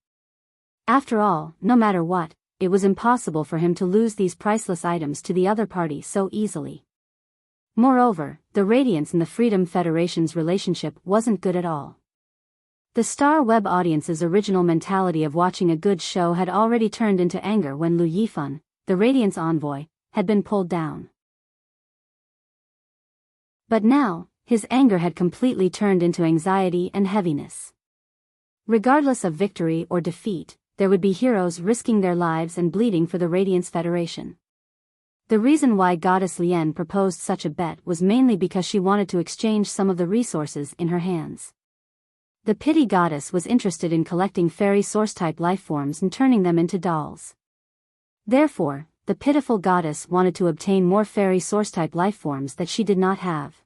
After all, no matter what, it was impossible for him to lose these priceless items to the other party so easily. Moreover, the Radiance and the Freedom Federation's relationship wasn't good at all. The Star Web audience's original mentality of watching a good show had already turned into anger when Lu Yifan, the Radiance envoy, had been pulled down. But now, his anger had completely turned into anxiety and heaviness. Regardless of victory or defeat, there would be heroes risking their lives and bleeding for the Radiance Federation. The reason why Goddess Lien proposed such a bet was mainly because she wanted to exchange some of the resources in her hands. The Pity Goddess was interested in collecting fairy source-type lifeforms and turning them into dolls. Therefore, the Pitiful Goddess wanted to obtain more fairy source-type lifeforms that she did not have.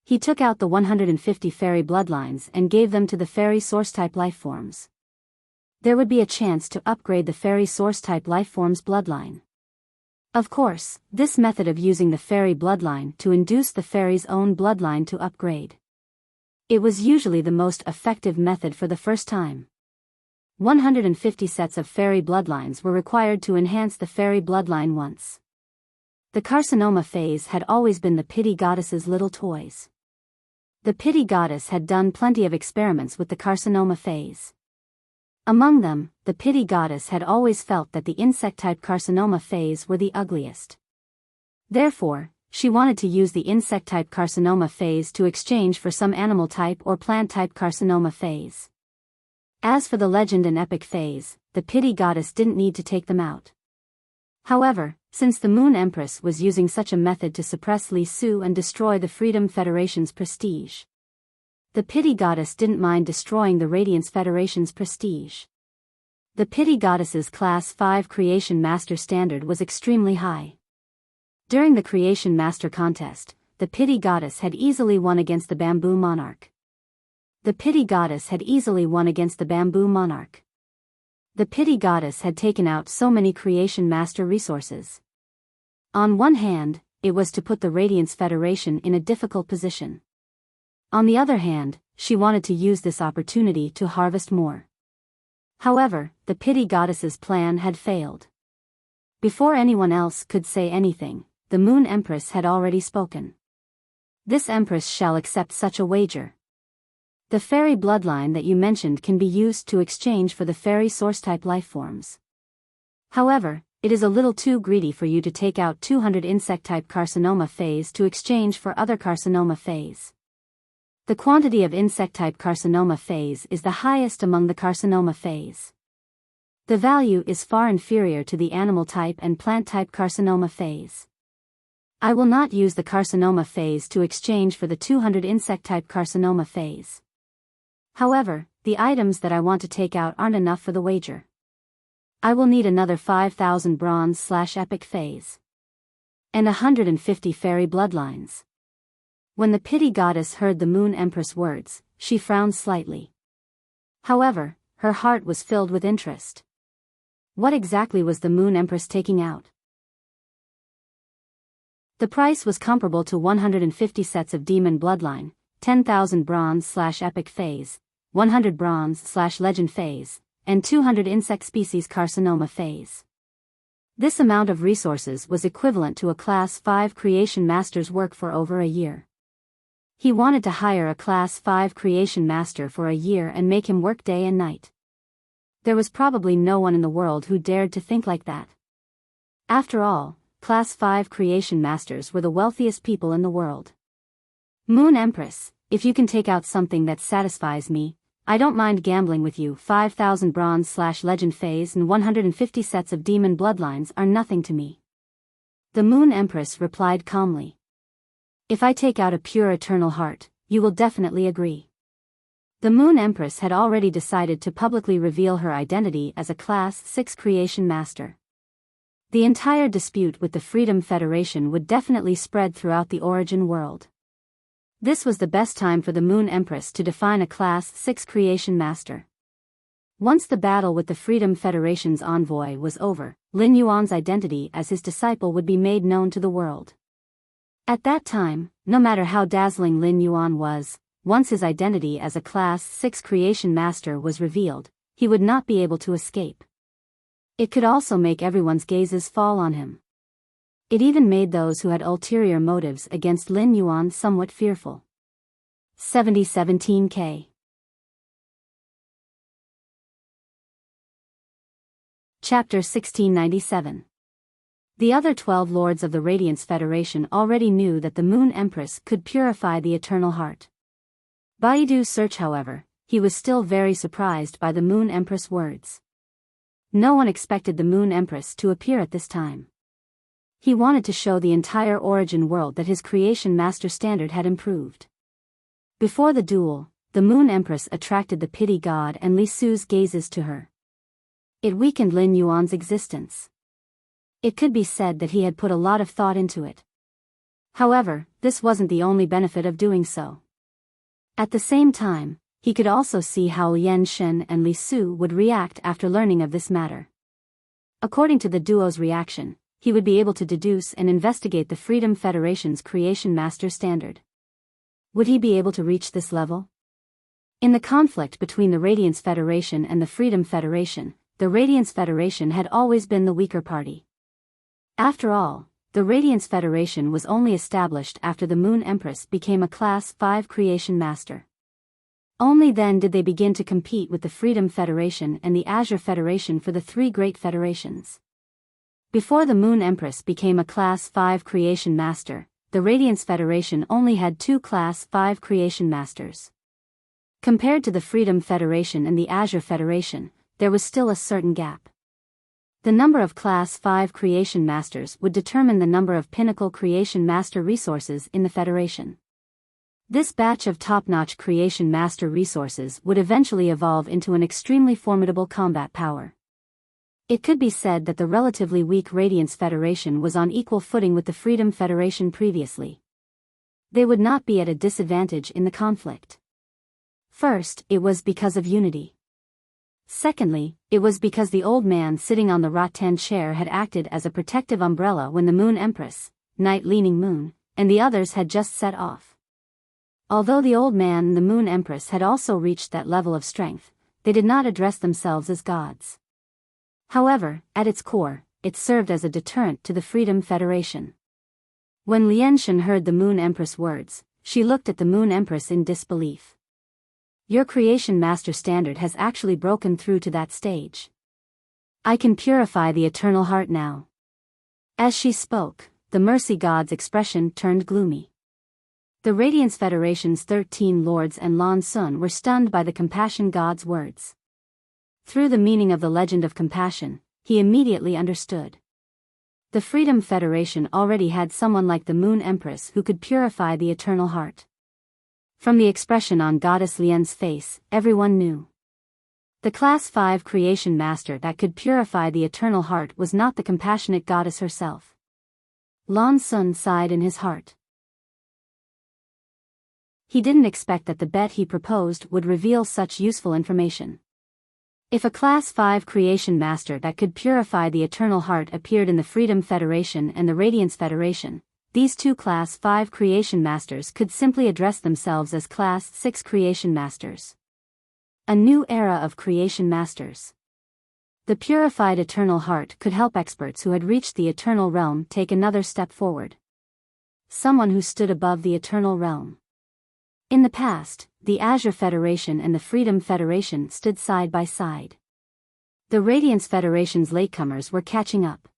He took out the 150 fairy bloodlines and gave them to the fairy source-type lifeforms. There would be a chance to upgrade the fairy source-type lifeform's bloodline. Of course, this method of using the fairy bloodline to induce the fairy's own bloodline to upgrade. It was usually the most effective method for the first time. 150 sets of fairy bloodlines were required to enhance the fairy bloodline once. The carcinoma phase had always been the Pity Goddess's little toys. The Pity Goddess had done plenty of experiments with the carcinoma phase. Among them, the Pity Goddess had always felt that the insect-type carcinoma phase were the ugliest. Therefore, she wanted to use the insect-type carcinoma phase to exchange for some animal-type or plant-type carcinoma phase. As for the legend and epic phase, the Pity Goddess didn't need to take them out. However, since the Moon Empress was using such a method to suppress Li Su and destroy the Freedom Federation's prestige, the Pity Goddess didn't mind destroying the Radiance Federation's prestige. The Pity Goddess's Class 5 Creation Master standard was extremely high. During the Creation Master contest, the Pity Goddess had easily won against the Bamboo Monarch. The Pity Goddess had easily won against the Bamboo Monarch. The Pity Goddess had taken out so many Creation Master resources. On one hand, it was to put the Radiance Federation in a difficult position. On the other hand, she wanted to use this opportunity to harvest more. However, the pity goddess's plan had failed. Before anyone else could say anything, the Moon Empress had already spoken. This Empress shall accept such a wager. The fairy bloodline that you mentioned can be used to exchange for the fairy source-type lifeforms. However, it is a little too greedy for you to take out 200 insect-type carcinoma phase to exchange for other carcinoma phase. The quantity of insect-type carcinoma phase is the highest among the carcinoma phase. The value is far inferior to the animal-type and plant-type carcinoma phase. I will not use the carcinoma phase to exchange for the 200 insect-type carcinoma phase. However, the items that I want to take out aren't enough for the wager. I will need another 5,000 bronze/epic phase. And 150 fairy bloodlines. When the pity goddess heard the Moon Empress words, she frowned slightly. However, her heart was filled with interest. What exactly was the Moon Empress taking out? The price was comparable to 150 sets of demon bloodline, 10,000 bronze/epic phase, 100 bronze/legend phase, and 200 insect species carcinoma phase. This amount of resources was equivalent to a Class 5 Creation Master's work for over a year. He wanted to hire a Class 5 Creation Master for a year and make him work day and night. There was probably no one in the world who dared to think like that. After all, Class 5 Creation Masters were the wealthiest people in the world. Moon Empress, if you can take out something that satisfies me, I don't mind gambling with you. 5,000 bronze/legend phase and 150 sets of demon bloodlines are nothing to me. The Moon Empress replied calmly. If I take out a pure eternal heart, you will definitely agree. The Moon Empress had already decided to publicly reveal her identity as a Class 6 Creation Master. The entire dispute with the Freedom Federation would definitely spread throughout the origin world. This was the best time for the Moon Empress to define a Class 6 Creation Master. Once the battle with the Freedom Federation's envoy was over, Lin Yuan's identity as his disciple would be made known to the world. At that time, no matter how dazzling Lin Yuan was, once his identity as a Class 6 Creation Master was revealed, he would not be able to escape. It could also make everyone's gazes fall on him. It even made those who had ulterior motives against Lin Yuan somewhat fearful. 7017K. Chapter 1697. The other 12 Lords of the Radiance Federation already knew that the Moon Empress could purify the Eternal Heart. Baidu's search, however, he was still very surprised by the Moon Empress' words. No one expected the Moon Empress to appear at this time. He wanted to show the entire origin world that his Creation Master standard had improved. Before the duel, the Moon Empress attracted the pity god and Li Su's gazes to her. It weakened Lin Yuan's existence. It could be said that he had put a lot of thought into it. However, this wasn't the only benefit of doing so. At the same time, he could also see how Yan Shen and Li Su would react after learning of this matter. According to the duo's reaction, he would be able to deduce and investigate the Freedom Federation's Creation Master standard. Would he be able to reach this level? In the conflict between the Radiance Federation and the Freedom Federation, the Radiance Federation had always been the weaker party. After all, the Radiance Federation was only established after the Moon Empress became a Class 5 Creation Master. Only then did they begin to compete with the Freedom Federation and the Azure Federation for the three great federations. Before the Moon Empress became a Class 5 Creation Master, the Radiance Federation only had 2 Class 5 Creation Masters. Compared to the Freedom Federation and the Azure Federation, there was still a certain gap. The number of Class 5 Creation Masters would determine the number of Pinnacle Creation Master resources in the Federation. This batch of top-notch Creation Master resources would eventually evolve into an extremely formidable combat power. It could be said that the relatively weak Radiance Federation was on equal footing with the Freedom Federation previously. They would not be at a disadvantage in the conflict. First, it was because of unity. Secondly, it was because the old man sitting on the rattan chair had acted as a protective umbrella when the Moon Empress, Night Leaning Moon, and the others had just set off. Although the old man and the Moon Empress had also reached that level of strength, they did not address themselves as gods. However, at its core, it served as a deterrent to the Freedom Federation. When Lienshan heard the Moon Empress words, she looked at the Moon Empress in disbelief. Your creation master standard has actually broken through to that stage. I can purify the eternal heart now. As she spoke, the Mercy God's expression turned gloomy. The Radiance Federation's 13 lords and Lan Sun were stunned by the Compassion God's words. Through the meaning of the legend of compassion, he immediately understood. The Freedom Federation already had someone like the Moon Empress who could purify the eternal heart. From the expression on Goddess Lian's face, everyone knew. The Class 5 creation master that could purify the eternal heart was not the compassionate goddess herself. Lan Sun sighed in his heart. He didn't expect that the bet he proposed would reveal such useful information. If a Class 5 creation master that could purify the eternal heart appeared in the Freedom Federation and the Radiance Federation, these two Class 5 creation masters could simply address themselves as Class 6 creation masters. A new era of creation masters. The purified eternal heart could help experts who had reached the eternal realm take another step forward. Someone who stood above the eternal realm. In the past, the Azure Federation and the Freedom Federation stood side by side. The Radiance Federation's latecomers were catching up.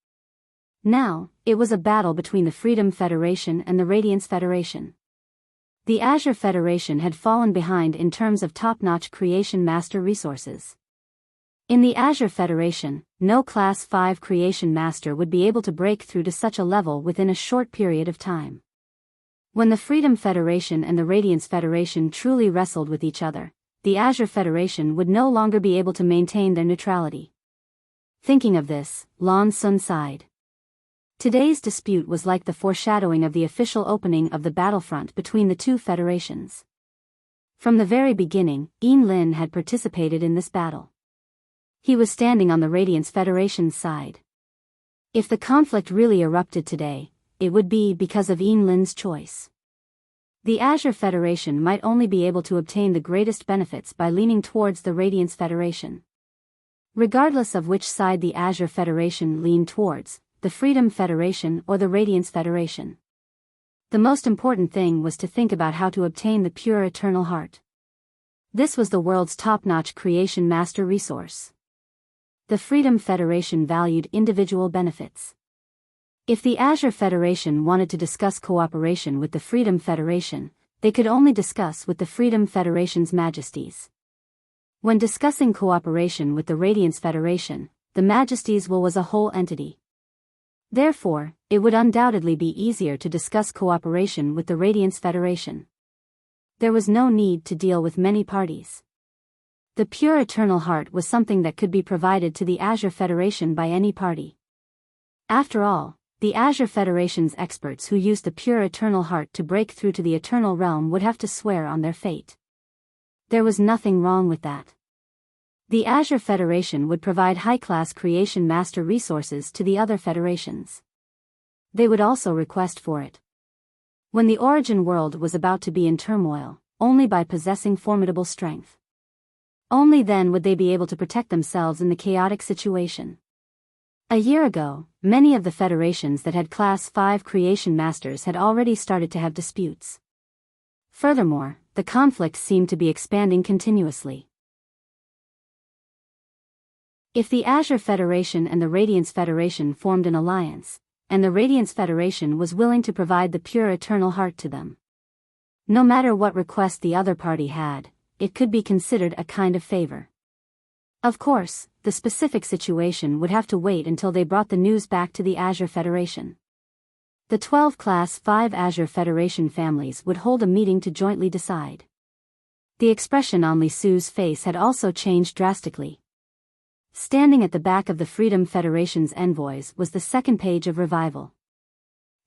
Now, it was a battle between the Freedom Federation and the Radiance Federation. The Azure Federation had fallen behind in terms of top-notch creation master resources. In the Azure Federation, no Class 5 creation master would be able to break through to such a level within a short period of time. When the Freedom Federation and the Radiance Federation truly wrestled with each other, the Azure Federation would no longer be able to maintain their neutrality. Thinking of this, Lan Sun sighed. Today's dispute was like the foreshadowing of the official opening of the battlefront between the two federations. From the very beginning, Yin Lin had participated in this battle. He was standing on the Radiance Federation's side. If the conflict really erupted today, it would be because of Yin Lin's choice. The Azure Federation might only be able to obtain the greatest benefits by leaning towards the Radiance Federation. Regardless of which side the Azure Federation leaned towards, the Freedom Federation or the Radiance Federation. The most important thing was to think about how to obtain the pure eternal heart. This was the world's top-notch creation master resource. The Freedom Federation valued individual benefits. If the Azure Federation wanted to discuss cooperation with the Freedom Federation, they could only discuss with the Freedom Federation's majesties. When discussing cooperation with the Radiance Federation, the majesties was a whole entity. Therefore, it would undoubtedly be easier to discuss cooperation with the Radiance Federation. There was no need to deal with many parties. The pure eternal heart was something that could be provided to the Azure Federation by any party. After all, the Azure Federation's experts who used the pure eternal heart to break through to the eternal realm would have to swear on their fate. There was nothing wrong with that. The Azure Federation would provide high-class creation master resources to the other federations. They would also request for it. When the origin world was about to be in turmoil, only by possessing formidable strength. Only then would they be able to protect themselves in the chaotic situation. A year ago, many of the federations that had Class 5 creation masters had already started to have disputes. Furthermore, the conflict seemed to be expanding continuously. If the Azure Federation and the Radiance Federation formed an alliance, and the Radiance Federation was willing to provide the pure eternal heart to them, no matter what request the other party had, it could be considered a kind of favor. Of course, the specific situation would have to wait until they brought the news back to the Azure Federation. The 12 Class 5 Azure Federation families would hold a meeting to jointly decide. The expression on Li Su's face had also changed drastically. Standing at the back of the Freedom Federation's envoys was the second page of Revival.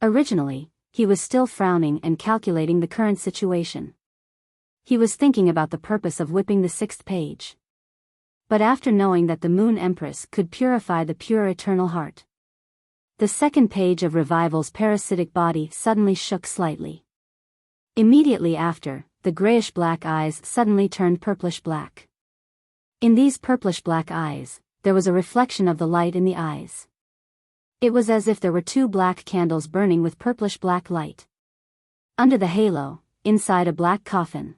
Originally, he was still frowning and calculating the current situation. He was thinking about the purpose of whipping the sixth page. But after knowing that the Moon Empress could purify the pure eternal heart, the second page of Revival's parasitic body suddenly shook slightly. Immediately after, the grayish-black eyes suddenly turned purplish-black. In these purplish-black eyes, there was a reflection of the light in the eyes. It was as if there were two black candles burning with purplish-black light. Under the halo, inside a black coffin,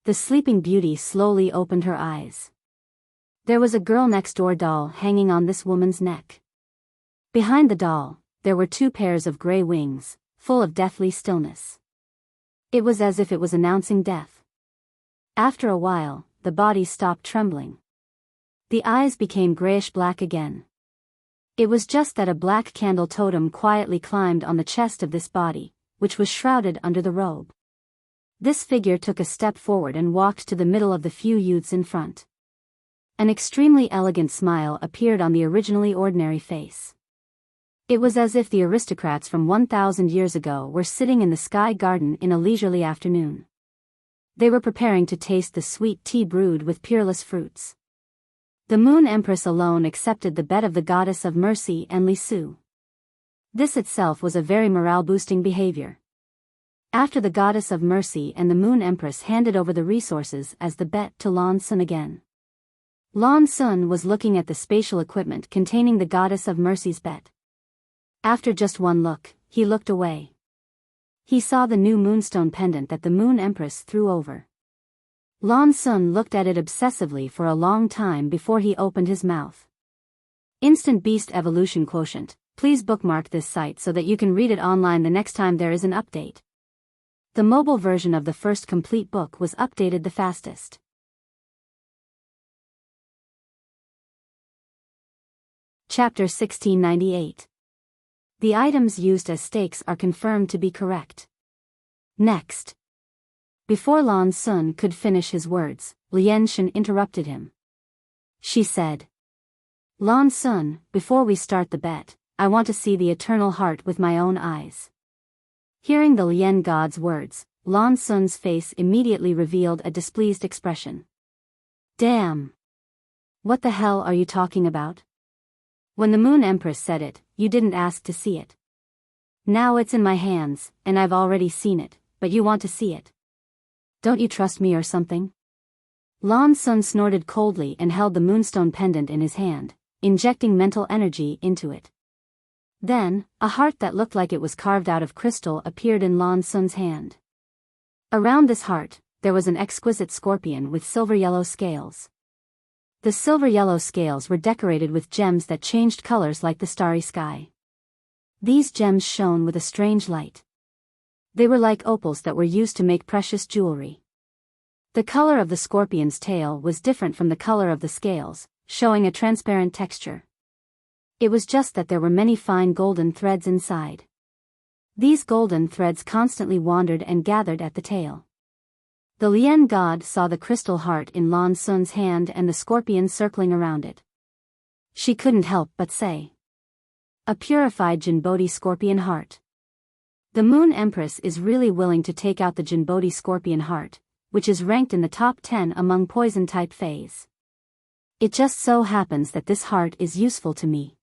the sleeping beauty slowly opened her eyes. There was a girl next door doll hanging on this woman's neck. Behind the doll, there were two pairs of gray wings, full of deathly stillness. It was as if it was announcing death. After a while, the body stopped trembling. The eyes became grayish-black again. It was just that a black candle totem quietly climbed on the chest of this body, which was shrouded under the robe. This figure took a step forward and walked to the middle of the few youths in front. An extremely elegant smile appeared on the originally ordinary face. It was as if the aristocrats from 1,000 years ago were sitting in the sky garden in a leisurely afternoon. They were preparing to taste the sweet tea brewed with peerless fruits. The Moon Empress alone accepted the bet of the goddess of mercy and Li Su. This itself was a very morale-boosting behavior. After the goddess of mercy and the Moon Empress handed over the resources as the bet to Lan Sun again. Lan Sun was looking at the spatial equipment containing the goddess of mercy's bet. After just one look, he looked away. He saw the new moonstone pendant that the Moon Empress threw over. Lan Sun looked at it obsessively for a long time before he opened his mouth. Instant Beast Evolution Quotient. Please bookmark this site so that you can read it online the next time there is an update. The mobile version of the first complete book was updated the fastest. Chapter 1698. The items used as stakes are confirmed to be correct. Next. Before Lan Sun could finish his words, Lian Shen interrupted him. She said, Lan Sun, before we start the bet, I want to see the eternal heart with my own eyes. Hearing the Lian god's words, Lan Sun's face immediately revealed a displeased expression. Damn! What the hell are you talking about? When the Moon Empress said it, you didn't ask to see it. Now it's in my hands, and I've already seen it, but you want to see it. Don't you trust me or something? Lan Sun snorted coldly and held the moonstone pendant in his hand, injecting mental energy into it. Then, a heart that looked like it was carved out of crystal appeared in Lan Sun's hand. Around this heart, there was an exquisite scorpion with silver-yellow scales. The silver-yellow scales were decorated with gems that changed colors like the starry sky. These gems shone with a strange light. They were like opals that were used to make precious jewelry. The color of the scorpion's tail was different from the color of the scales, showing a transparent texture. It was just that there were many fine golden threads inside. These golden threads constantly wandered and gathered at the tail. The Lian god saw the crystal heart in Lan Sun's hand and the scorpion circling around it. She couldn't help but say, a purified Jinbodi scorpion heart. The Moon Empress is really willing to take out the Jinbodi scorpion heart, which is ranked in the top 10 among poison-type fays. It just so happens that this heart is useful to me.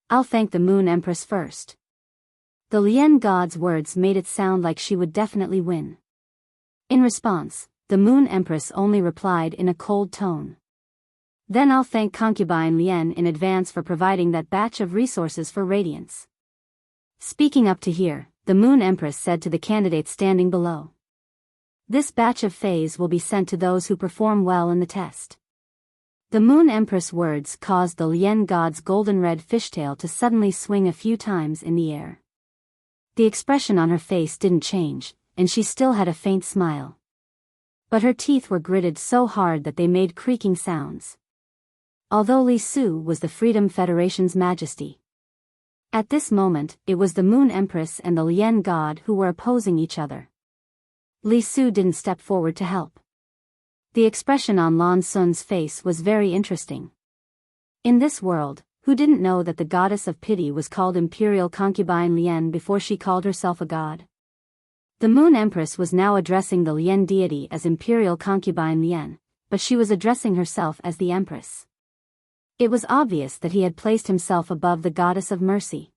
I'll thank the Moon Empress first. The Lian god's words made it sound like she would definitely win. In response, the Moon Empress only replied in a cold tone. Then I'll thank concubine Lian in advance for providing that batch of resources for Radiance. Speaking up to here, the Moon Empress said to the candidates standing below. This batch of fays will be sent to those who perform well in the test. The Moon Empress' words caused the Lian god's golden-red fishtail to suddenly swing a few times in the air. The expression on her face didn't change, and she still had a faint smile. But her teeth were gritted so hard that they made creaking sounds. Although Li Su was the Freedom Federation's majesty. At this moment, it was the Moon Empress and the Lian god who were opposing each other. Li Su didn't step forward to help. The expression on Lan Sun's face was very interesting. In this world, who didn't know that the goddess of pity was called Imperial Concubine Lian before she called herself a god? The Moon Empress was now addressing the Lian deity as Imperial Concubine Lian, but she was addressing herself as the Empress. It was obvious that he had placed himself above the goddess of mercy.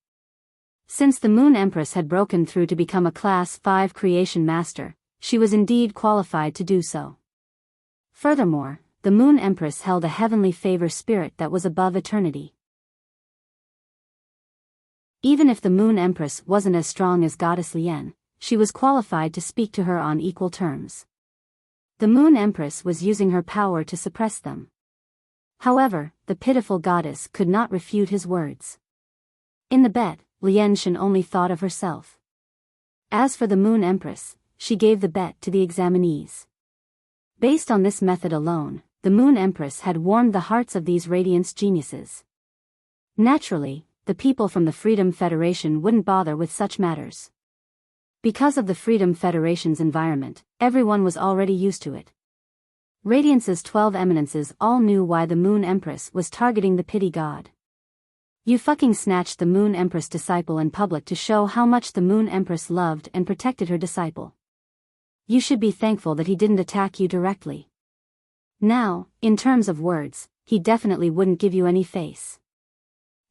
Since the Moon Empress had broken through to become a Class 5 creation master, she was indeed qualified to do so. Furthermore, the Moon Empress held a heavenly favor spirit that was above eternity. Even if the Moon Empress wasn't as strong as Goddess Lien, she was qualified to speak to her on equal terms. The Moon Empress was using her power to suppress them. However, the pitiful goddess could not refute his words. In the bet, Lien Shen only thought of herself. As for the Moon Empress, she gave the bet to the examinees. Based on this method alone, the Moon Empress had warmed the hearts of these Radiance geniuses. Naturally, the people from the Freedom Federation wouldn't bother with such matters. Because of the Freedom Federation's environment, everyone was already used to it. Radiance's 12 eminences all knew why the Moon Empress was targeting the pity god. You fucking snatched the Moon Empress disciple in public to show how much the Moon Empress loved and protected her disciple. You should be thankful that he didn't attack you directly. Now, in terms of words, he definitely wouldn't give you any face.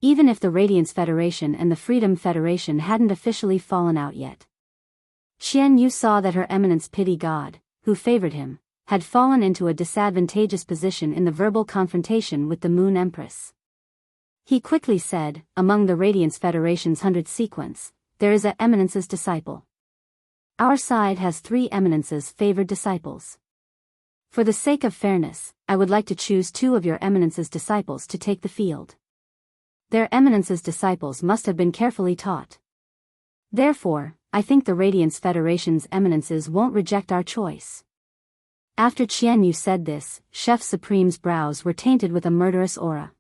Even if the Radiance Federation and the Freedom Federation hadn't officially fallen out yet. Qian Yu saw that her eminence pity god, who favored him, had fallen into a disadvantageous position in the verbal confrontation with the Moon Empress. He quickly said, among the Radiance Federation's 100 sequence, there is a eminence's disciple. Our side has 3 eminences favored disciples. For the sake of fairness, I would like to choose 2 of your eminence's disciples to take the field. Their eminence's disciples must have been carefully taught. Therefore, I think the Radiance Federation's eminences won't reject our choice. After Qian Yu said this, Chef Supreme's brows were tainted with a murderous aura.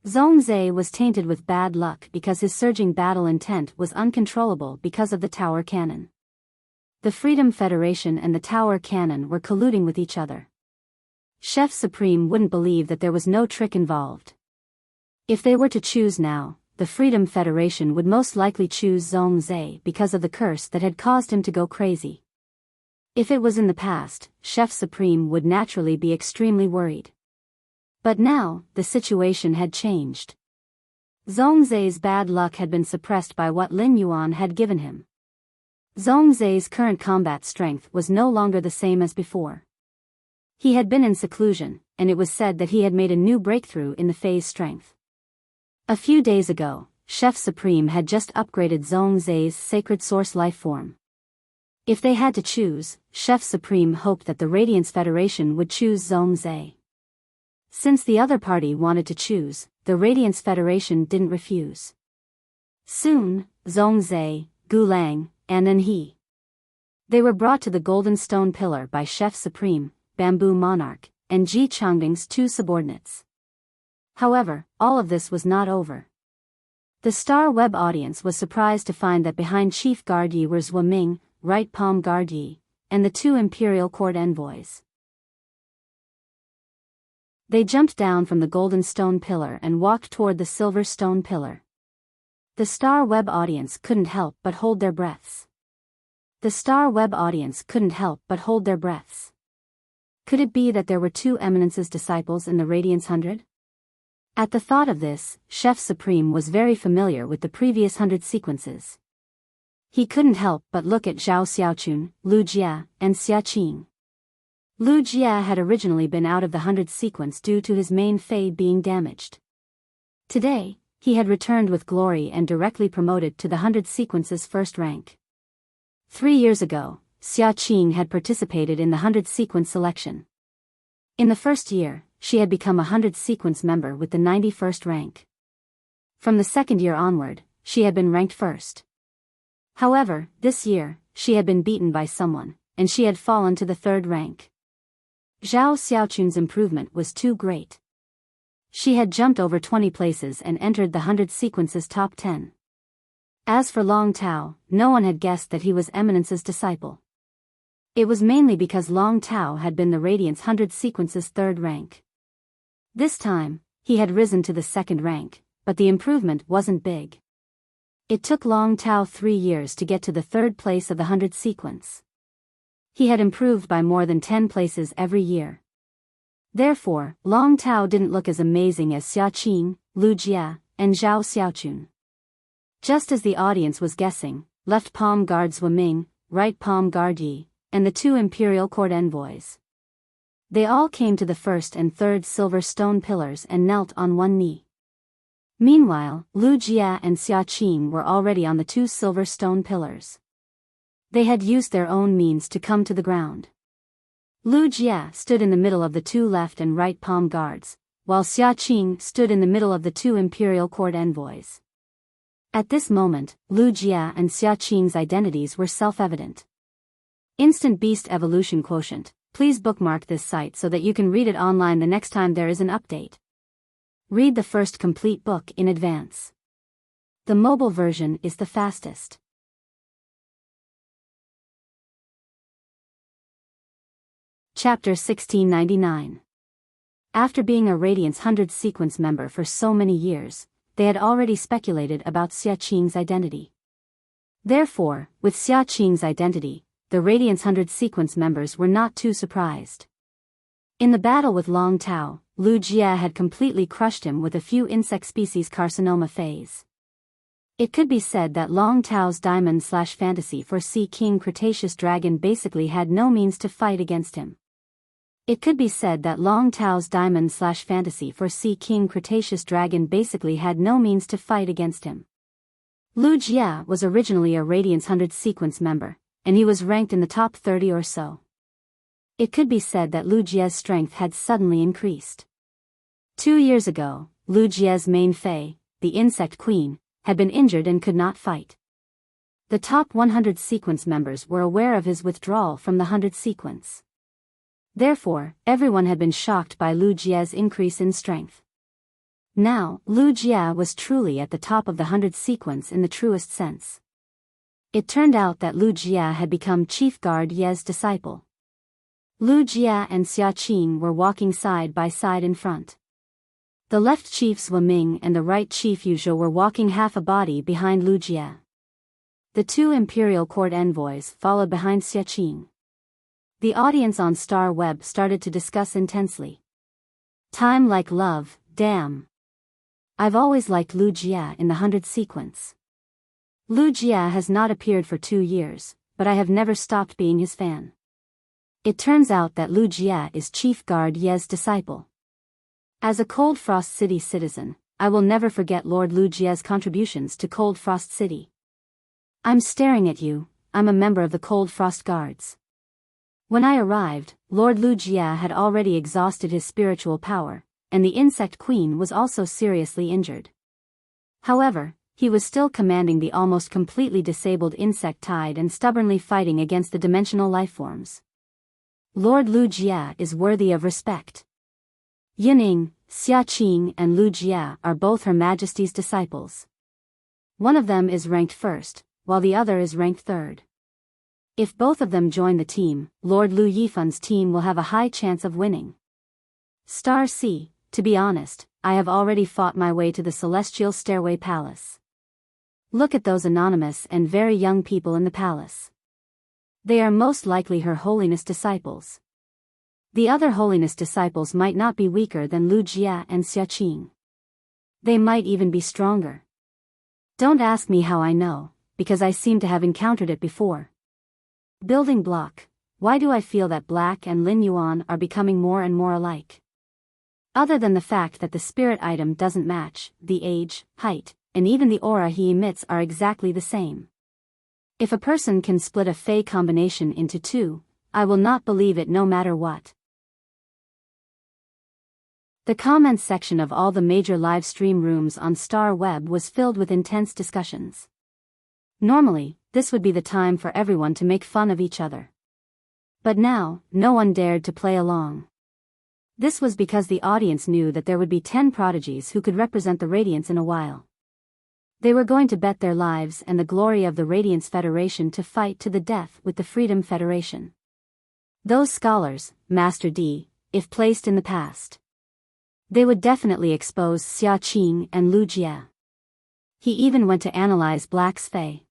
Zhongzhe was tainted with bad luck because his surging battle intent was uncontrollable because of the Tower Cannon. The Freedom Federation and the Tower Cannon were colluding with each other. Chef Supreme wouldn't believe that there was no trick involved. If they were to choose now, the Freedom Federation would most likely choose Zhongzhe because of the curse that had caused him to go crazy. If it was in the past, Chef Supreme would naturally be extremely worried. But now, the situation had changed. Zhongzhe's bad luck had been suppressed by what Lin Yuan had given him. Zhongzhe's current combat strength was no longer the same as before. He had been in seclusion, and it was said that he had made a new breakthrough in the phase strength. A few days ago, Chef Supreme had just upgraded Zhongzhe's sacred source life form. If they had to choose, Chef Supreme hoped that the Radiance Federation would choose Zhongzhe. Since the other party wanted to choose, the Radiance Federation didn't refuse. Soon, Zhongzhe, Gulang, and Enhe. They were brought to the Golden Stone Pillar by Chef Supreme, Bamboo Monarch, and Ji Changding's 2 subordinates. However, all of this was not over. The Star Web audience was surprised to find that behind Chief Guard Yi were Zhua Ming, Right Palm Guard Yi, and the 2 Imperial Court envoys. They jumped down from the Golden Stone Pillar and walked toward the Silver Stone Pillar. The Star Web audience couldn't help but hold their breaths. The Star Web audience couldn't help but hold their breaths. Could it be that there were 2 eminences disciples in the Radiance 100? At the thought of this, Chef Supreme was very familiar with the previous 100 sequences. He couldn't help but look at Zhao Xiaochun, Lu Jia, and Xia Qing. Lu Jia had originally been out of the 100 sequence due to his main Fei being damaged. Today, he had returned with glory and directly promoted to the 100 sequence's first rank. 3 years ago, Xia Qing had participated in the 100 sequence selection. In the first year, she had become a 100 sequence member with the 91st rank. From the second year onward, she had been ranked first. However, this year, she had been beaten by someone, and she had fallen to the 3rd rank. Zhao Xiaochun's improvement was too great. She had jumped over 20 places and entered the 100 sequence's top 10. As for Long Tao, no one had guessed that he was Eminence's disciple. It was mainly because Long Tao had been the Radiance 100 sequence's 3rd rank. This time, he had risen to the 2nd rank, but the improvement wasn't big. It took Long Tao 3 years to get to the 3rd place of the 100 sequence. He had improved by more than 10 places every year. Therefore, Long Tao didn't look as amazing as Xia Qing, Lu Jia, and Zhao Xiaochun. Just as the audience was guessing, left palm guard Zhua Ming, right palm guard Yi, and the 2 Imperial Court envoys. They all came to the first and third silver stone pillars and knelt on one knee. Meanwhile, Lu Jia and Xia Qing were already on the two silver stone pillars. They had used their own means to come to the ground. Lu Jia stood in the middle of the two left and right palm guards, while Xia Qing stood in the middle of the two imperial court envoys. At this moment, Lu Jia and Xia Qing's identities were self-evident. Instant Beast Evolution Quotient. Please bookmark this site so that you can read it online the next time there is an update. Read the first complete book in advance. The mobile version is the fastest. Chapter 1699. After being a Radiance 100 sequence member for so many years, they had already speculated about Xia Qing's identity. Therefore, with Xia Qing's identity, the Radiance 100 sequence members were not too surprised. In the battle with Long Tao, Lu Jia had completely crushed him with a few insect species carcinoma phase. It could be said that Long Tao's diamond/fantasy for Sea King Cretaceous Dragon basically had no means to fight against him. It could be said that Long Tao's diamond/fantasy for Sea King Cretaceous Dragon basically had no means to fight against him. Lu Jia was originally a Radiance 100 sequence member, and he was ranked in the top 30 or so. It could be said that Lu Jia's strength had suddenly increased. 2 years ago, Lu Jia's main Fei, the Insect Queen, had been injured and could not fight. The top 100 sequence members were aware of his withdrawal from the 100 sequence. Therefore, everyone had been shocked by Lu Jia's increase in strength. Now, Lu Jia was truly at the top of the 100 sequence in the truest sense. It turned out that Lu Jia had become Chief Guard Ye's disciple. Lu Jia and Xia Qing were walking side by side in front. The left chief Zhou Ming and the right chief Yu Zhou were walking half a body behind Lu Jia. The two imperial court envoys followed behind Xia Qing. The audience on Star Web started to discuss intensely. Time like love, damn. I've always liked Lu Jia in the 100 sequence. Lu Jia has not appeared for 2 years, but I have never stopped being his fan. It turns out that Lu Jia is Chief Guard Ye's disciple. As a Cold Frost City citizen, I will never forget Lord Lu Jia's contributions to Cold Frost City. I'm staring at you, I'm a member of the Cold Frost Guards. When I arrived, Lord Lu Jia had already exhausted his spiritual power, and the Insect Queen was also seriously injured. However, he was still commanding the almost completely disabled Insect Tide and stubbornly fighting against the dimensional lifeforms. Lord Lu Jia is worthy of respect. Yining, Xia Qing and Lu Jia are both Her Majesty's disciples. One of them is ranked first, while the other is ranked third. If both of them join the team, Lord Lu Yifan's team will have a high chance of winning. Star C, to be honest, I have already fought my way to the Celestial Stairway Palace. Look at those anonymous and very young people in the palace. They are most likely Her Holiness disciples. The other Holiness disciples might not be weaker than Lu Jia and Xia Qing. They might even be stronger. Don't ask me how I know, because I seem to have encountered it before. Building block. Why do I feel that Black and Lin Yuan are becoming more and more alike? Other than the fact that the spirit item doesn't match, the age, height, and even the aura he emits are exactly the same. If a person can split a Fey combination into two, I will not believe it no matter what. The comments section of all the major live stream rooms on Star Web was filled with intense discussions. Normally, this would be the time for everyone to make fun of each other. But now, no one dared to play along. This was because the audience knew that there would be 10 prodigies who could represent the Radiance in a while. They were going to bet their lives and the glory of the Radiance Federation to fight to the death with the Freedom Federation. Those scholars, Master D, if placed in the past. They would definitely expose Xia Qing and Lu Jia. He even went to analyze Black's Fey.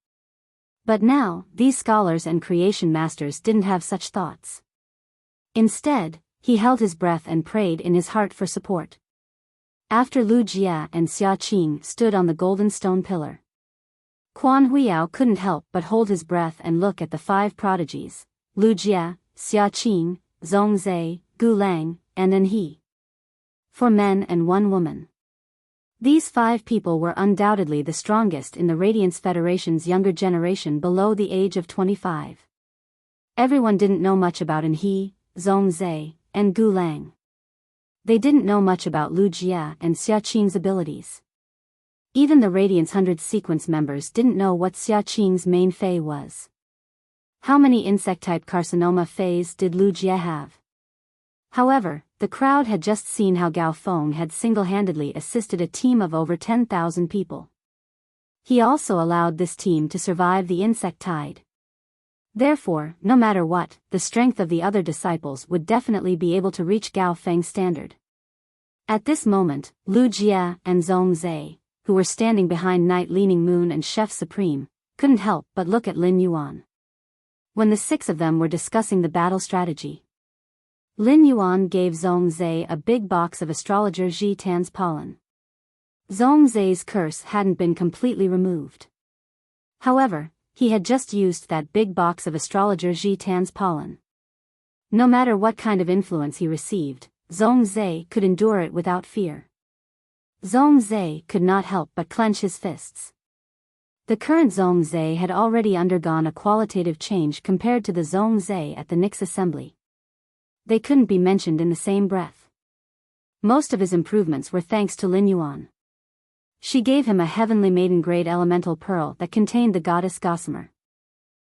But now, these scholars and creation masters didn't have such thoughts. Instead, he held his breath and prayed in his heart for support. After Lu Jia and Xia Qing stood on the golden stone pillar, Quan Huiyao couldn't help but hold his breath and look at the 5 prodigies, Lu Jia, Xia Qing, Zhongzhe, Gulang, and Enhe. 4 men and 1 woman. These 5 people were undoubtedly the strongest in the Radiance Federation's younger generation below the age of 25. Everyone didn't know much about Enhe, Zhongzhe, and Gulang. They didn't know much about Lu Jie and Xia Qing's abilities. Even the Radiance 100 sequence members didn't know what Xia Qing's main fei was. How many insect-type carcinoma feis did Lu Jie have? However, the crowd had just seen how Gao Feng had single-handedly assisted a team of over 10,000 people. He also allowed this team to survive the insect tide. Therefore, no matter what, the strength of the other disciples would definitely be able to reach Gao Feng's standard. At this moment, Lu Jie and Zhongzhe, who were standing behind Night Leaning Moon and Chef Supreme, couldn't help but look at Lin Yuan. When the 6 of them were discussing the battle strategy, Lin Yuan gave Zhongzhe a big box of astrologer Ji Tan's pollen. Zhongzhe's curse hadn't been completely removed. However, he had just used that big box of astrologer Ji Tan's pollen. No matter what kind of influence he received, Zhongzhe could endure it without fear. Zhongzhe could not help but clench his fists. The current Zhongzhe had already undergone a qualitative change compared to the Zhongzhe at the Nyx assembly. They couldn't be mentioned in the same breath. Most of his improvements were thanks to Lin Yuan. She gave him a heavenly maiden-grade elemental pearl that contained the goddess Gossamer.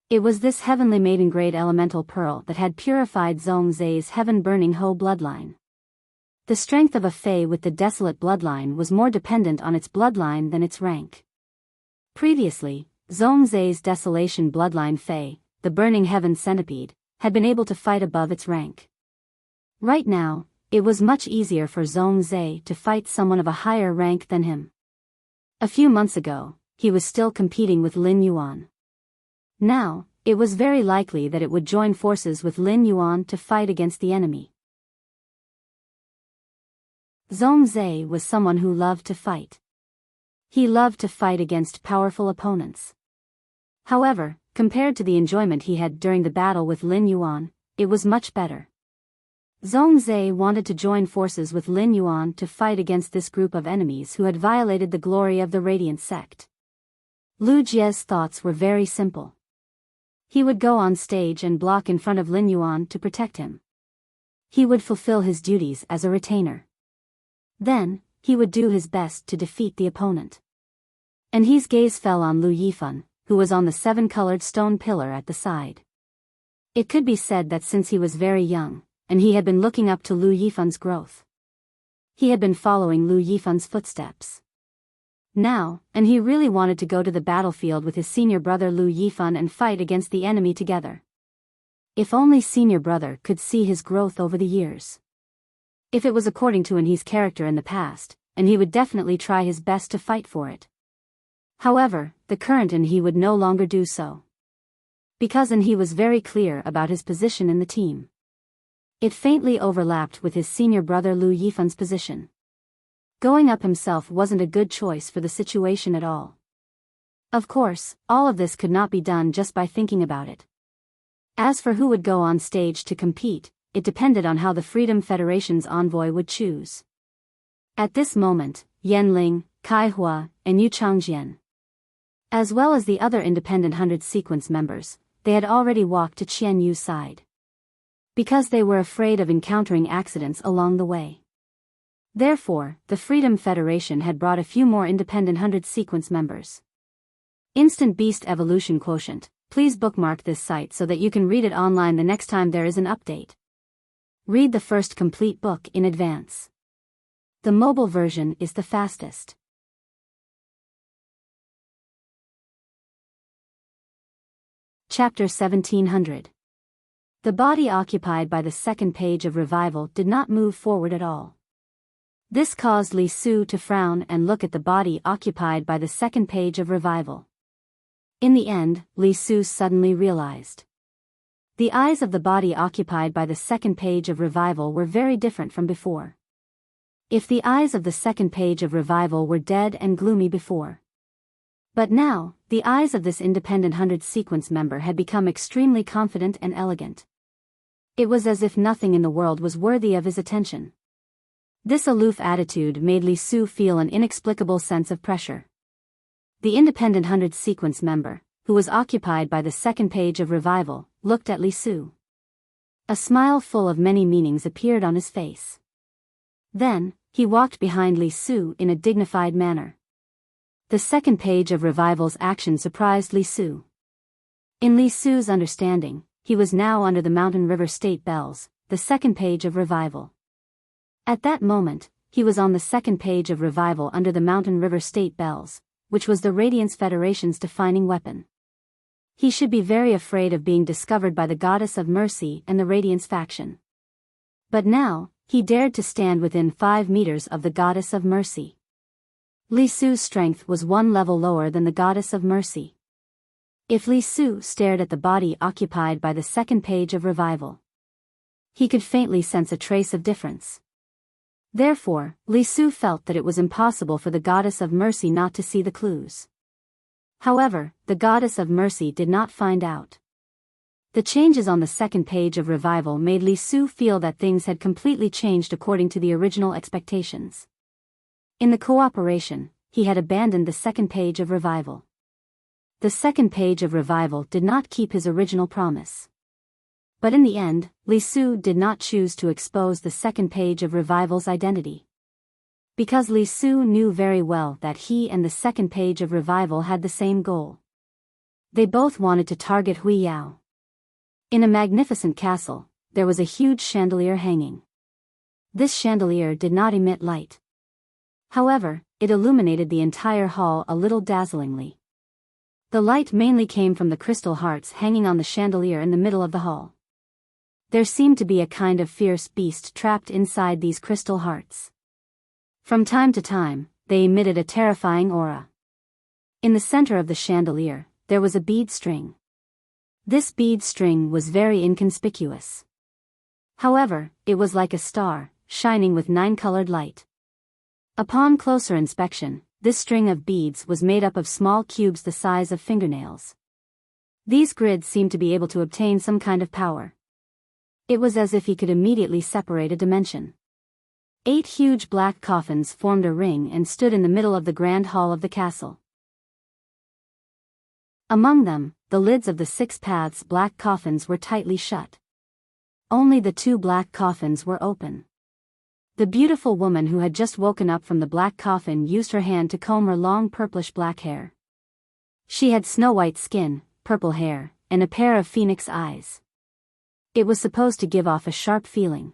It was this heavenly maiden-grade elemental pearl that had purified Zhongzhe's heaven-burning Ho bloodline. The strength of a fei with the desolate bloodline was more dependent on its bloodline than its rank. Previously, Zhongzhe's desolation bloodline fei, the burning heaven centipede, had been able to fight above its rank. Right now, it was much easier for Zhongzhe to fight someone of a higher rank than him. A few months ago, he was still competing with Lin Yuan. Now, it was very likely that it would join forces with Lin Yuan to fight against the enemy. Zhongzhe was someone who loved to fight. He loved to fight against powerful opponents. However, compared to the enjoyment he had during the battle with Lin Yuan, it was much better. Zhongzhe wanted to join forces with Lin Yuan to fight against this group of enemies who had violated the glory of the Radiant sect. Lu Jie's thoughts were very simple. He would go on stage and block in front of Lin Yuan to protect him. He would fulfill his duties as a retainer. Then, he would do his best to defeat the opponent. And his gaze fell on Lu Yifan, who was on the 7-colored stone pillar at the side. It could be said that since he was very young, and he had been looking up to Lu Yifan's growth. He had been following Lu Yifan's footsteps. Now, and he really wanted to go to the battlefield with his senior brother Lu Yifan and fight against the enemy together. If only senior brother could see his growth over the years. If it was according to Enhe's character in the past, and he would definitely try his best to fight for it. However, the current Enhe would no longer do so. Because Enhe was very clear about his position in the team. It faintly overlapped with his senior brother Lu Yifan's position. Going up himself wasn't a good choice for the situation at all. Of course, all of this could not be done just by thinking about it. As for who would go on stage to compete, it depended on how the Freedom Federation's envoy would choose. At this moment, Yan Ling, Kai Hua, and Yu Changjian, as well as the other independent 100 sequence members, they had already walked to Qian Yu's side. Because they were afraid of encountering accidents along the way. Therefore, the Freedom Federation had brought a few more independent 100 sequence members. Instant Beast Evolution Quotient. Please bookmark this site so that you can read it online the next time there is an update. Read the first complete book in advance. The mobile version is the fastest. Chapter 1700. The body occupied by the second page of Revival did not move forward at all. This caused Li Su to frown and look at the body occupied by the second page of Revival. In the end, Li Su suddenly realized. The eyes of the body occupied by the second page of Revival were very different from before. If the eyes of the second page of Revival were dead and gloomy before. But now, the eyes of this independent 100 sequence member had become extremely confident and elegant. It was as if nothing in the world was worthy of his attention. This aloof attitude made Li Su feel an inexplicable sense of pressure. The Independent 100 Sequence member, who was occupied by the second page of Revival, looked at Li Su. A smile full of many meanings appeared on his face. Then, he walked behind Li Su in a dignified manner. The second page of Revival's action surprised Li Su. In Li Su's understanding, he was now under the Mountain River State Bells, the second page of Revival. At that moment, he was on the second page of Revival under the Mountain River State Bells, which was the Radiance Federation's defining weapon. He should be very afraid of being discovered by the Goddess of Mercy and the Radiance faction. But now, he dared to stand within 5 meters of the Goddess of Mercy. Li Su's strength was 1 level lower than the Goddess of Mercy. If Li Su stared at the body occupied by the second page of Revival, he could faintly sense a trace of difference. Therefore, Li Su felt that it was impossible for the Goddess of Mercy not to see the clues. However, the Goddess of Mercy did not find out. The changes on the second page of Revival made Li Su feel that things had completely changed according to the original expectations. In the cooperation, he had abandoned the second page of Revival. The second page of Revival did not keep his original promise. But in the end, Li Su did not choose to expose the second page of Revival's identity. Because Li Su knew very well that he and the second page of Revival had the same goal. They both wanted to target Hui Yao. In a magnificent castle, there was a huge chandelier hanging. This chandelier did not emit light. However, it illuminated the entire hall a little dazzlingly. The light mainly came from the crystal hearts hanging on the chandelier in the middle of the hall. There seemed to be a kind of fierce beast trapped inside these crystal hearts. From time to time, they emitted a terrifying aura. In the center of the chandelier, there was a bead string. This bead string was very inconspicuous. However, it was like a star, shining with 9-colored light. Upon closer inspection, this string of beads was made up of small cubes the size of fingernails. These grids seemed to be able to obtain some kind of power. It was as if he could immediately separate a dimension. 8 huge black coffins formed a ring and stood in the middle of the grand hall of the castle. Among them, the lids of the 6 paths black coffins were tightly shut. Only the 2 black coffins were open. The beautiful woman who had just woken up from the black coffin used her hand to comb her long purplish black hair. She had snow-white skin, purple hair, and a pair of phoenix eyes. It was supposed to give off a sharp feeling.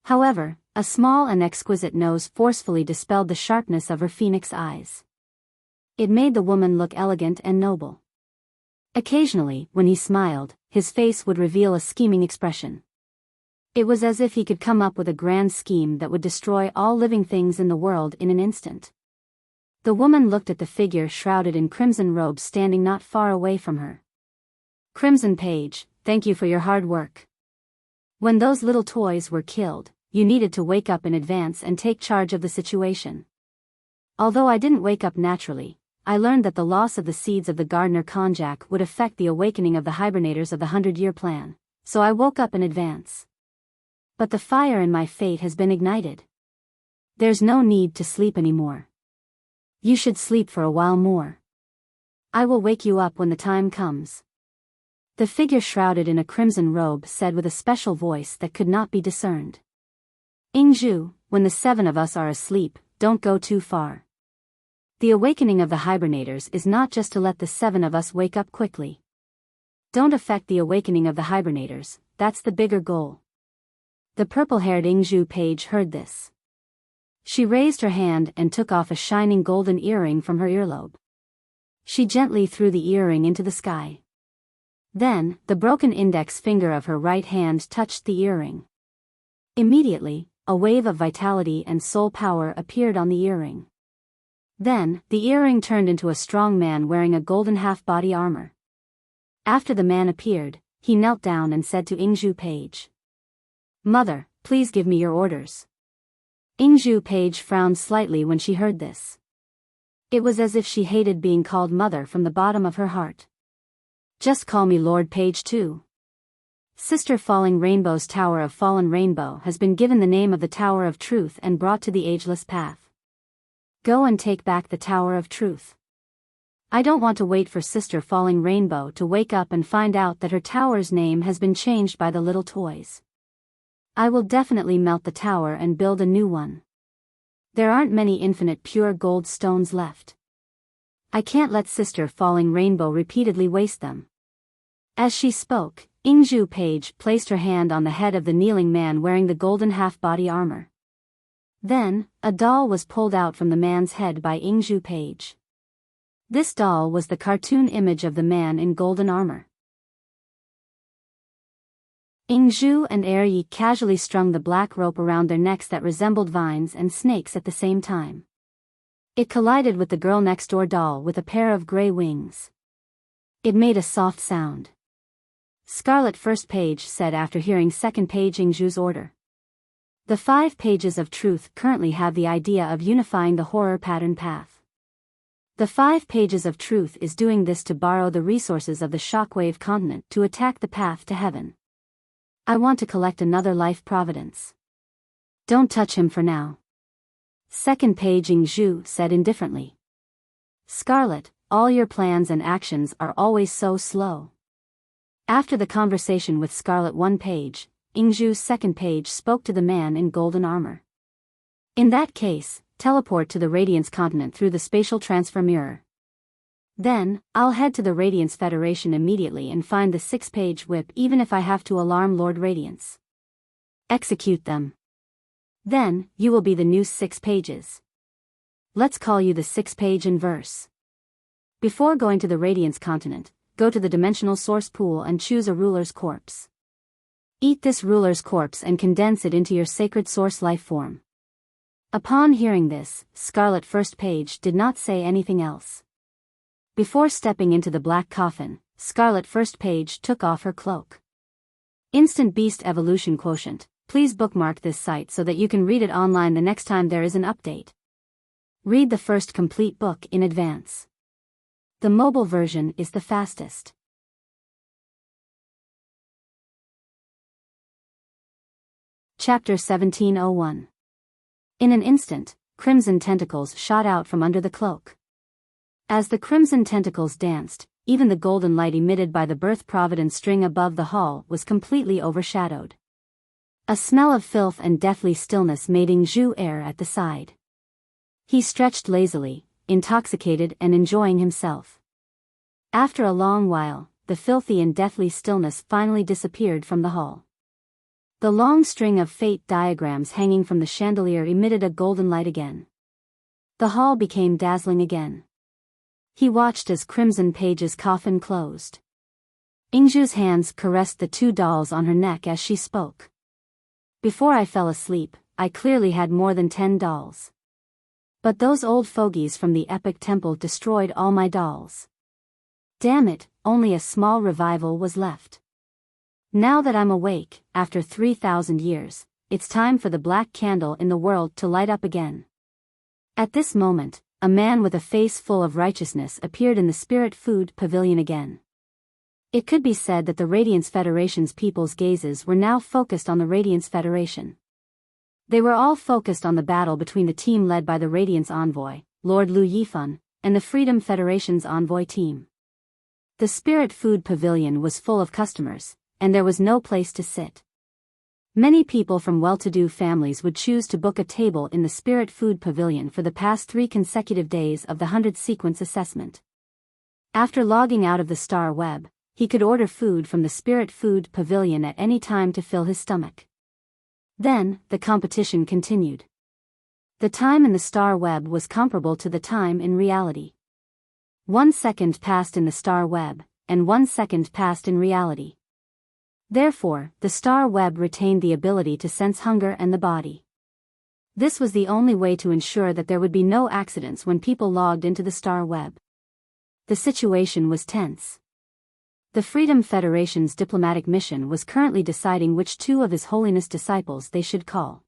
However, a small and exquisite nose forcefully dispelled the sharpness of her phoenix eyes. It made the woman look elegant and noble. Occasionally, when he smiled, his face would reveal a scheming expression. It was as if he could come up with a grand scheme that would destroy all living things in the world in an instant. The woman looked at the figure shrouded in crimson robes standing not far away from her. Crimson Page, thank you for your hard work. When those little toys were killed, you needed to wake up in advance and take charge of the situation. Although I didn't wake up naturally, I learned that the loss of the seeds of the gardener konjac would affect the awakening of the hibernators of the 100-year plan, so I woke up in advance. But the fire in my fate has been ignited. There's no need to sleep anymore. You should sleep for a while more. I will wake you up when the time comes. The figure shrouded in a crimson robe said with a special voice that could not be discerned. Ingzhu, when the 7 of us are asleep, don't go too far. The awakening of the hibernators is not just to let the 7 of us wake up quickly. Don't affect the awakening of the hibernators, that's the bigger goal. The purple-haired Ingzhu page heard this. She raised her hand and took off a shining golden earring from her earlobe. She gently threw the earring into the sky. Then, the broken index finger of her right hand touched the earring. Immediately, a wave of vitality and soul power appeared on the earring. Then, the earring turned into a strong man wearing a golden half-body armor. After the man appeared, he knelt down and said to Ingzhu Page, "Mother, please give me your orders." Ingzhu Page frowned slightly when she heard this. It was as if she hated being called mother from the bottom of her heart. "Just call me Lord Page too." Sister Falling Rainbow's Tower of Fallen Rainbow has been given the name of the Tower of Truth and brought to the Ageless Path. Go and take back the Tower of Truth. I don't want to wait for Sister Falling Rainbow to wake up and find out that her tower's name has been changed by the little toys. I will definitely melt the tower and build a new one. There aren't many infinite pure gold stones left. I can't let Sister Falling Rainbow repeatedly waste them. As she spoke, Ingzhu Page placed her hand on the head of the kneeling man wearing the golden half-body armor. Then, a doll was pulled out from the man's head by Ingzhu Page. This doll was the cartoon image of the man in golden armor. Ingzhu and Eryi casually strung the black rope around their necks that resembled vines and snakes at the same time. It collided with the girl next door doll with a pair of gray wings. It made a soft sound. Scarlet First Page said after hearing Second Page Ingzhu's order. The 5 pages of truth currently have the idea of unifying the horror pattern path. The 5 pages of truth is doing this to borrow the resources of the shockwave continent to attack the path to heaven. I want to collect another life providence. Don't touch him for now. Second Page Ingzhu said indifferently. Scarlet, all your plans and actions are always so slow. After the conversation with Scarlet 1 Page, Ingzhu's second page spoke to the man in golden armor. In that case, teleport to the Radiance continent through the spatial transfer mirror. Then, I'll head to the Radiance Federation immediately and find the 6-page whip even if I have to alarm Lord Radiance. Execute them. Then, you will be the new 6 pages. Let's call you the 6-page Inverse. Before going to the Radiance continent, go to the dimensional source pool and choose a ruler's corpse. Eat this ruler's corpse and condense it into your sacred source life form. Upon hearing this, Scarlet First Page did not say anything else. Before stepping into the black coffin, Scarlet First Page took off her cloak. Instant Beast Evolution Quotient. Please bookmark this site so that you can read it online the next time there is an update. Read the first complete book in advance. The mobile version is the fastest. Chapter 1701. In an instant, crimson tentacles shot out from under the cloak. As the crimson tentacles danced, even the golden light emitted by the Birth Providence string above the hall was completely overshadowed. A smell of filth and deathly stillness made Ingzhu air at the side. He stretched lazily, intoxicated and enjoying himself. After a long while, the filthy and deathly stillness finally disappeared from the hall. The long string of fate diagrams hanging from the chandelier emitted a golden light again. The hall became dazzling again. He watched as Crimson Page's coffin closed. Ingzhu's hands caressed the 2 dolls on her neck as she spoke. Before I fell asleep, I clearly had more than 10 dolls. But those old fogies from the epic temple destroyed all my dolls. Damn it, only a small revival was left. Now that I'm awake, after 3,000 years, it's time for the black candle in the world to light up again. At this moment, a man with a face full of righteousness appeared in the Spirit Food Pavilion again. It could be said that the Radiance Federation's people's gazes were now focused on the Radiance Federation. They were all focused on the battle between the team led by the Radiance Envoy, Lord Lu Yifan, and the Freedom Federation's Envoy team. The Spirit Food Pavilion was full of customers, and there was no place to sit. Many people from well-to-do families would choose to book a table in the Spirit Food Pavilion for the past 3 consecutive days of the 100-sequence assessment. After logging out of the Star Web, he could order food from the Spirit Food Pavilion at any time to fill his stomach. Then, the competition continued. The time in the Star Web was comparable to the time in reality. 1 second passed in the Star Web, and 1 second passed in reality. Therefore, the Star Web retained the ability to sense hunger and the body. This was the only way to ensure that there would be no accidents when people logged into the Star Web. The situation was tense. The Freedom Federation's diplomatic mission was currently deciding which 2 of His Holiness disciples they should call.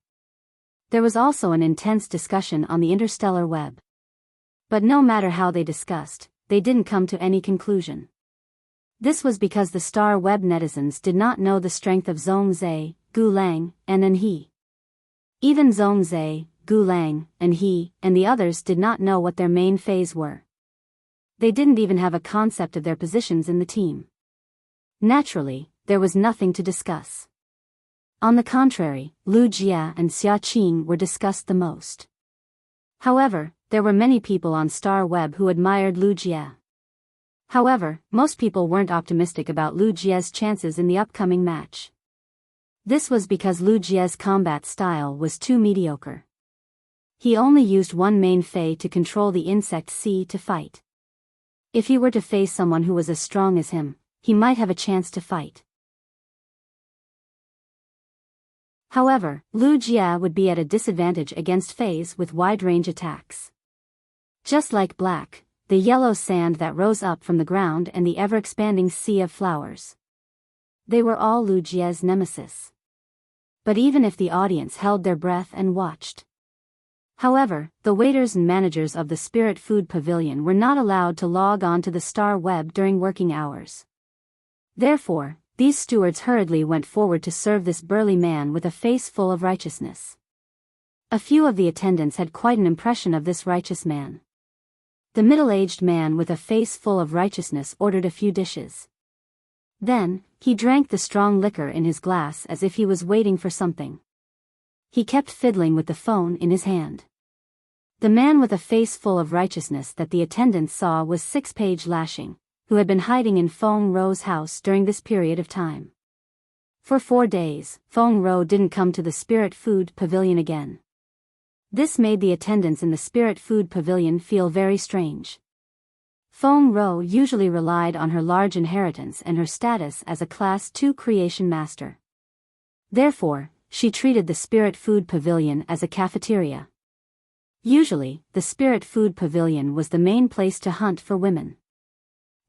There was also an intense discussion on the interstellar web. But no matter how they discussed, they didn't come to any conclusion. This was because the star web netizens did not know the strength of Zhongzhe, Gulang, and Enhe. Even Zhongzhe, Gulang, Enhe, and the others did not know what their main phase were. They didn't even have a concept of their positions in the team. Naturally, there was nothing to discuss. On the contrary, Lu Jia and Xia Qing were discussed the most. However, there were many people on Star Web who admired Lu Jia. However, most people weren't optimistic about Lu Jia's chances in the upcoming match. This was because Lu Jia's combat style was too mediocre. He only used one main Fei to control the insect Sea to fight. If he were to face someone who was as strong as him, he might have a chance to fight. However, Lu Jia would be at a disadvantage against Feis with wide-range attacks. Just like black, the yellow sand that rose up from the ground and the ever-expanding sea of flowers. They were all Lu Jia's nemesis. But even if the audience held their breath and watched. However, the waiters and managers of the Spirit Food Pavilion were not allowed to log on to the Star Web during working hours. Therefore, these stewards hurriedly went forward to serve this burly man with a face full of righteousness. A few of the attendants had quite an impression of this righteous man. The middle-aged man with a face full of righteousness ordered a few dishes. Then, he drank the strong liquor in his glass as if he was waiting for something. He kept fiddling with the phone in his hand. The man with a face full of righteousness that the attendants saw was Six-Page Lashing, who had been hiding in Feng Rou's house during this period of time. For 4 days, Feng Rou didn't come to the Spirit Food Pavilion again. This made the attendants in the Spirit Food Pavilion feel very strange. Feng Rou usually relied on her large inheritance and her status as a Class 2 creation master. Therefore, she treated the Spirit Food Pavilion as a cafeteria. Usually, the Spirit Food Pavilion was the main place to hunt for women.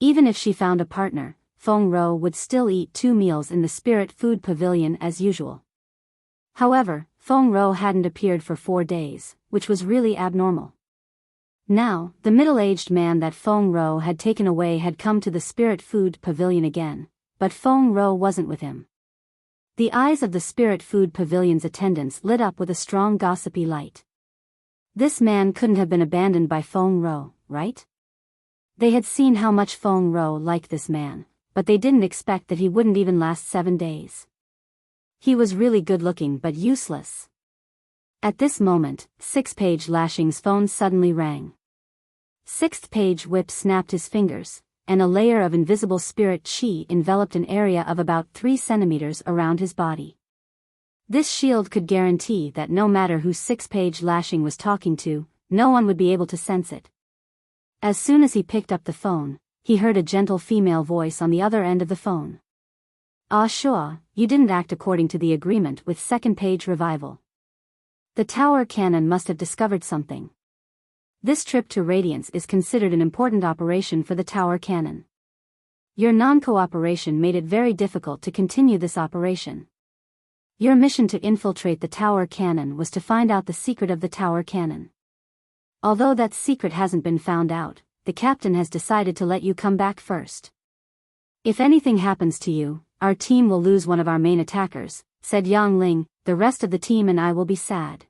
Even if she found a partner, Feng Rou would still eat 2 meals in the Spirit Food Pavilion as usual. However, Feng Rou hadn't appeared for 4 days, which was really abnormal. Now, the middle-aged man that Feng Rou had taken away had come to the Spirit Food Pavilion again, but Feng Rou wasn't with him. The eyes of the Spirit Food Pavilion's attendants lit up with a strong gossipy light. This man couldn't have been abandoned by Feng Rou, right? They had seen how much Feng Rou liked this man, but they didn't expect that he wouldn't even last 7 days. He was really good-looking but useless. At this moment, Six-Page Lashing's phone suddenly rang. Sixth Page Whip snapped his fingers, and a layer of invisible spirit chi enveloped an area of about 3 centimeters around his body. This shield could guarantee that no matter who Six-Page Lashing was talking to, no one would be able to sense it. As soon as he picked up the phone, he heard a gentle female voice on the other end of the phone. "Ah sure, you didn't act according to the agreement with Second Page Revival. The tower cannon must have discovered something. This trip to Radiance is considered an important operation for the tower cannon. Your non-cooperation made it very difficult to continue this operation. Your mission to infiltrate the tower cannon was to find out the secret of the tower cannon. Although that secret hasn't been found out, the captain has decided to let you come back first. If anything happens to you, our team will lose one of our main attackers," said Yang Ling. "The rest of the team and I will be sad."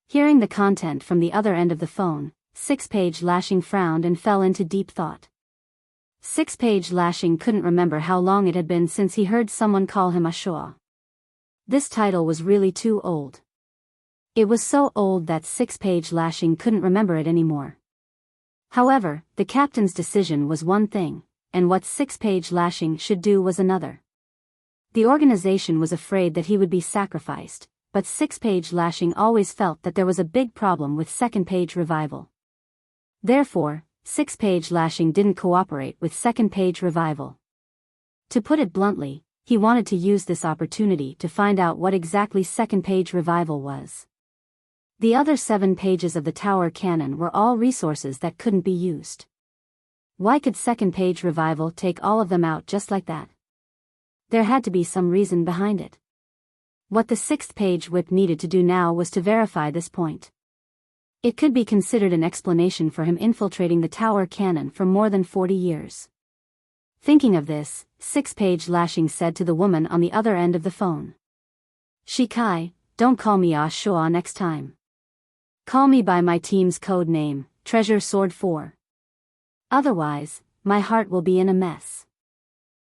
Hearing the content from the other end of the phone, Six-Page Lashing frowned and fell into deep thought. Six-Page Lashing couldn't remember how long it had been since he heard someone call him Ashua. This title was really too old. It was so old that Six-Page Lashing couldn't remember it anymore. However, the captain's decision was one thing, and what Six-Page Lashing should do was another. The organization was afraid that he would be sacrificed, but Six-Page Lashing always felt that there was a big problem with Second Page Revival. Therefore, Six-Page Lashing didn't cooperate with Second Page Revival. To put it bluntly, he wanted to use this opportunity to find out what exactly Second Page Revival was. The other 7 pages of the tower cannon were all resources that couldn't be used. Why could Second Page Revival take all of them out just like that? There had to be some reason behind it. What the 6th Page Whip needed to do now was to verify this point. It could be considered an explanation for him infiltrating the tower cannon for more than 40 years. Thinking of this, Six-Page Lashing said to the woman on the other end of the phone. Shikai, don't call me Ashua next time. Call me by my team's code name, Treasure Sword 4. Otherwise, my heart will be in a mess.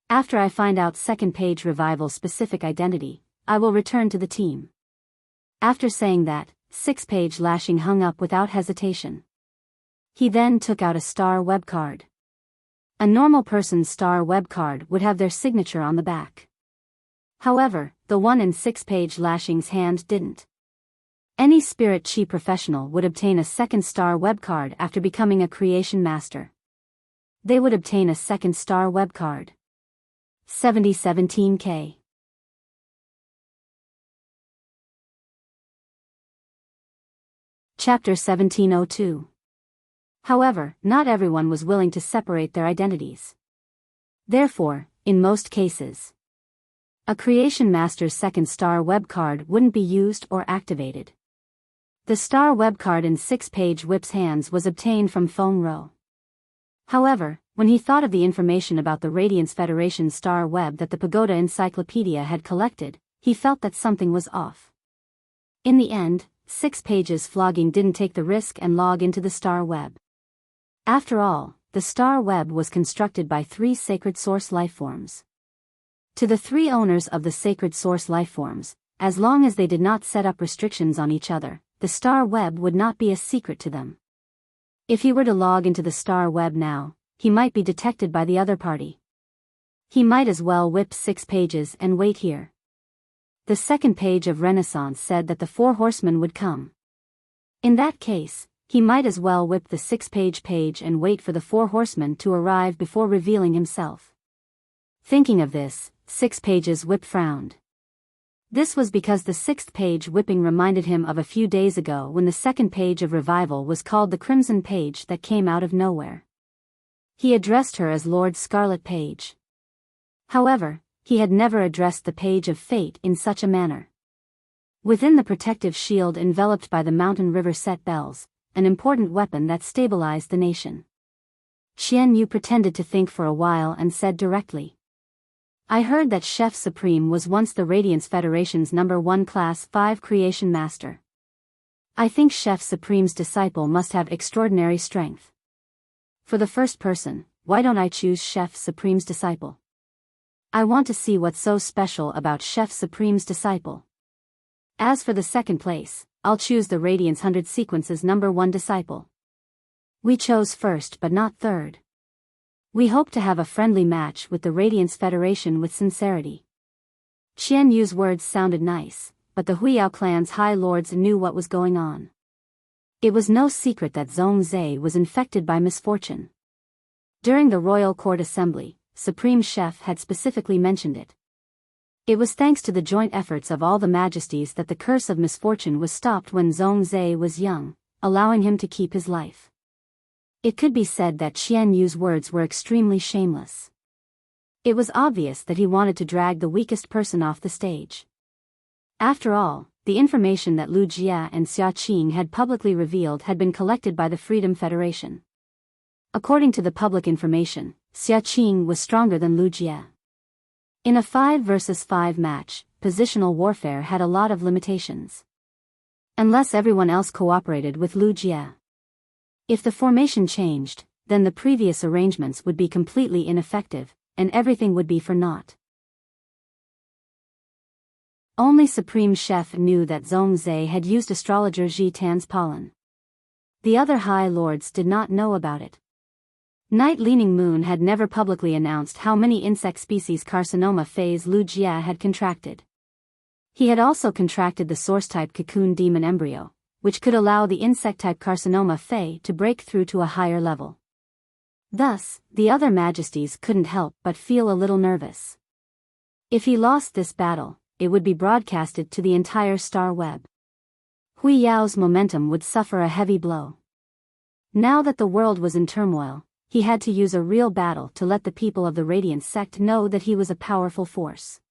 After I find out Second Page Revival's specific identity, I will return to the team. After saying that, Six-Page Lashing hung up without hesitation. He then took out a star web card. A normal person's star web card would have their signature on the back. However, the one in Six-Page Lashing's hand didn't. Any spirit chi professional would obtain a second star web card after becoming a creation master. They would obtain a second star web card. 7017K. Chapter 1702. However, not everyone was willing to separate their identities. Therefore, in most cases, a creation master's second star web card wouldn't be used or activated. The star web card in Six-Page Whip's hands was obtained from Phone Row. However, when he thought of the information about the Radiance Federation star web that the Pagoda Encyclopedia had collected, he felt that something was off. In the end, Six-Page's flogging didn't take the risk and log into the star web. After all, the star web was constructed by 3 sacred source lifeforms. To the 3 owners of the sacred source lifeforms, as long as they did not set up restrictions on each other, the star web would not be a secret to them. If he were to log into the star web now, he might be detected by the other party. He might as well whip 6 pages and wait here. The second page of Renaissance said that the 4 horsemen would come. In that case, he might as well whip the 6-page and wait for the 4 horsemen to arrive before revealing himself. Thinking of this, 6-Page's whip frowned. This was because the 6th page whipping reminded him of a few days ago when the 2nd page of Revival was called the Crimson Page that came out of nowhere. He addressed her as Lord Scarlet Page. However, he had never addressed the Page of Fate in such a manner. Within the protective shield enveloped by the Mountain River set bells, an important weapon that stabilized the nation. Qian Yu pretended to think for a while and said directly. I heard that Chef Supreme was once the Radiance Federation's #1 Class 5 Creation Master. I think Chef Supreme's disciple must have extraordinary strength. For the first person, why don't I choose Chef Supreme's disciple? I want to see what's so special about Chef Supreme's disciple. As for the second place, I'll choose the Radiance 100 Sequence's #1 disciple. We chose first but not third. We hope to have a friendly match with the Radiance Federation with sincerity. Qian Yu's words sounded nice, but the Huiyao clan's high lords knew what was going on. It was no secret that Zhong Zhe was infected by misfortune. During the Royal Court Assembly, Supreme Chef had specifically mentioned it. It was thanks to the joint efforts of all the majesties that the curse of misfortune was stopped when Zhong Zhe was young, allowing him to keep his life. It could be said that Qian Yu's words were extremely shameless. It was obvious that he wanted to drag the weakest person off the stage. After all, the information that Lu Jia and Xia Qing had publicly revealed had been collected by the Freedom Federation. According to the public information, Xia Qing was stronger than Lu Jia. In a 5 versus 5 match, positional warfare had a lot of limitations. Unless everyone else cooperated with Lu Jia. If the formation changed, then the previous arrangements would be completely ineffective, and everything would be for naught. Only Supreme Chef knew that Zhong Zhe had used astrologer Ji Tan's pollen. The other High Lords did not know about it. Night Leaning Moon had never publicly announced how many insect species carcinoma phase Lu Jia had contracted. He had also contracted the source-type cocoon demon embryo, which could allow the insect-type carcinoma Fey to break through to a higher level. Thus, the other majesties couldn't help but feel a little nervous. If he lost this battle, it would be broadcasted to the entire star web. Hui Yao's momentum would suffer a heavy blow. Now that the world was in turmoil, he had to use a real battle to let the people of the Radiance sect know that he was a powerful force.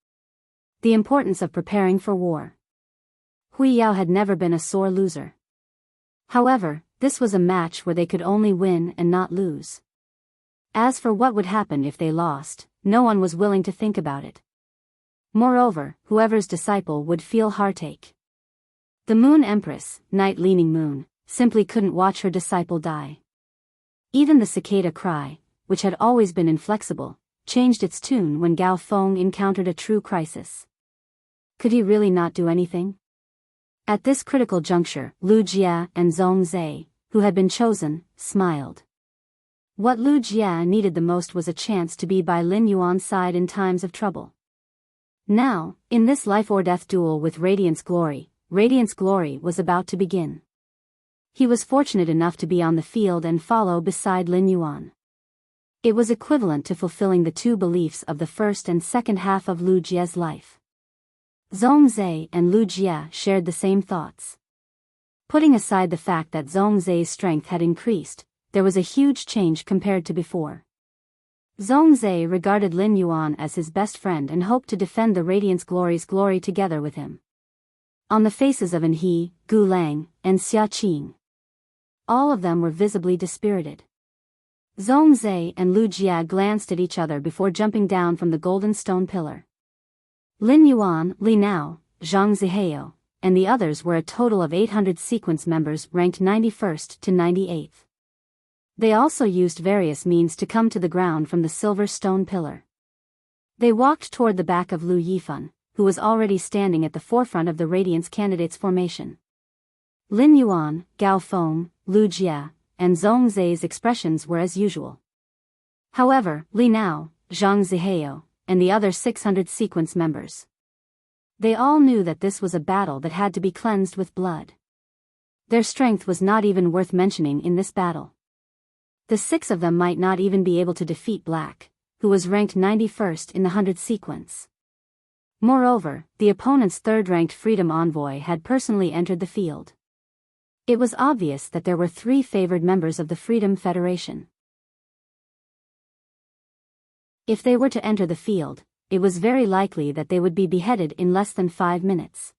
The importance of preparing for war. Hui Yao had never been a sore loser. However, this was a match where they could only win and not lose. As for what would happen if they lost, no one was willing to think about it. Moreover, whoever's disciple would feel heartache. The Moon Empress, Night-Leaning Moon, simply couldn't watch her disciple die. Even the cicada cry, which had always been inflexible, changed its tune when Gao Feng encountered a true crisis. Could he really not do anything? At this critical juncture, Lu Jia and Zhong Zhe, who had been chosen, smiled. What Lu Jia needed the most was a chance to be by Lin Yuan's side in times of trouble. Now, in this life-or-death duel with Radiance Glory was about to begin. He was fortunate enough to be on the field and follow beside Lin Yuan. It was equivalent to fulfilling the two beliefs of the first and second half of Lu Jia's life. Zhong Zhe and Lu Jia shared the same thoughts. Putting aside the fact that Zhong Zhe's strength had increased, there was a huge change compared to before. Zhong Zhe regarded Lin Yuan as his best friend and hoped to defend the Radiance Glory's glory together with him. On the faces of An He, Gu Lang, and Xia Qing, all of them were visibly dispirited. Zhong Zhe and Lu Jia glanced at each other before jumping down from the golden stone pillar. Lin Yuan, Li Nao, Zhang Zihao, and the others were a total of 800 sequence members ranked 91st to 98th. They also used various means to come to the ground from the silver stone pillar. They walked toward the back of Lu Yifan, who was already standing at the forefront of the Radiance candidates' formation. Lin Yuan, Gao Feng, Lu Jia, and Zhong Zhe's expressions were as usual. However, Li Nao, Zhang Zihao, and the other 600 sequence members, they all knew that this was a battle that had to be cleansed with blood. Their strength was not even worth mentioning in this battle. The 6 of them might not even be able to defeat Black, who was ranked 91st in the 100 sequence. Moreover, the opponent's third-ranked Freedom Envoy had personally entered the field. It was obvious that there were 3 favored members of the Freedom Federation. If they were to enter the field, it was very likely that they would be beheaded in less than 5 minutes.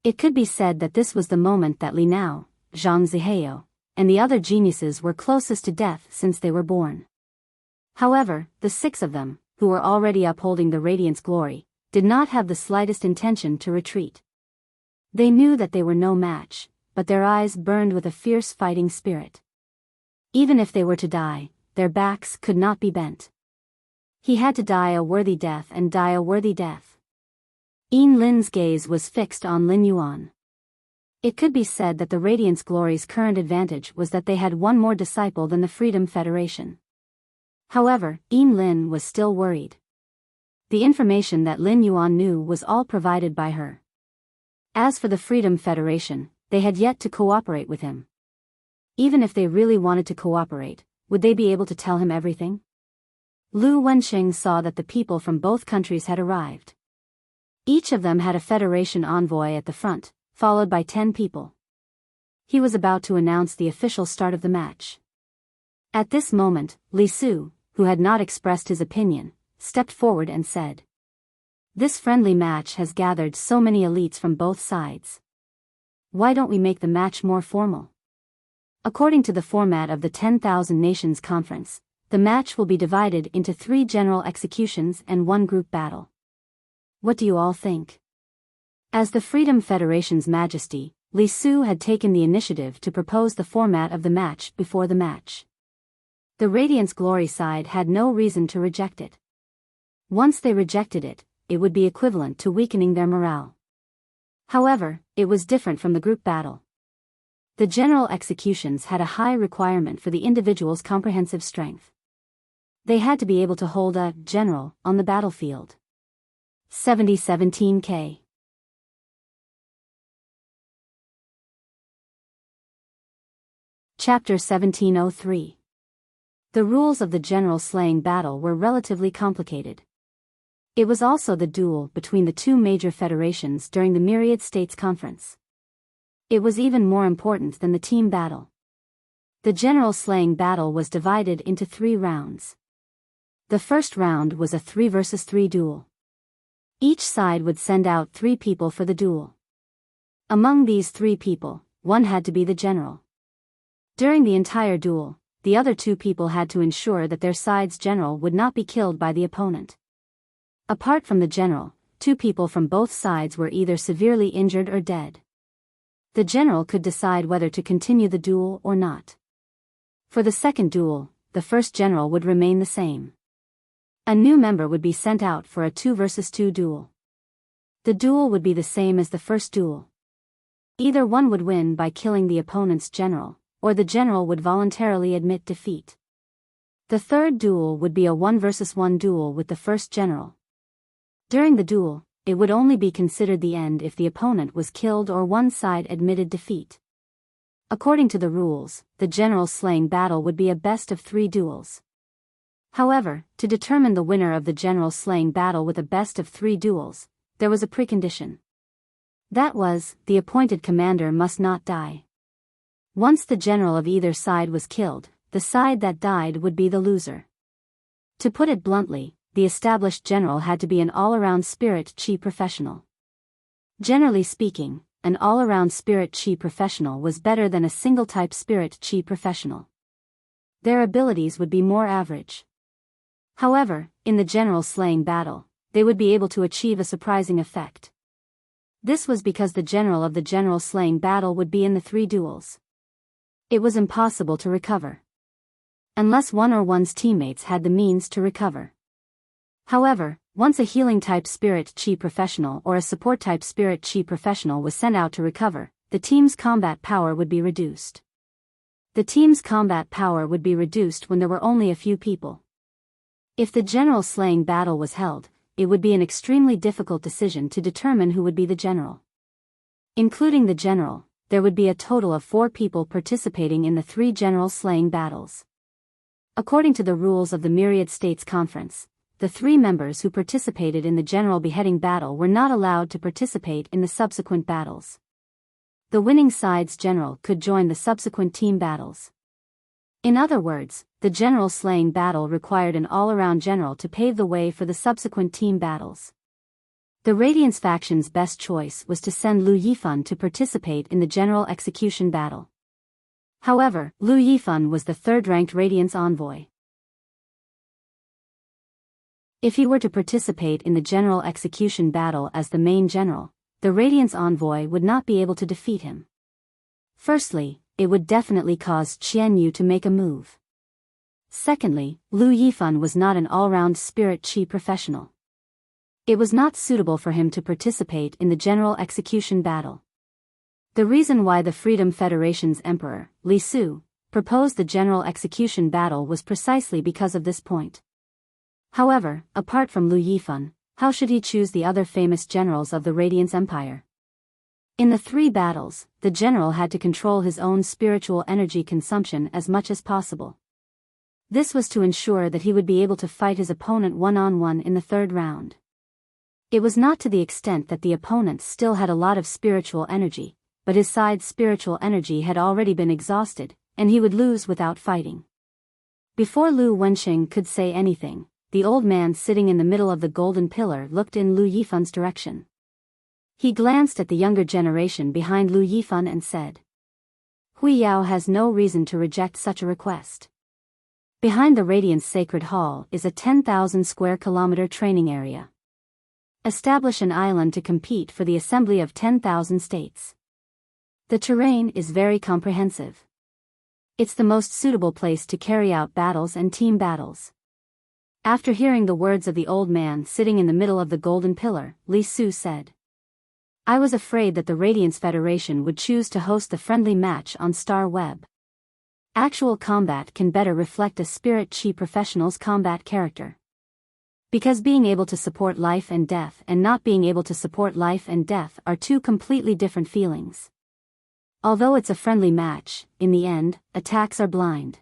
It could be said that this was the moment that Li Nao, Zhang Zihao, and the other geniuses were closest to death since they were born. However, the 6 of them, who were already upholding the Radiance glory, did not have the slightest intention to retreat. They knew that they were no match, but their eyes burned with a fierce fighting spirit. Even if they were to die, their backs could not be bent. He had to die a worthy death and die a worthy death. Yin Lin's gaze was fixed on Lin Yuan. It could be said that the Radiance Glory's current advantage was that they had one more disciple than the Freedom Federation. However, Yin Lin was still worried. The information that Lin Yuan knew was all provided by her. As for the Freedom Federation, they had yet to cooperate with him. Even if they really wanted to cooperate, would they be able to tell him everything? Lu Wenxing saw that the people from both countries had arrived. Each of them had a Federation envoy at the front, followed by 10 people. He was about to announce the official start of the match. At this moment, Li Su, who had not expressed his opinion, stepped forward and said, "This friendly match has gathered so many elites from both sides. Why don't we make the match more formal? According to the format of the 10,000 Nations Conference, the match will be divided into 3 general executions and 1 group battle. What do you all think?" As the Freedom Federation's Majesty, Li Su had taken the initiative to propose the format of the match before the match. The Radiance Glory side had no reason to reject it. Once they rejected it, it would be equivalent to weakening their morale. However, it was different from the group battle. The general executions had a high requirement for the individual's comprehensive strength. They had to be able to hold a general on the battlefield. 7017K. Chapter 1703. The rules of the general slaying battle were relatively complicated. It was also the duel between the 2 major federations during the Myriad States Conference. It was even more important than the team battle. The general slaying battle was divided into 3 rounds. The first round was a 3 versus 3 duel. Each side would send out 3 people for the duel. Among these 3 people, one had to be the general. During the entire duel, the other two people had to ensure that their side's general would not be killed by the opponent. Apart from the general, two people from both sides were either severely injured or dead. The general could decide whether to continue the duel or not. For the second duel, the first general would remain the same. A new member would be sent out for a 2 versus 2 duel. The duel would be the same as the first duel. Either one would win by killing the opponent's general, or the general would voluntarily admit defeat. The third duel would be a 1 versus 1 duel with the first general. During the duel, it would only be considered the end if the opponent was killed or one side admitted defeat. According to the rules, the general slaying battle would be a best of 3 duels. However, to determine the winner of the general slaying battle with a best of 3 duels, there was a precondition. That was, the appointed commander must not die. Once the general of either side was killed, the side that died would be the loser. To put it bluntly, the established general had to be an all-around spirit chi professional. Generally speaking, an all-around spirit chi professional was better than a single-type spirit chi professional. Their abilities would be more average. However, in the general slaying battle, they would be able to achieve a surprising effect. This was because the general of the general slaying battle would be in the 3 duels. It was impossible to recover, unless one or one's teammates had the means to recover. However, once a healing-type spirit chi professional or a support-type spirit chi professional was sent out to recover, the team's combat power would be reduced. The team's combat power would be reduced when there were only a few people. If the general slaying battle was held, it would be an extremely difficult decision to determine who would be the general. Including the general, there would be a total of 4 people participating in the 3 general slaying battles. According to the rules of the Myriad States Conference, the 3 members who participated in the general beheading battle were not allowed to participate in the subsequent battles. The winning side's general could join the subsequent team battles. In other words, the general slaying battle required an all-around general to pave the way for the subsequent team battles. The Radiance faction's best choice was to send Lu Yifan to participate in the general execution battle. However, Lu Yifan was the 3rd-ranked Radiance envoy. If he were to participate in the general execution battle as the main general, the Radiance envoy would not be able to defeat him. Firstly, it would definitely cause Qian Yu to make a move. Secondly, Lu Yifan was not an all-round spirit chi professional. It was not suitable for him to participate in the general execution battle. The reason why the Freedom Federation's emperor, Li Su, proposed the general execution battle was precisely because of this point. However, apart from Lu Yifan, how should he choose the other famous generals of the Radiance Empire? In the 3 battles, the general had to control his own spiritual energy consumption as much as possible. This was to ensure that he would be able to fight his opponent one-on-one in the 3rd round. It was not to the extent that the opponent still had a lot of spiritual energy, but his side's spiritual energy had already been exhausted, and he would lose without fighting. Before Lu Wenqing could say anything, the old man sitting in the middle of the golden pillar looked in Lu Yifan's direction. He glanced at the younger generation behind Lu Yifan and said, "Hui Yao has no reason to reject such a request." Behind the Radiance Sacred Hall is a 10,000 square kilometer training area. Establish an island to compete for the assembly of 10,000 states. The terrain is very comprehensive. It's the most suitable place to carry out battles and team battles. After hearing the words of the old man sitting in the middle of the golden pillar, Li Su said, "I was afraid that the Radiance Federation would choose to host the friendly match on Star Web. Actual combat can better reflect a spirit chi professional's combat character. Because being able to support life and death and not being able to support life and death are 2 completely different feelings. Although it's a friendly match, in the end, attacks are blind.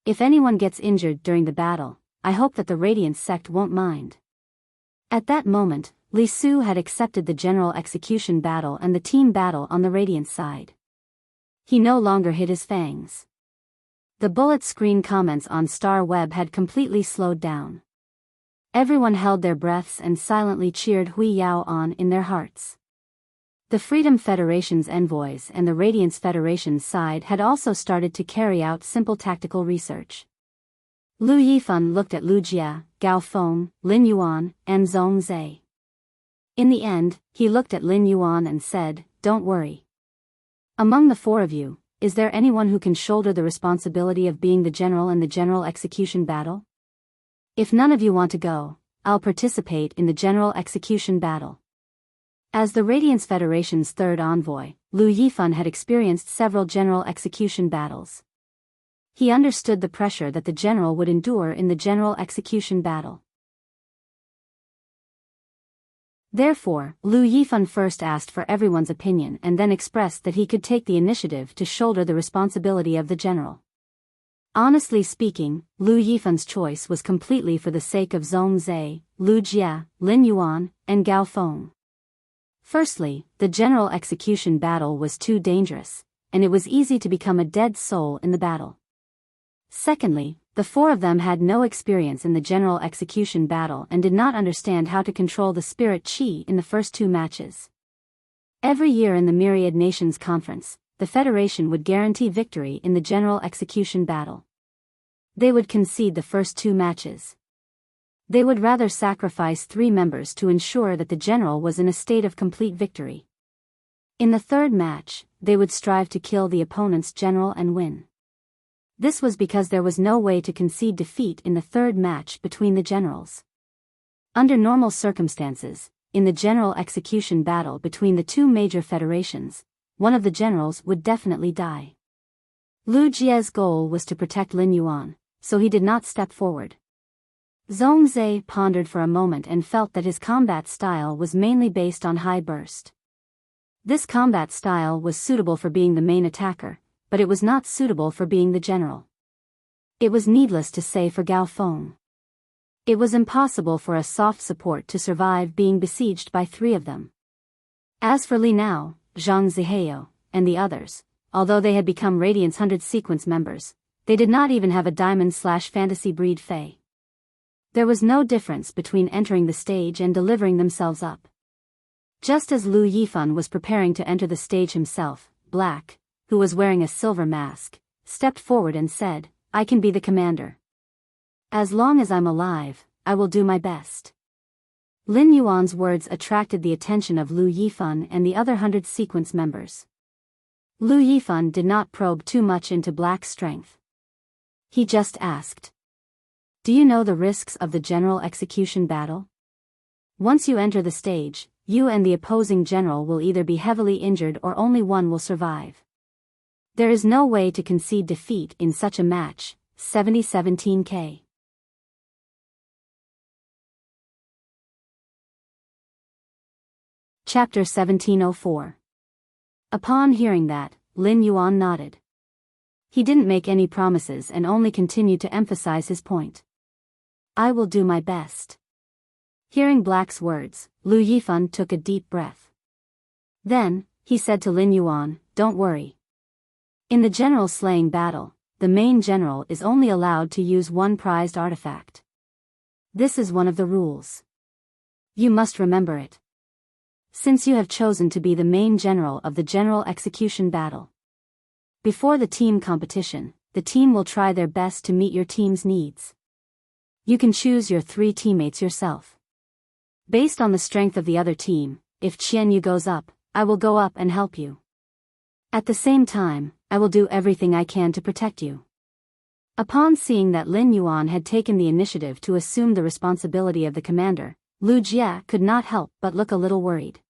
If anyone gets injured during the battle, I hope that the Radiance sect won't mind." At that moment, Li Su had accepted the general execution battle and the team battle on the Radiance side. He no longer hid his fangs. The bullet screen comments on Star Web had completely slowed down. Everyone held their breaths and silently cheered Hui Yao on in their hearts. The Freedom Federation's envoys and the Radiance Federation's side had also started to carry out simple tactical research. Lu Yifan looked at Lu Jie, Gao Feng, Lin Yuan, and Zhong Zhe. In the end, he looked at Lin Yuan and said, "Don't worry. Among the four of you, is there anyone who can shoulder the responsibility of being the general in the general execution battle? If none of you want to go, I'll participate in the general execution battle." As the Radiance Federation's third envoy, Lu Yifan had experienced several general execution battles. He understood the pressure that the general would endure in the general execution battle. Therefore, Lu Yifan first asked for everyone's opinion and then expressed that he could take the initiative to shoulder the responsibility of the general. Honestly speaking, Lu Yifan's choice was completely for the sake of Zhong Zhe, Lu Jie, Lin Yuan, and Gao Feng. Firstly, the general execution battle was too dangerous, and it was easy to become a dead soul in the battle. Secondly, the four of them had no experience in the general execution battle and did not understand how to control the spirit chi in the first two matches. Every year in the Myriad Nations Conference, the Federation would guarantee victory in the general execution battle. They would concede the first two matches. They would rather sacrifice 3 members to ensure that the general was in a state of complete victory. In the third match, they would strive to kill the opponent's general and win. This was because there was no way to concede defeat in the third match between the generals. Under normal circumstances, in the general execution battle between the two major federations, one of the generals would definitely die. Lu Jie's goal was to protect Lin Yuan, so he did not step forward. Zhong Zhe pondered for a moment and felt that his combat style was mainly based on high burst. This combat style was suitable for being the main attacker, but it was not suitable for being the general. It was needless to say for Gao Feng. It was impossible for a soft support to survive being besieged by 3 of them. As for Li Nao, Zhang Ziheo, and the others, although they had become Radiance 100 sequence members, they did not even have a diamond/fantasy breed Fey. There was no difference between entering the stage and delivering themselves up. Just as Lu Yifan was preparing to enter the stage himself, Black, who was wearing a silver mask, stepped forward and said, "I can be the commander. As long as I'm alive, I will do my best." Lin Yuan's words attracted the attention of Lu Yifan and the other 100 sequence members. Lu Yifan did not probe too much into Black's strength. He just asked, "Do you know the risks of the general execution battle? Once you enter the stage, you and the opposing general will either be heavily injured or only one will survive. There is no way to concede defeat in such a match." 7017K. Chapter 1704. Upon hearing that, Lin Yuan nodded. He didn't make any promises and only continued to emphasize his point. "I will do my best." Hearing Black's words, Lu Yifan took a deep breath. Then, he said to Lin Yuan, "Don't worry. In the general slaying battle, the main general is only allowed to use one prized artifact. This is one of the rules. You must remember it. Since you have chosen to be the main general of the general execution battle. Before the team competition, the team will try their best to meet your team's needs. You can choose your 3 teammates yourself. Based on the strength of the other team, if Qianyu goes up, I will go up and help you. At the same time, I will do everything I can to protect you." Upon seeing that Lin Yuan had taken the initiative to assume the responsibility of the commander, Lu Jie could not help but look a little worried.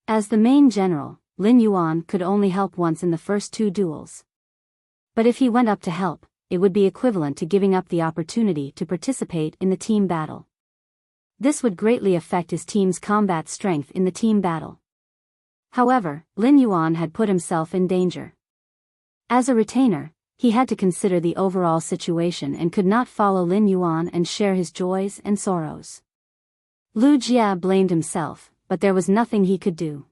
As the main general, Lin Yuan could only help once in the first 2 duels. But if he went up to help, it would be equivalent to giving up the opportunity to participate in the team battle. This would greatly affect his team's combat strength in the team battle. However, Lin Yuan had put himself in danger. As a retainer, he had to consider the overall situation and could not follow Lin Yuan and share his joys and sorrows. Lu Jie blamed himself, but there was nothing he could do.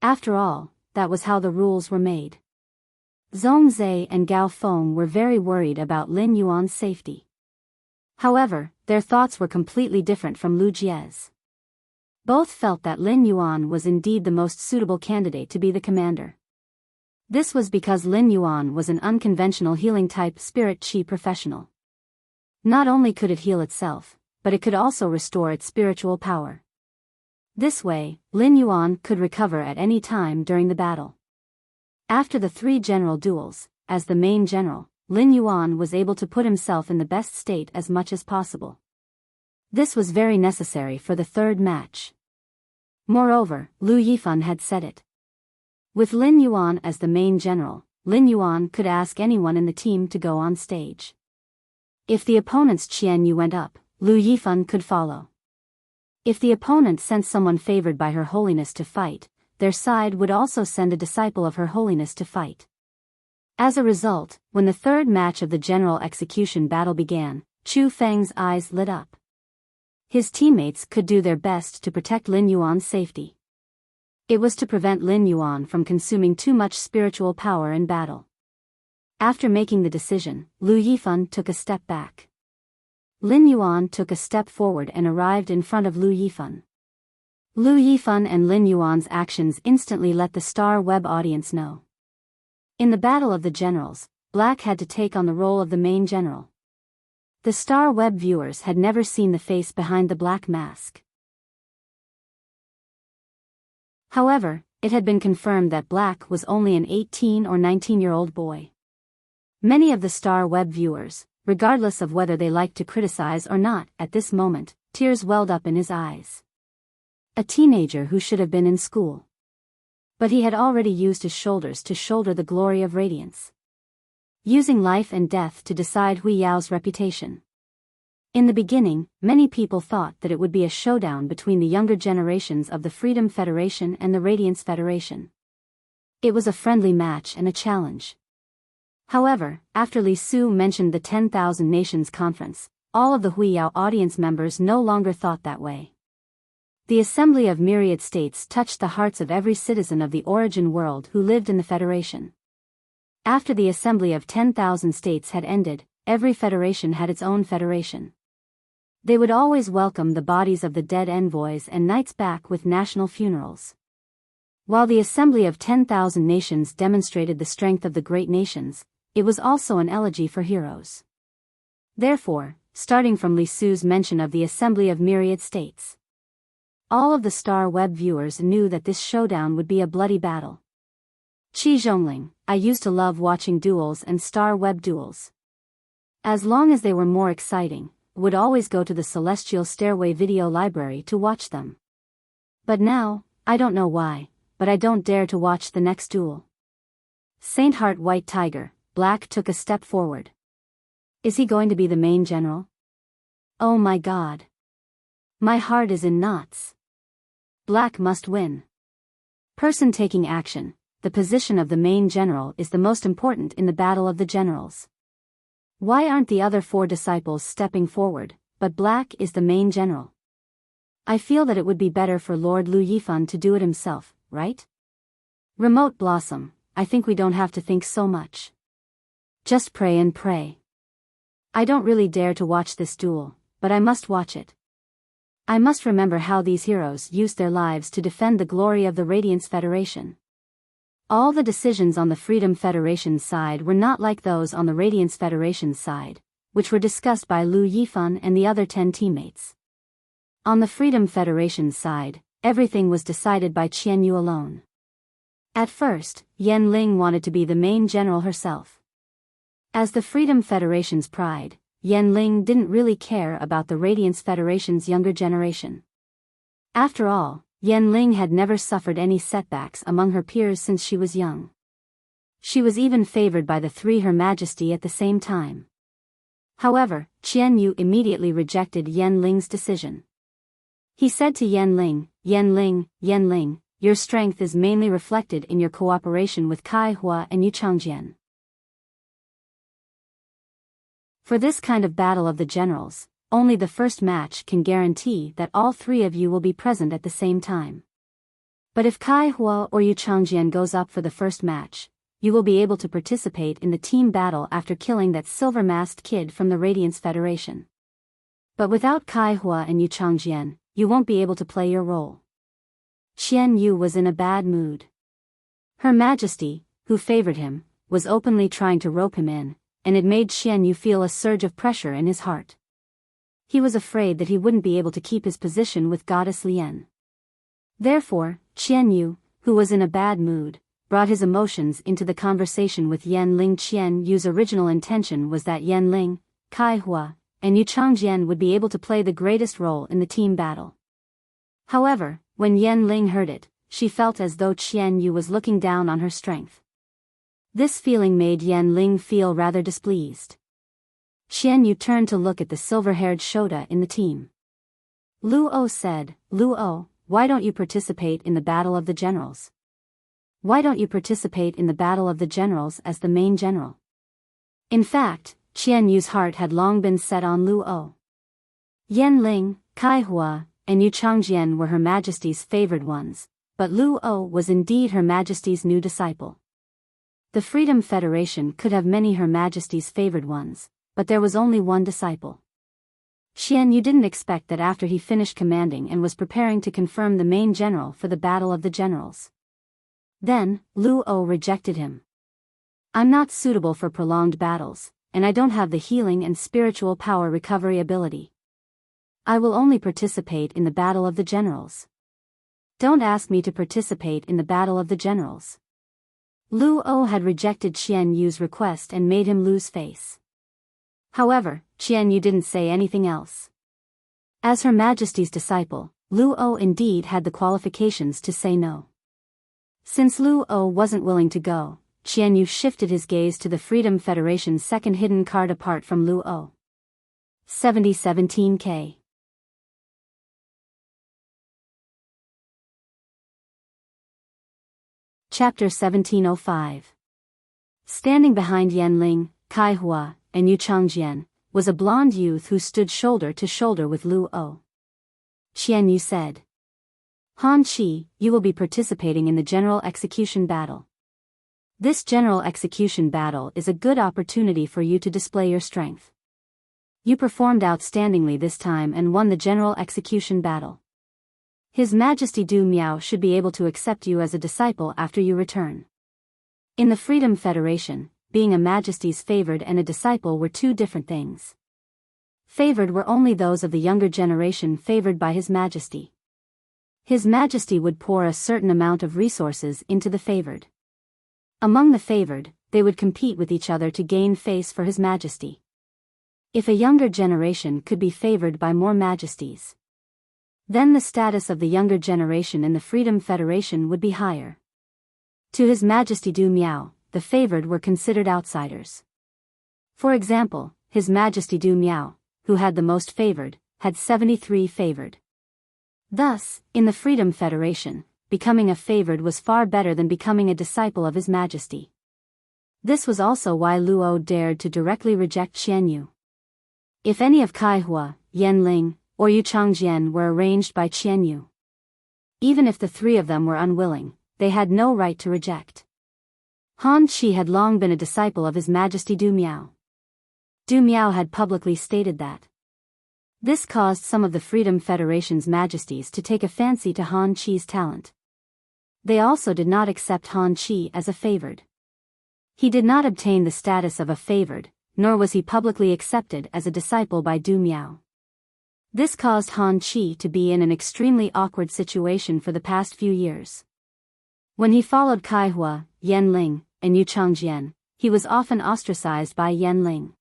After all, that was how the rules were made. Zhong Zhe and Gao Feng were very worried about Lin Yuan's safety. However, their thoughts were completely different from Lu Jie's. Both felt that Lin Yuan was indeed the most suitable candidate to be the commander. This was because Lin Yuan was an unconventional healing-type spirit chi professional. Not only could it heal itself, but it could also restore its spiritual power. This way, Lin Yuan could recover at any time during the battle. After the 3 general duels, as the main general, Lin Yuan was able to put himself in the best state as much as possible. This was very necessary for the 3rd match. Moreover, Lu Yifan had said it. With Lin Yuan as the main general, Lin Yuan could ask anyone in the team to go on stage. If the opponent's Qian Yu went up, Lu Yifan could follow. If the opponent sent someone favored by Her Holiness to fight, their side would also send a disciple of Her Holiness to fight. As a result, when the 3rd match of the general execution battle began, Chu Feng's eyes lit up. His teammates could do their best to protect Lin Yuan's safety. It was to prevent Lin Yuan from consuming too much spiritual power in battle. After making the decision, Lu Yifan took a step back. Lin Yuan took a step forward and arrived in front of Lu Yifan. Lu Yifan and Lin Yuan's actions instantly let the Star Web audience know. In the Battle of the Generals, Black had to take on the role of the main general. The Star Web viewers had never seen the face behind the black mask. However, it had been confirmed that Black was only an 18 or 19-year-old boy. Many of the Star Web viewers, regardless of whether they liked to criticize or not, at this moment, tears welled up in his eyes. A teenager who should have been in school. But he had already used his shoulders to shoulder the glory of radiance. Using life and death to decide Hui Yao's reputation. In the beginning, many people thought that it would be a showdown between the younger generations of the Freedom Federation and the Radiance Federation. It was a friendly match and a challenge. However, after Li Su mentioned the 10,000 Nations Conference, all of the Hui Yao audience members no longer thought that way. The Assembly of Myriad States touched the hearts of every citizen of the origin world who lived in the Federation. After the Assembly of 10,000 States had ended, every federation had its own federation. They would always welcome the bodies of the dead envoys and knights back with national funerals. While the Assembly of 10,000 Nations demonstrated the strength of the great nations, it was also an elegy for heroes. Therefore, starting from Li Su's mention of the Assembly of Myriad States, all of the Star Web viewers knew that this showdown would be a bloody battle. Qi Zhongling, I used to love watching duels and Star Web duels. As long as they were more exciting, would always go to the Celestial Stairway video library to watch them. But now, I don't know why, but I don't dare to watch the next duel. Saint Heart White Tiger, Black took a step forward. Is he going to be the main general? Oh my God. My heart is in knots. Black must win. Person taking action, the position of the main general is the most important in the Battle of the Generals. Why aren't the other 4 disciples stepping forward, but Black is the main general? I feel that it would be better for Lord Lu Yifan to do it himself, right? Remote Blossom, I think we don't have to think so much. Just pray and pray. I don't really dare to watch this duel, but I must watch it. I must remember how these heroes used their lives to defend the glory of the Radiance Federation. All the decisions on the Freedom Federation's side were not like those on the Radiance Federation's side, which were discussed by Lu Yifan and the other 10 teammates. On the Freedom Federation's side, everything was decided by Qian Yu alone. At first, Yan Ling wanted to be the main general herself. As the Freedom Federation's pride, Yan Ling didn't really care about the Radiance Federation's younger generation. After all, Yan Ling had never suffered any setbacks among her peers since she was young. She was even favored by the 3 Her Majesty at the same time. However, Qian Yu immediately rejected Yan Ling's decision. He said to Yan Ling, Yan Ling, your strength is mainly reflected in your cooperation with Kai Hua and Yu Changjian. For this kind of battle of the generals, only the first match can guarantee that all 3 of you will be present at the same time. But if Kai Hua or Yu Changjian goes up for the first match, you will be able to participate in the team battle after killing that silver-masked kid from the Radiance Federation. But without Kai Hua and Yu Changjian, you won't be able to play your role. Qian Yu was in a bad mood. Her Majesty, who favored him, was openly trying to rope him in, and it made Qian Yu feel a surge of pressure in his heart. He was afraid that he wouldn't be able to keep his position with Goddess Lian. Therefore, Qian Yu, who was in a bad mood, brought his emotions into the conversation with Yan Ling. Qian Yu's original intention was that Yan Ling, Kai Hua, and Yu Changjian would be able to play the greatest role in the team battle. However, when Yan Ling heard it, she felt as though Qian Yu was looking down on her strength. This feeling made Yan Ling feel rather displeased. Qian Yu turned to look at the silver-haired Shota in the team. Luo said, Luo, why don't you participate in the Battle of the Generals? Why don't you participate in the Battle of the Generals as the main general? In fact, Qian Yu's heart had long been set on Luo. Yan Ling, Kai Hua, and Yu Changjian were Her Majesty's favored ones, but Luo was indeed Her Majesty's new disciple. The Freedom Federation could have many Her Majesty's favored ones, but there was only one disciple. Qian Yu didn't expect that after he finished commanding and was preparing to confirm the main general for the Battle of the Generals. Then, Luo rejected him. I'm not suitable for prolonged battles, and I don't have the healing and spiritual power recovery ability. I will only participate in the Battle of the Generals. Don't ask me to participate in the Battle of the Generals. Luo had rejected Qian Yu's request and made him lose face. However, Qian Yu didn't say anything else. As Her Majesty's disciple, Luo indeed had the qualifications to say no. Since Luo wasn't willing to go, Qian Yu shifted his gaze to the Freedom Federation's second hidden card apart from Luo. 7017K. Chapter 1705. Standing behind Yan Ling, Kai Hua, and Yu Changjian, was a blonde youth who stood shoulder to shoulder with Luo. Qian Yu said, Han Qi, you will be participating in the General Execution Battle. This General Execution Battle is a good opportunity for you to display your strength. You performed outstandingly this time and won the General Execution Battle. His Majesty Du Miao should be able to accept you as a disciple after you return. In the Freedom Federation, being a Majesty's favored and a disciple were two different things. Favored were only those of the younger generation favored by His Majesty. His Majesty would pour a certain amount of resources into the favored. Among the favored, they would compete with each other to gain face for His Majesty. If a younger generation could be favored by more majesties, then the status of the younger generation in the Freedom Federation would be higher. To His Majesty Du Miao, the favored were considered outsiders. For example, His Majesty Du Miao, who had the most favored, had 73 favored. Thus, in the Freedom Federation, becoming a favored was far better than becoming a disciple of His Majesty. This was also why Luo dared to directly reject Qian Yu. If any of Kai Hua, Yan Ling, or Yu Changjian were arranged by Qian Yu, even if the three of them were unwilling, they had no right to reject. Han Qi had long been a disciple of His Majesty Du Miao. Du Miao had publicly stated that. This caused some of the Freedom Federation's majesties to take a fancy to Han Qi's talent. They also did not accept Han Qi as a favored. He did not obtain the status of a favored, nor was he publicly accepted as a disciple by Du Miao. This caused Han Qi to be in an extremely awkward situation for the past few years. When he followed Kai Hua, Yan Ling, and Yu Changjian, he was often ostracized by Yan Ling.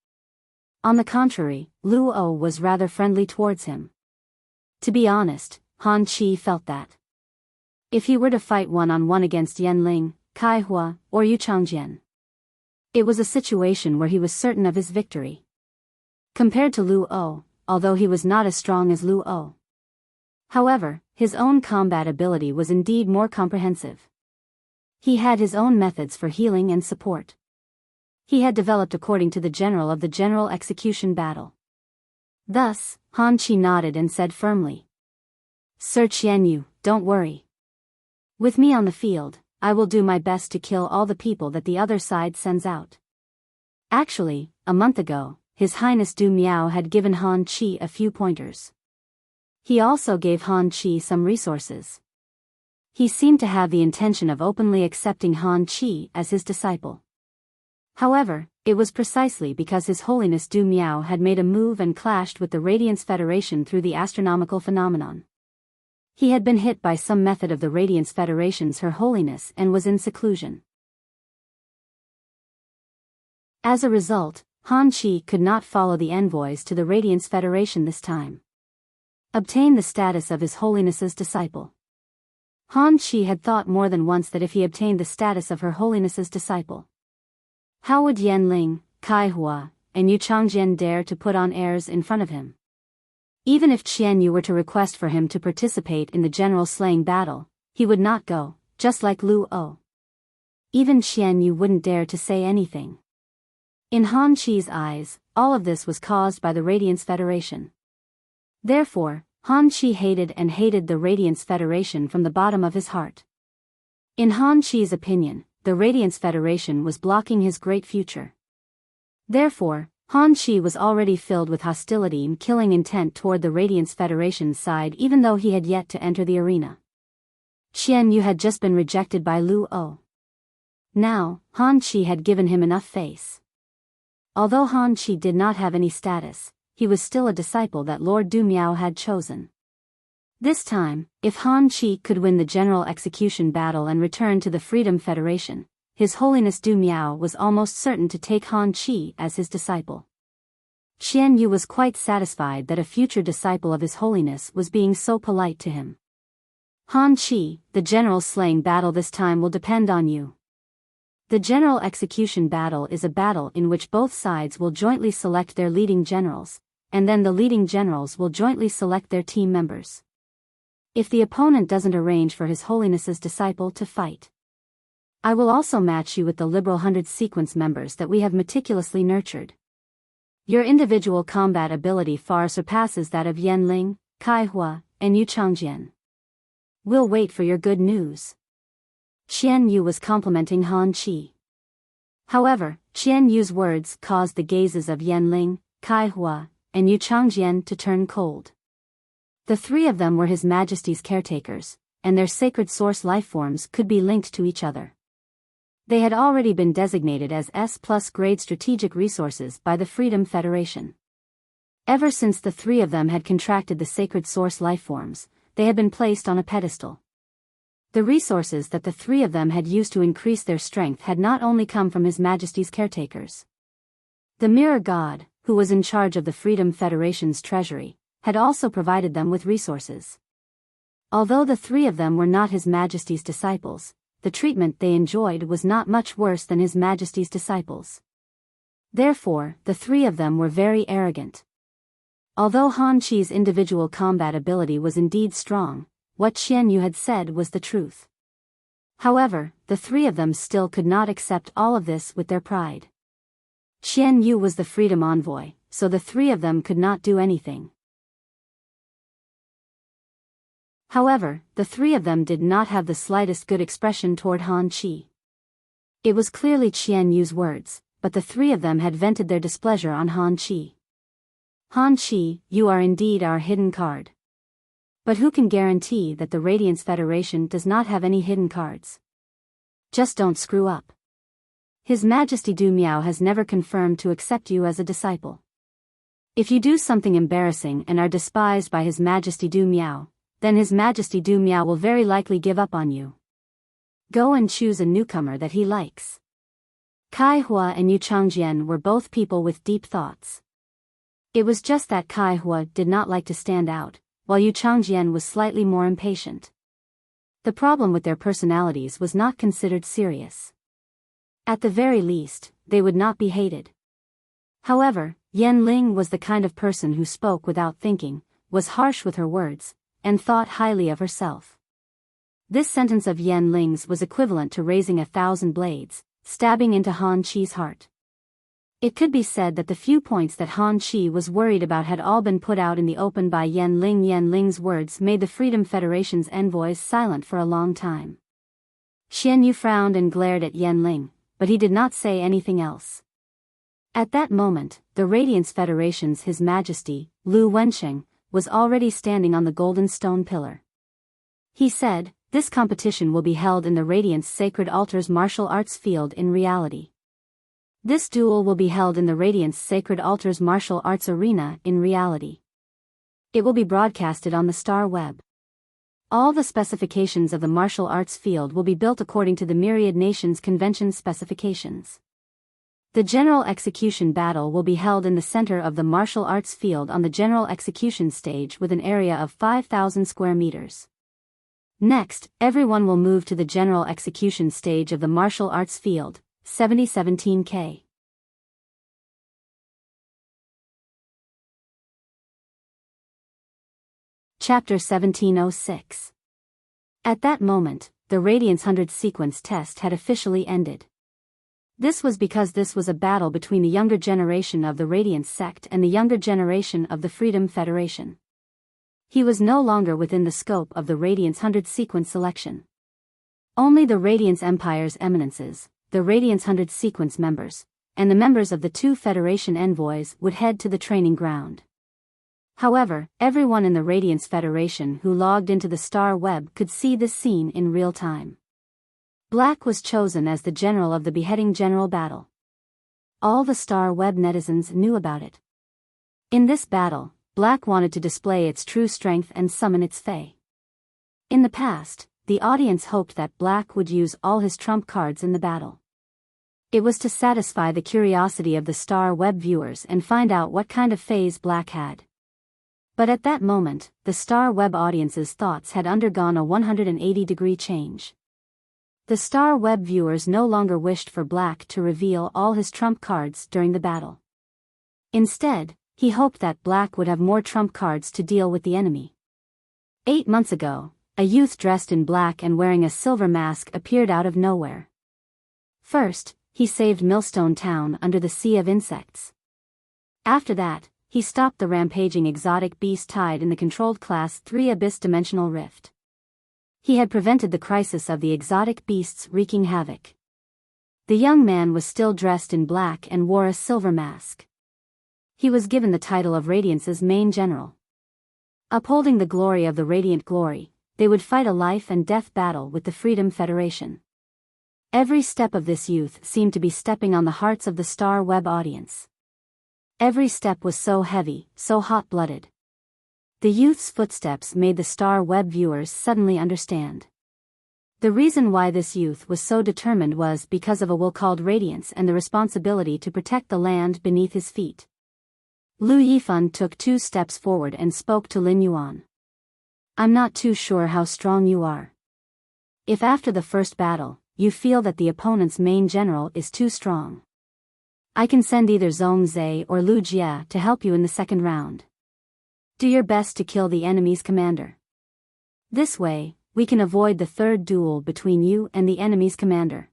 On the contrary, Luo was rather friendly towards him. To be honest, Han Qi felt that if he were to fight one-on-one against Yan Ling, Kai Hua, or Yu Changjian, it was a situation where he was certain of his victory. Compared to Luo, although he was not as strong as Luo. However, his own combat ability was indeed more comprehensive. He had his own methods for healing and support. He had developed according to the general of the General Execution Battle. Thus, Han Qi nodded and said firmly, Sir Qian Yu, don't worry. With me on the field, I will do my best to kill all the people that the other side sends out. Actually, a month ago, His Highness Du Miao had given Han Qi a few pointers. He also gave Han Qi some resources. He seemed to have the intention of openly accepting Han Qi as his disciple. However, it was precisely because His Holiness Du Miao had made a move and clashed with the Radiance Federation through the astronomical phenomenon. He had been hit by some method of the Radiance Federation's Her Holiness and was in seclusion. As a result, Han Qi could not follow the envoys to the Radiance Federation this time. Obtain the status of His Holiness's disciple. Han Qi had thought more than once that if he obtained the status of Her Holiness's disciple, how would Yan Ling, Kai Hua, and Yu Changjian dare to put on airs in front of him? Even if Qian Yu were to request for him to participate in the general slaying battle, he would not go, just like Lu O. Even Qian Yu wouldn't dare to say anything. In Han Qi's eyes, all of this was caused by the Radiance Federation. Therefore, Han Qi hated the Radiance Federation from the bottom of his heart. In Han Qi's opinion, the Radiance Federation was blocking his great future. Therefore, Han Qi was already filled with hostility and killing intent toward the Radiance Federation's side even though he had yet to enter the arena. Qian Yu had just been rejected by Lu O. Now, Han Qi had given him enough face. Although Han Qi did not have any status, he was still a disciple that Lord Du Miao had chosen. This time, if Han Qi could win the general execution battle and return to the Freedom Federation, His Holiness Du Miao was almost certain to take Han Qi as his disciple. Qian Yu was quite satisfied that a future disciple of His Holiness was being so polite to him. Han Qi, the general slaying battle this time will depend on you. The general execution battle is a battle in which both sides will jointly select their leading generals, and then the leading generals will jointly select their team members. If the opponent doesn't arrange for His Holiness's disciple to fight, I will also match you with the liberal 100 sequence members that we have meticulously nurtured. Your individual combat ability far surpasses that of Yan Ling, Kai Hua, and Yu Changjian. We'll wait for your good news. Qian Yu was complimenting Han Qi. However, Qian Yu's words caused the gazes of Yan Ling, Kai Hua, and Yu Changjian to turn cold. The three of them were His Majesty's caretakers, and their sacred source lifeforms could be linked to each other. They had already been designated as S+ grade strategic resources by the Freedom Federation. Ever since the three of them had contracted the sacred source lifeforms, they had been placed on a pedestal. The resources that the three of them had used to increase their strength had not only come from His Majesty's caretakers. The Mirror God, who was in charge of the Freedom Federation's treasury, had also provided them with resources. Although the three of them were not His Majesty's disciples, the treatment they enjoyed was not much worse than His Majesty's disciples. Therefore, the three of them were very arrogant. Although Han Qi's individual combat ability was indeed strong, what Qian Yu had said was the truth. However, the three of them still could not accept all of this with their pride. Qian Yu was the freedom envoy, so the three of them could not do anything. However, the three of them did not have the slightest good expression toward Han Qi. It was clearly Qian Yu's words, but the three of them had vented their displeasure on Han Qi. Han Qi, you are indeed our hidden card. But who can guarantee that the Radiance Federation does not have any hidden cards? Just don't screw up. His Majesty Du Miao has never confirmed to accept you as a disciple. If you do something embarrassing and are despised by His Majesty Du Miao, then His Majesty Du Miao will very likely give up on you. Go and choose a newcomer that he likes. Kai Hua and Yu Changjian were both people with deep thoughts. It was just that Kai Hua did not like to stand out, while Yu Changjian was slightly more impatient. The problem with their personalities was not considered serious. At the very least, they would not be hated. However, Yan Ling was the kind of person who spoke without thinking, was harsh with her words, and thought highly of herself. This sentence of Yan Ling's was equivalent to raising 1,000 blades, stabbing into Han Qi's heart. It could be said that the few points that Han Qi was worried about had all been put out in the open by Yan Ling. Yan Ling's words made the Freedom Federation's envoys silent for a long time. Qian Yu frowned and glared at Yan Ling, but he did not say anything else. At that moment, the Radiance Federation's His Majesty, Lu Wensheng, was already standing on the golden stone pillar. He said, "This competition will be held in the Radiant's Sacred Altar's martial arts field in reality. This duel will be held in the Radiant's Sacred Altar's martial arts arena in reality. It will be broadcasted on the star web. All the specifications of the martial arts field will be built according to the Myriad Nations Convention specifications. The general execution battle will be held in the center of the martial arts field on the general execution stage with an area of 5,000 square meters. Next, everyone will move to the general execution stage of the martial arts field, 7017K. Chapter 1706. At that moment, the Radiance 100 sequence test had officially ended. This was because this was a battle between the younger generation of the Radiance sect and the younger generation of the Freedom Federation. He was no longer within the scope of the Radiance 100 sequence selection. Only the Radiance Empire's eminences, the Radiance 100 sequence members, and the members of the two Federation envoys would head to the training ground. However, everyone in the Radiance Federation who logged into the star web could see this scene in real time. Black was chosen as the general of the beheading general battle. All the star web netizens knew about it. In this battle, Black wanted to display its true strength and summon its fae. In the past, the audience hoped that Black would use all his trump cards in the battle. It was to satisfy the curiosity of the star web viewers and find out what kind of faes Black had. But at that moment, the star web audience's thoughts had undergone a 180-degree change. The star web viewers no longer wished for Black to reveal all his trump cards during the battle. Instead, he hoped that Black would have more trump cards to deal with the enemy. 8 months ago, a youth dressed in black and wearing a silver mask appeared out of nowhere. First, he saved Millstone Town under the sea of insects. After that, he stopped the rampaging exotic beast tied in the controlled Class 3 Abyss Dimensional Rift. He had prevented the crisis of the exotic beasts wreaking havoc. The young man was still dressed in black and wore a silver mask. He was given the title of Radiance's main general. Upholding the glory of the Radiant Glory, they would fight a life and death battle with the Freedom Federation. Every step of this youth seemed to be stepping on the hearts of the star web audience. Every step was so heavy, so hot-blooded. The youth's footsteps made the star web viewers suddenly understand. The reason why this youth was so determined was because of a will called Radiance and the responsibility to protect the land beneath his feet. Lu Yifan took 2 steps forward and spoke to Lin Yuan. "I'm not too sure how strong you are. If after the first battle, you feel that the opponent's main general is too strong, I can send either Zhong Zhe or Lu Jia to help you in the second round. Do your best to kill the enemy's commander. This way, we can avoid the third duel between you and the enemy's commander."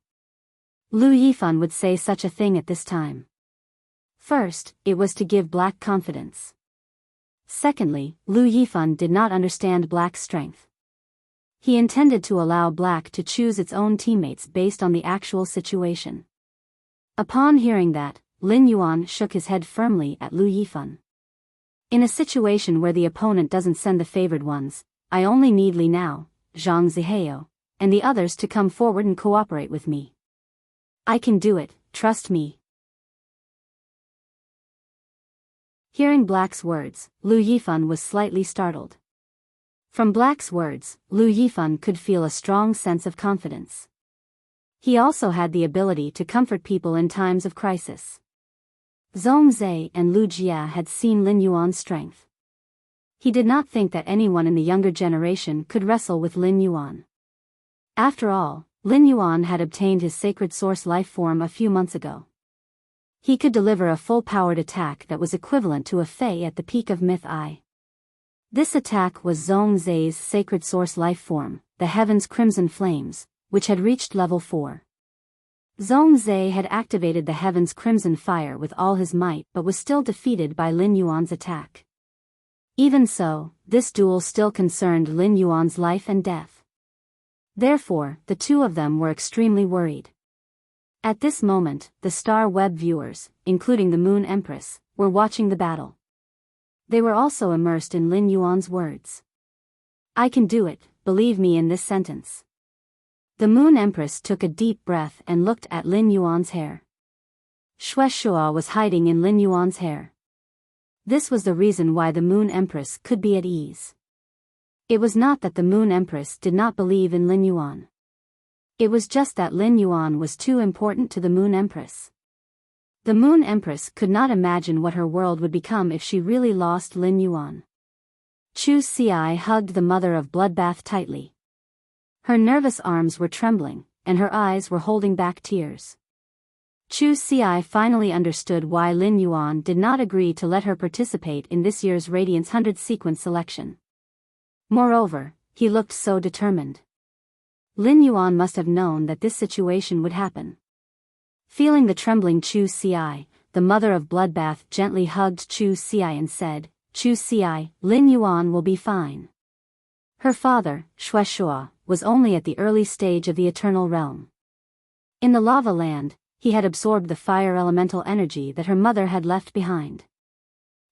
Lu Yifan would say such a thing at this time. First, it was to give Black confidence. Secondly, Lu Yifan did not understand Black's strength. He intended to allow Black to choose its own teammates based on the actual situation. Upon hearing that, Lin Yuan shook his head firmly at Lu Yifan. "In a situation where the opponent doesn't send the favored ones, I only need Li Nao, Zhang Ziheo, and the others to come forward and cooperate with me. I can do it, trust me." Hearing Black's words, Lu Yifan was slightly startled. From Black's words, Lu Yifan could feel a strong sense of confidence. He also had the ability to comfort people in times of crisis. Zhong Zhe and Lu Jia had seen Lin Yuan's strength. He did not think that anyone in the younger generation could wrestle with Lin Yuan. After all, Lin Yuan had obtained his sacred source life form a few months ago. He could deliver a full-powered attack that was equivalent to a fae at the peak of Myth I. This attack was Zhong Zhe's sacred source life form, the Heaven's Crimson Flames, which had reached level 4. Zhong Zhe had activated the Heaven's Crimson Fire with all his might but was still defeated by Lin Yuan's attack. Even so, this duel still concerned Lin Yuan's life and death. Therefore, the two of them were extremely worried. At this moment, the star web viewers, including the Moon Empress, were watching the battle. They were also immersed in Lin Yuan's words. I can do it, believe me in this sentence. The Moon Empress took a deep breath and looked at Lin Yuan's hair. Shueshua was hiding in Lin Yuan's hair. This was the reason why the Moon Empress could be at ease. It was not that the Moon Empress did not believe in Lin Yuan. It was just that Lin Yuan was too important to the Moon Empress. The Moon Empress could not imagine what her world would become if she really lost Lin Yuan. Chu Xi hugged the mother of Bloodbath tightly. Her nervous arms were trembling, and her eyes were holding back tears. Chu Xi finally understood why Lin Yuan did not agree to let her participate in this year's Radiance 100 sequence selection. Moreover, he looked so determined. Lin Yuan must have known that this situation would happen. Feeling the trembling Chu Xi, the mother of Bloodbath gently hugged Chu Xi and said, Chu Xi, Lin Yuan will be fine. Her father, Shueshua, was only at the early stage of the Eternal Realm. In the Lava Land, he had absorbed the fire elemental energy that her mother had left behind.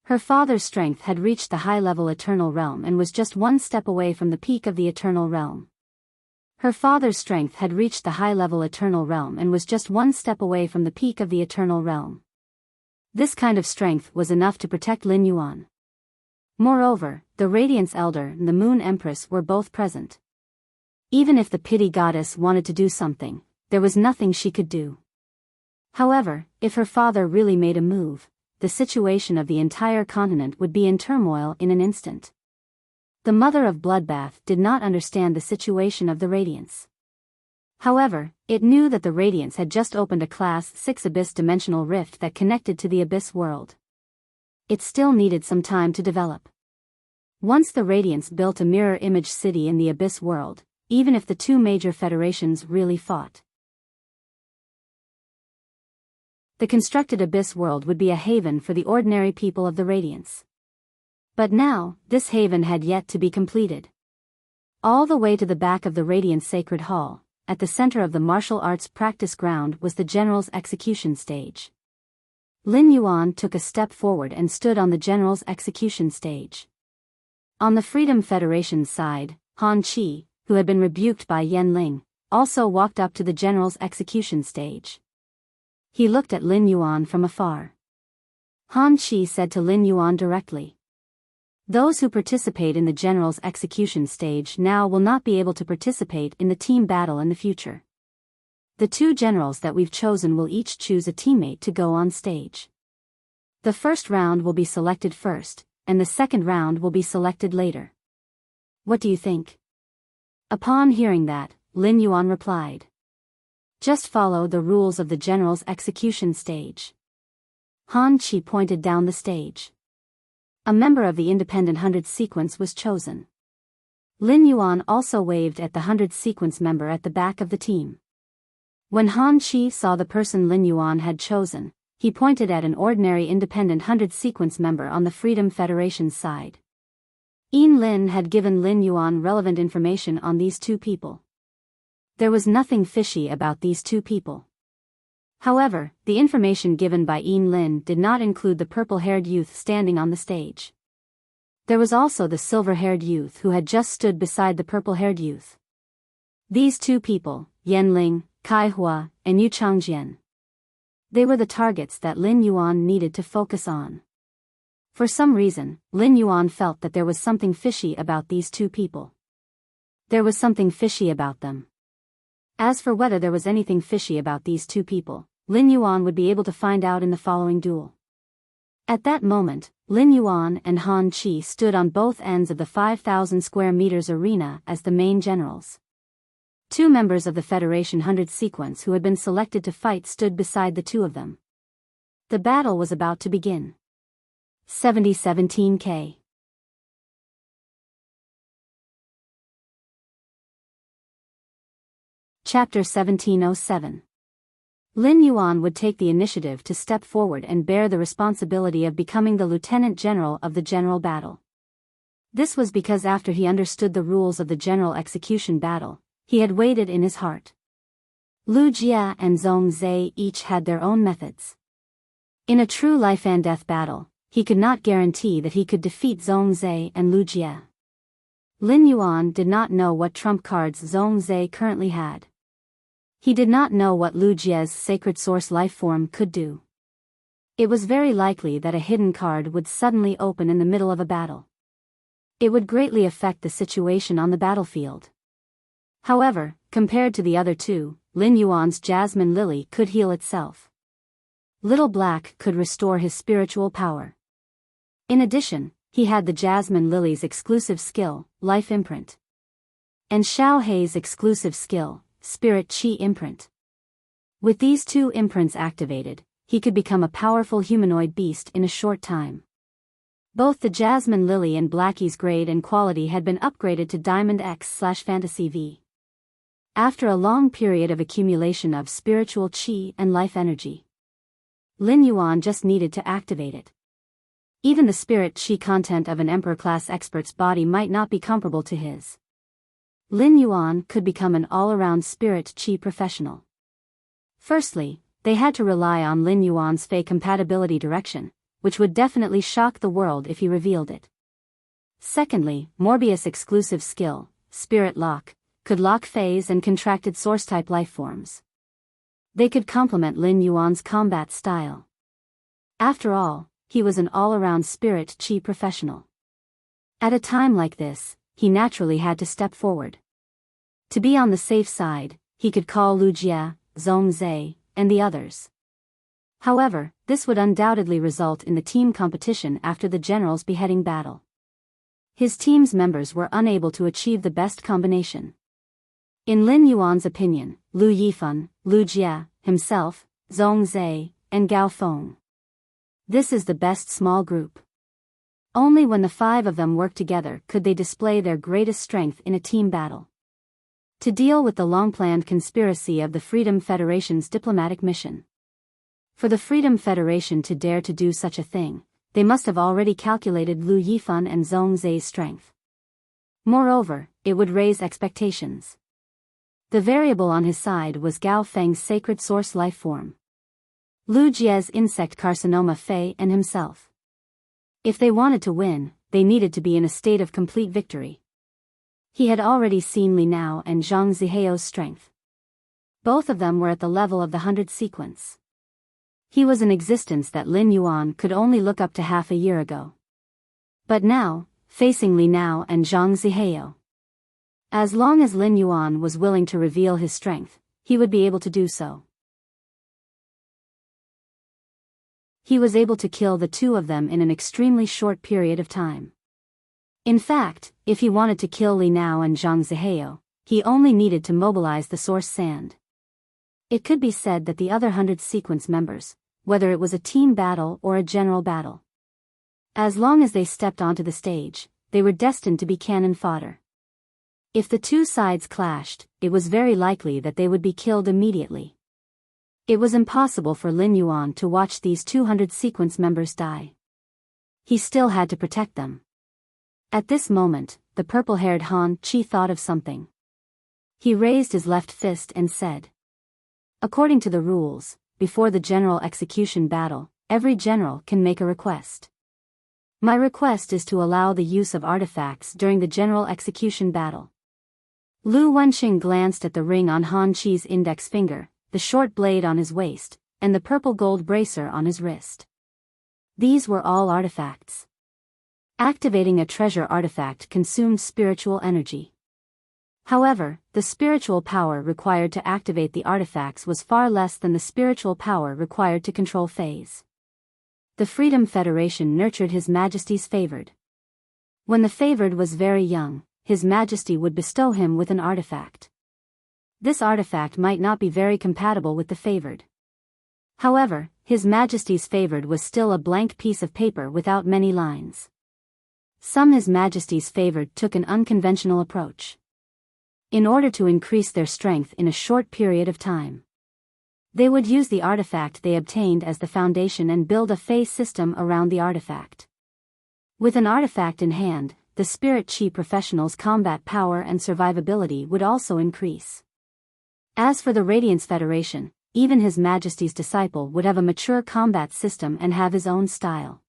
Her father's strength had reached the high-level Eternal Realm and was just one step away from the peak of the Eternal Realm. Her father's strength had reached the high-level Eternal Realm and was just one step away from the peak of the Eternal Realm. This kind of strength was enough to protect Lin Yuan. Moreover, the Radiance Elder and the Moon Empress were both present. Even if the Pity Goddess wanted to do something, there was nothing she could do. However, if her father really made a move, the situation of the entire continent would be in turmoil in an instant. The mother of Bloodbath did not understand the situation of the Radiance. However, it knew that the Radiance had just opened a Class 6 Abyss dimensional rift that connected to the Abyss world. It still needed some time to develop. Once the Radiance built a mirror image city in the Abyss world, even if the two major federations really fought, the constructed Abyss world would be a haven for the ordinary people of the Radiance. But now, this haven had yet to be completed. All the way to the back of the Radiant Sacred Hall, at the center of the martial arts practice ground was the General's execution stage. Lin Yuan took a step forward and stood on the General's execution stage. On the Freedom Federation's side, Han Qi, who had been rebuked by Yan Ling, also walked up to the General's execution stage. He looked at Lin Yuan from afar. Han Qi said to Lin Yuan directly, those who participate in the General's execution stage now will not be able to participate in the team battle in the future. The two generals that we've chosen will each choose a teammate to go on stage. The first round will be selected first, and the second round will be selected later. What do you think? Upon hearing that, Lin Yuan replied, just follow the rules of the General's execution stage. Han Qi pointed down the stage. A member of the Independent 100 sequence was chosen. Lin Yuan also waved at the 100 sequence member at the back of the team. When Han Qi saw the person Lin Yuan had chosen, he pointed at an ordinary Independent 100 sequence member on the Freedom Federation's side. Yin Lin had given Lin Yuan relevant information on these two people. There was nothing fishy about these two people. However, the information given by Yin Lin did not include the purple-haired youth standing on the stage. There was also the silver-haired youth who had just stood beside the purple-haired youth. These two people, Yan Ling, Kai Hua, and Yu Changjian. They were the targets that Lin Yuan needed to focus on. For some reason, Lin Yuan felt that there was something fishy about these two people. There was something fishy about them. As for whether there was anything fishy about these two people, Lin Yuan would be able to find out in the following duel. At that moment, Lin Yuan and Han Qi stood on both ends of the 5,000 square meters arena as the main generals. Two members of the Federation 100 sequence who had been selected to fight stood beside the two of them. The battle was about to begin. 7017K. Chapter 1707. Lin Yuan would take the initiative to step forward and bear the responsibility of becoming the Lieutenant General of the General Battle. This was because after he understood the rules of the General Execution Battle, he had weighed it in his heart. Lu Jia and Zhong Zhe each had their own methods. In a true life-and-death battle, he could not guarantee that he could defeat Zhongzhe and Lu Jie. Lin Yuan did not know what trump cards Zhongzhe currently had. He did not know what Lu Jie's sacred source life form could do. It was very likely that a hidden card would suddenly open in the middle of a battle. It would greatly affect the situation on the battlefield. However, compared to the other two, Lin Yuan's Jasmine Lily could heal itself. Little Black could restore his spiritual power. In addition, he had the Jasmine Lily's exclusive skill, Life Imprint. And Xiao Hei's exclusive skill, Spirit Qi Imprint. With these two imprints activated, he could become a powerful humanoid beast in a short time. Both the Jasmine Lily and Blackie's grade and quality had been upgraded to Diamond X/Fantasy V. After a long period of accumulation of spiritual qi and life energy, Lin Yuan just needed to activate it. Even the spirit qi content of an Emperor-class expert's body might not be comparable to his. Lin Yuan could become an all-around spirit qi professional. Firstly, they had to rely on Lin Yuan's Fey compatibility direction, which would definitely shock the world if he revealed it. Secondly, Morbius' exclusive skill, Spirit Lock, could lock Feys and contracted source-type lifeforms. They could complement Lin Yuan's combat style. After all, he was an all-around spirit qi professional. At a time like this, he naturally had to step forward. To be on the safe side, he could call Lu Jie, Zhongzhe, and the others. However, this would undoubtedly result in the team competition after the general's beheading battle. His team's members were unable to achieve the best combination. In Lin Yuan's opinion, Lu Yifan, Lu Jie, himself, Zhongzhe, and Gao Feng. This is the best small group. Only when the five of them work together could they display their greatest strength in a team battle. To deal with the long-planned conspiracy of the Freedom Federation's diplomatic mission. For the Freedom Federation to dare to do such a thing, they must have already calculated Lu Yifan and Zhongzhe's strength. Moreover, it would raise expectations. The variable on his side was Gao Feng's sacred source life form, Lu Jie's insect carcinoma Fei, and himself. If they wanted to win, they needed to be in a state of complete victory. He had already seen Li Nao and Zhang Ziheo's strength. Both of them were at the level of the 100 sequence. He was an existence that Lin Yuan could only look up to half a year ago. But now, facing Li Nao and Zhang Ziheo. As long as Lin Yuan was willing to reveal his strength, he would be able to do so. He was able to kill the two of them in an extremely short period of time. In fact, if he wanted to kill Li Nao and Zhang Ziheo, he only needed to mobilize the source sand. It could be said that the other 100 sequence members, whether it was a team battle or a general battle, as long as they stepped onto the stage, they were destined to be cannon fodder. If the two sides clashed, it was very likely that they would be killed immediately. It was impossible for Lin Yuan to watch these 200 sequence members die. He still had to protect them. At this moment, the purple-haired Han Chi thought of something. He raised his left fist and said, "According to the rules, before the general execution battle, every general can make a request. My request is to allow the use of artifacts during the general execution battle." Lu Wenqing glanced at the ring on Han Chi's index finger, the short blade on his waist, and the purple gold bracer on his wrist. These were all artifacts. Activating a treasure artifact consumed spiritual energy. However, the spiritual power required to activate the artifacts was far less than the spiritual power required to control Feys. The Freedom Federation nurtured His Majesty's favored. When the favored was very young, His Majesty would bestow him with an artifact. This artifact might not be very compatible with the favored. However, His Majesty's favored was still a blank piece of paper without many lines. Some His Majesty's favored took an unconventional approach. In order to increase their strength in a short period of time, they would use the artifact they obtained as the foundation and build a Fey system around the artifact. With an artifact in hand, the Spirit Qi professional's combat power and survivability would also increase. As for the Radiance Federation, even His Majesty's disciple would have a mature combat system and have his own style.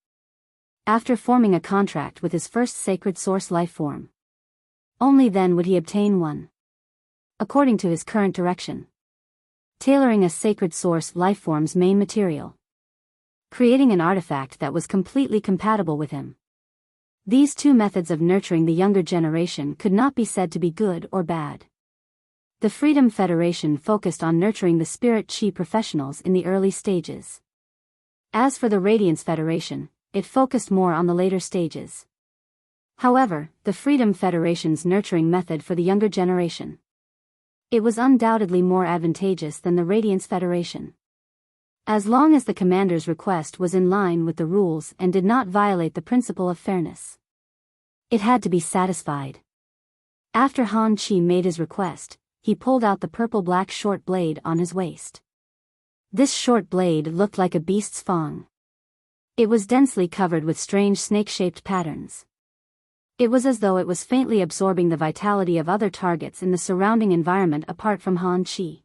after forming a contract with his first sacred source life form. Only then would he obtain one. According to his current direction. Tailoring a sacred source life form's main material. Creating an artifact that was completely compatible with him. These two methods of nurturing the younger generation could not be said to be good or bad. The Freedom Federation focused on nurturing the spirit chi professionals in the early stages. As for the Radiance Federation, it focused more on the later stages. However, the Freedom Federation's nurturing method for the younger generation. It was undoubtedly more advantageous than the Radiance Federation. As long as the commander's request was in line with the rules and did not violate the principle of fairness. It had to be satisfied. After Han Chi made his request, he pulled out the purple-black short blade on his waist. This short blade looked like a beast's fang. It was densely covered with strange snake-shaped patterns. It was as though it was faintly absorbing the vitality of other targets in the surrounding environment apart from Han Chi.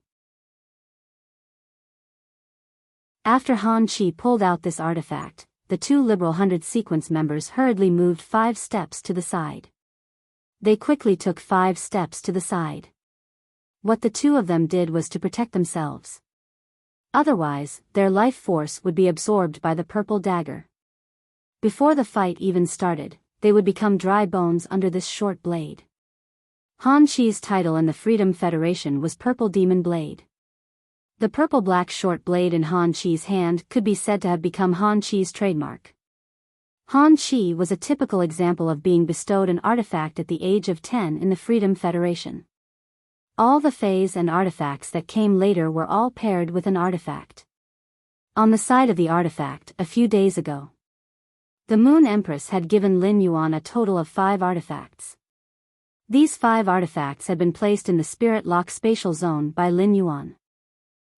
After Han Chi pulled out this artifact, the two Liberal 100 sequence members hurriedly moved 5 steps to the side. They quickly took 5 steps to the side. What the two of them did was to protect themselves. Otherwise, their life force would be absorbed by the purple dagger. Before the fight even started, they would become dry bones under this short blade. Han Chi's title in the Freedom Federation was Purple Demon Blade. The purple-black short blade in Han Chi's hand could be said to have become Han Chi's trademark. Han Chi was a typical example of being bestowed an artifact at the age of 10 in the Freedom Federation. All the phase and artifacts that came later were all paired with an artifact. On the side of the artifact, a few days ago, the Moon Empress had given Lin Yuan a total of 5 artifacts. These 5 artifacts had been placed in the Spirit Lock spatial zone by Lin Yuan.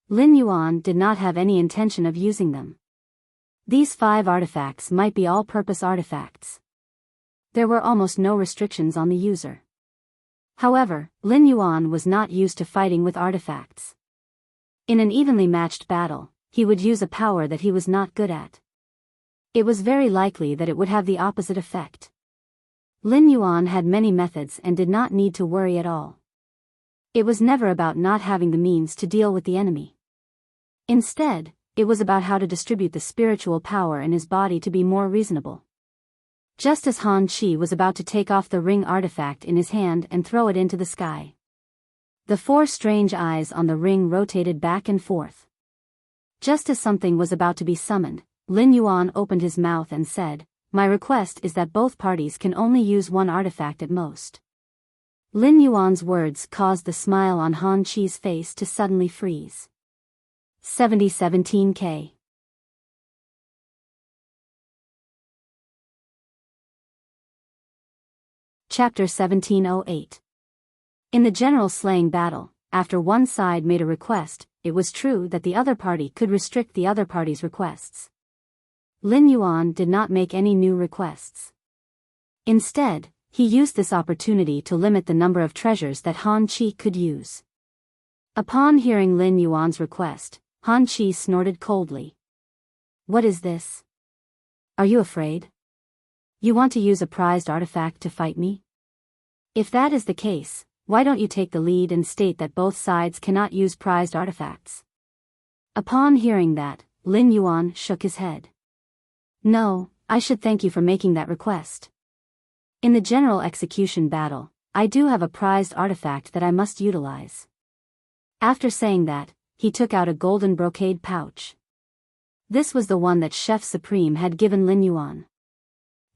Lin Yuan did not have any intention of using them. These 5 artifacts might be all-purpose artifacts. There were almost no restrictions on the user. However, Lin Yuan was not used to fighting with artifacts. In an evenly matched battle, he would use a power that he was not good at. It was very likely that it would have the opposite effect. Lin Yuan had many methods and did not need to worry at all. It was never about not having the means to deal with the enemy. Instead, it was about how to distribute the spiritual power in his body to be more reasonable. Just as Han Chi was about to take off the ring artifact in his hand and throw it into the sky. The 4 strange eyes on the ring rotated back and forth. Just as something was about to be summoned, Lin Yuan opened his mouth and said, "My request is that both parties can only use 1 artifact at most." Lin Yuan's words caused the smile on Han Chi's face to suddenly freeze. 7017K. Chapter 1708. In the general slaying battle, after one side made a request, it was true that the other party could restrict the other party's requests. Lin Yuan did not make any new requests. Instead, he used this opportunity to limit the number of treasures that Han Chi could use. Upon hearing Lin Yuan's request, Han Chi snorted coldly. "What is this? Are you afraid? You want to use a prized artifact to fight me? If that is the case, why don't you take the lead and state that both sides cannot use prized artifacts?" Upon hearing that, Lin Yuan shook his head. "No, I should thank you for making that request. In the general execution battle, I do have a prized artifact that I must utilize." After saying that, he took out a golden brocade pouch. This was the one that Chef Supreme had given Lin Yuan.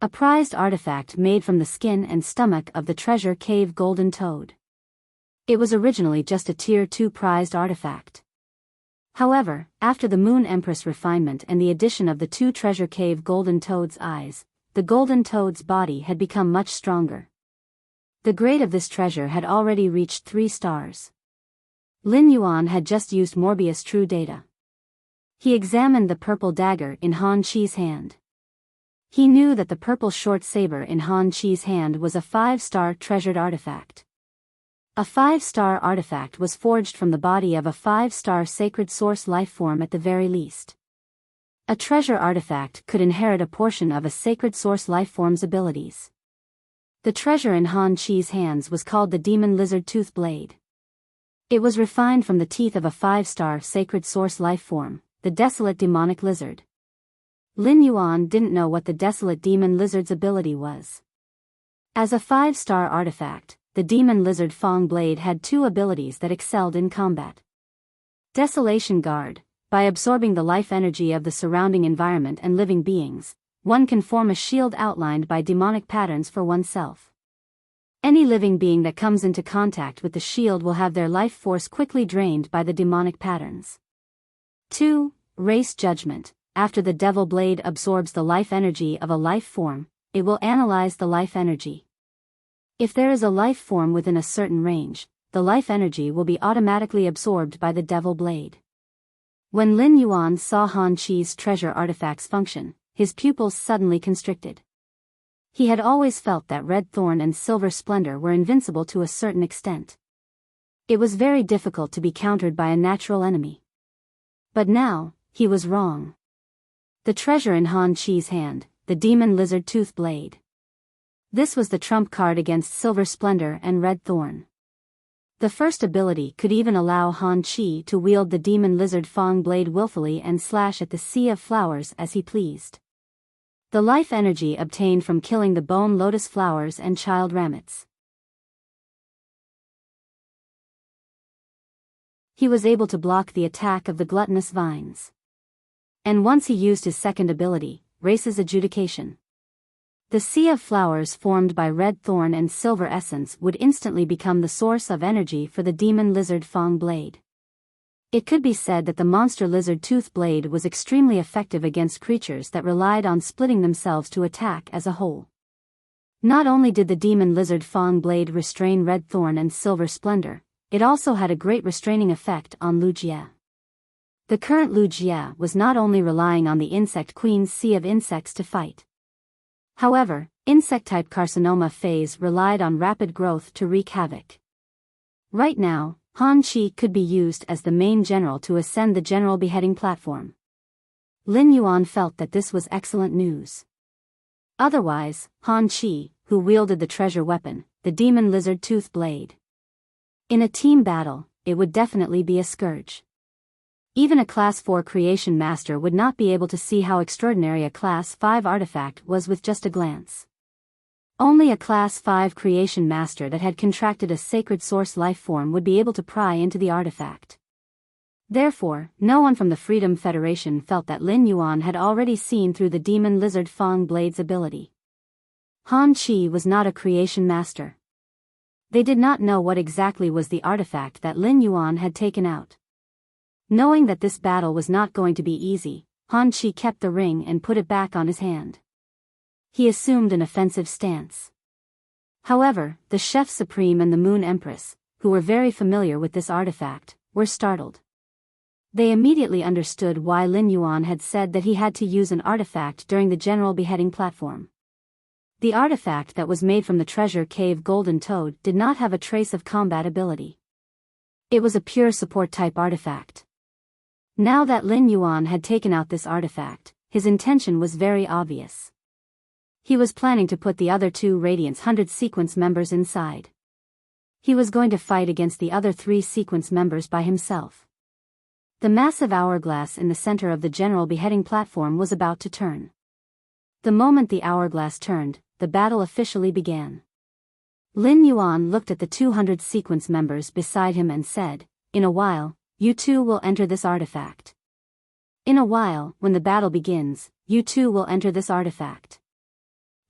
A prized artifact made from the skin and stomach of the treasure cave golden toad. It was originally just a tier 2 prized artifact. However, after the Moon Empress refinement and the addition of the 2 treasure cave golden toad's eyes, the golden toad's body had become much stronger. The grade of this treasure had already reached 3 stars. Lin Yuan had just used Morbius True Data. He examined the purple dagger in Han Chi's hand. He knew that the purple short saber in Han Chi's hand was a 5-star treasured artifact. A 5-star artifact was forged from the body of a 5-star sacred source life form at the very least. A treasure artifact could inherit a portion of a sacred source lifeform's abilities. The treasure in Han Chi's hands was called the Demon Lizard Tooth Blade. It was refined from the teeth of a 5-star sacred source lifeform, the Desolate Demonic Lizard. Lin Yuan didn't know what the Desolate Demon Lizard's ability was. As a 5-star artifact, the Demon Lizard Fang Blade had 2 abilities that excelled in combat. Desolation Guard. By absorbing the life energy of the surrounding environment and living beings, one can form a shield outlined by demonic patterns for oneself. Any living being that comes into contact with the shield will have their life force quickly drained by the demonic patterns. 2. Race Judgment. After the Devil Blade absorbs the life energy of a life form, it will analyze the life energy. If there is a life form within a certain range, the life energy will be automatically absorbed by the Devil Blade. When Lin Yuan saw Han Chi's treasure artifact's function, his pupils suddenly constricted. He had always felt that Red Thorn and Silver Splendor were invincible to a certain extent. It was very difficult to be countered by a natural enemy. But now, he was wrong. The treasure in Han Chi's hand, the Demon Lizard Tooth Blade. This was the trump card against Silver Splendor and Red Thorn. The first ability could even allow Han Chi to wield the Demon Lizard Fang Blade willfully and slash at the Sea of Flowers as he pleased. The life energy obtained from killing the Bone Lotus Flowers and Child Ramets. He was able to block the attack of the Gluttonous Vines. And once he used his second ability, Race's Adjudication. The Sea of Flowers formed by Red Thorn and Silver Essence would instantly become the source of energy for the Demon Lizard Fang Blade. It could be said that the Monster Lizard Tooth Blade was extremely effective against creatures that relied on splitting themselves to attack as a whole. Not only did the Demon Lizard Fang Blade restrain Red Thorn and Silver Splendor, it also had a great restraining effect on Lu Jie. The current Lu Jie was not only relying on the Insect Queen's Sea of Insects to fight. However, insect-type carcinoma phase relied on rapid growth to wreak havoc. Right now, Han Chi could be used as the main general to ascend the general beheading platform. Lin Yuan felt that this was excellent news. Otherwise, Han Chi, who wielded the treasure weapon, the Demon Lizard Tooth Blade. In a team battle, it would definitely be a scourge. Even a Class 4 Creation Master would not be able to see how extraordinary a Class 5 artifact was with just a glance. Only a Class 5 Creation Master that had contracted a sacred source life form would be able to pry into the artifact. Therefore, no one from the Freedom Federation felt that Lin Yuan had already seen through the Demon Lizard Fang Blade's ability. Han Chi was not a Creation Master. They did not know what exactly was the artifact that Lin Yuan had taken out. Knowing that this battle was not going to be easy, Han Chi kept the ring and put it back on his hand. He assumed an offensive stance. However, the Chef Supreme and the Moon Empress, who were very familiar with this artifact, were startled. They immediately understood why Lin Yuan had said that he had to use an artifact during the general beheading platform. The artifact that was made from the Treasure Cave Golden Toad did not have a trace of combat ability. It was a pure support-type artifact. Now that Lin Yuan had taken out this artifact, his intention was very obvious. He was planning to put the other 2 Radiance 100 sequence members inside. He was going to fight against the other 3 sequence members by himself. The massive hourglass in the center of the general beheading platform was about to turn. The moment the hourglass turned, the battle officially began. Lin Yuan looked at the 200 sequence members beside him and said, "In a while, you 2 will enter this artifact. In a while, when the battle begins, you 2 will enter this artifact."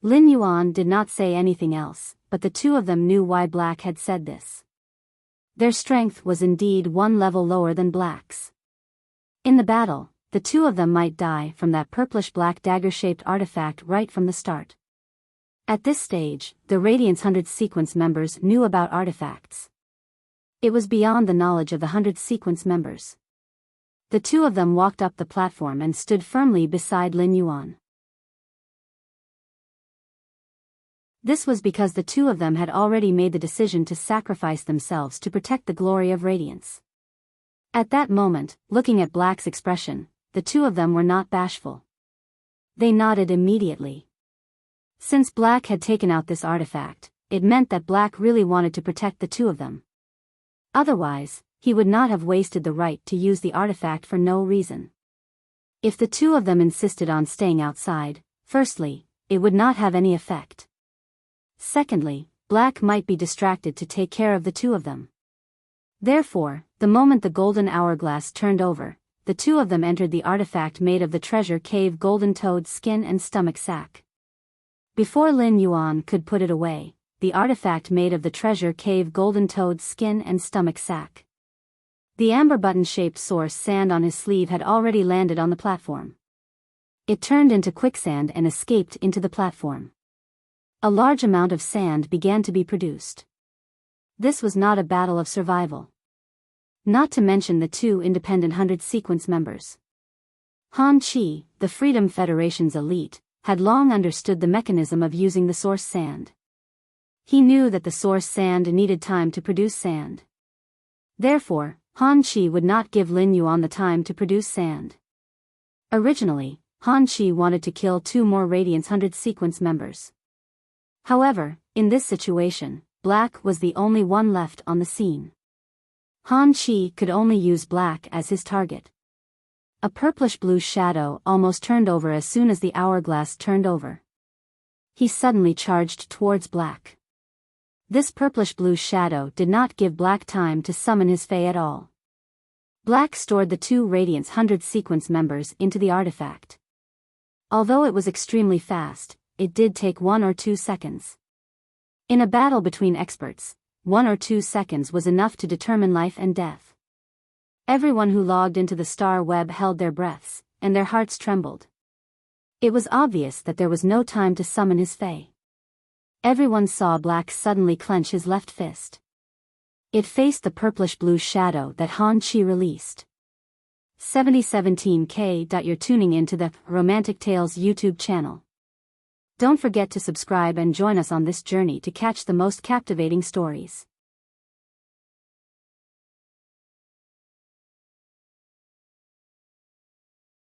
Lin Yuan did not say anything else, but the 2 of them knew why Black had said this. Their strength was indeed 1 level lower than Black's. In the battle, the 2 of them might die from that purplish-black dagger-shaped artifact right from the start. At this stage, the Radiance 100 sequence members knew about artifacts. It was beyond the knowledge of the 100 sequence members. The 2 of them walked up the platform and stood firmly beside Lin Yuan. This was because the 2 of them had already made the decision to sacrifice themselves to protect the glory of Radiance. At that moment, looking at Black's expression, the two of them were not bashful. They nodded immediately. Since Black had taken out this artifact, it meant that Black really wanted to protect the two of them. Otherwise, he would not have wasted the right to use the artifact for no reason. If the two of them insisted on staying outside, firstly, it would not have any effect. Secondly, Black might be distracted to take care of the two of them. Therefore, the moment the golden hourglass turned over, the two of them entered the artifact made of the treasure cave golden toad skin and stomach sack. Before Lin Yuan could put it away, the artifact made of the treasure cave golden toad skin and stomach sack. The amber button-shaped source sand on his sleeve had already landed on the platform. It turned into quicksand and escaped into the platform. A large amount of sand began to be produced. This was not a battle of survival. Not to mention the two independent 100 sequence members. Han Chi, the Freedom Federation's elite, had long understood the mechanism of using the source sand. He knew that the source sand needed time to produce sand. Therefore, Han Chi would not give Lin Yuan the time to produce sand. Originally, Han Chi wanted to kill 2 more Radiance 100 sequence members. However, in this situation, Black was the only one left on the scene. Han Chi could only use Black as his target. A purplish-blue shadow almost turned over as soon as the hourglass turned over. He suddenly charged towards Black. This purplish-blue shadow did not give Black time to summon his Fae at all. Black stored the 2 Radiance 100 sequence members into the artifact. Although it was extremely fast, it did take 1 or 2 seconds. In a battle between experts, 1 or 2 seconds was enough to determine life and death. Everyone who logged into the star web held their breaths, and their hearts trembled. It was obvious that there was no time to summon his Fae. Everyone saw Black suddenly clench his left fist. It faced the purplish-blue shadow that Han Chi released. 7017K. You're tuning into the Romantic Tales YouTube channel. Don't forget to subscribe and join us on this journey to catch the most captivating stories.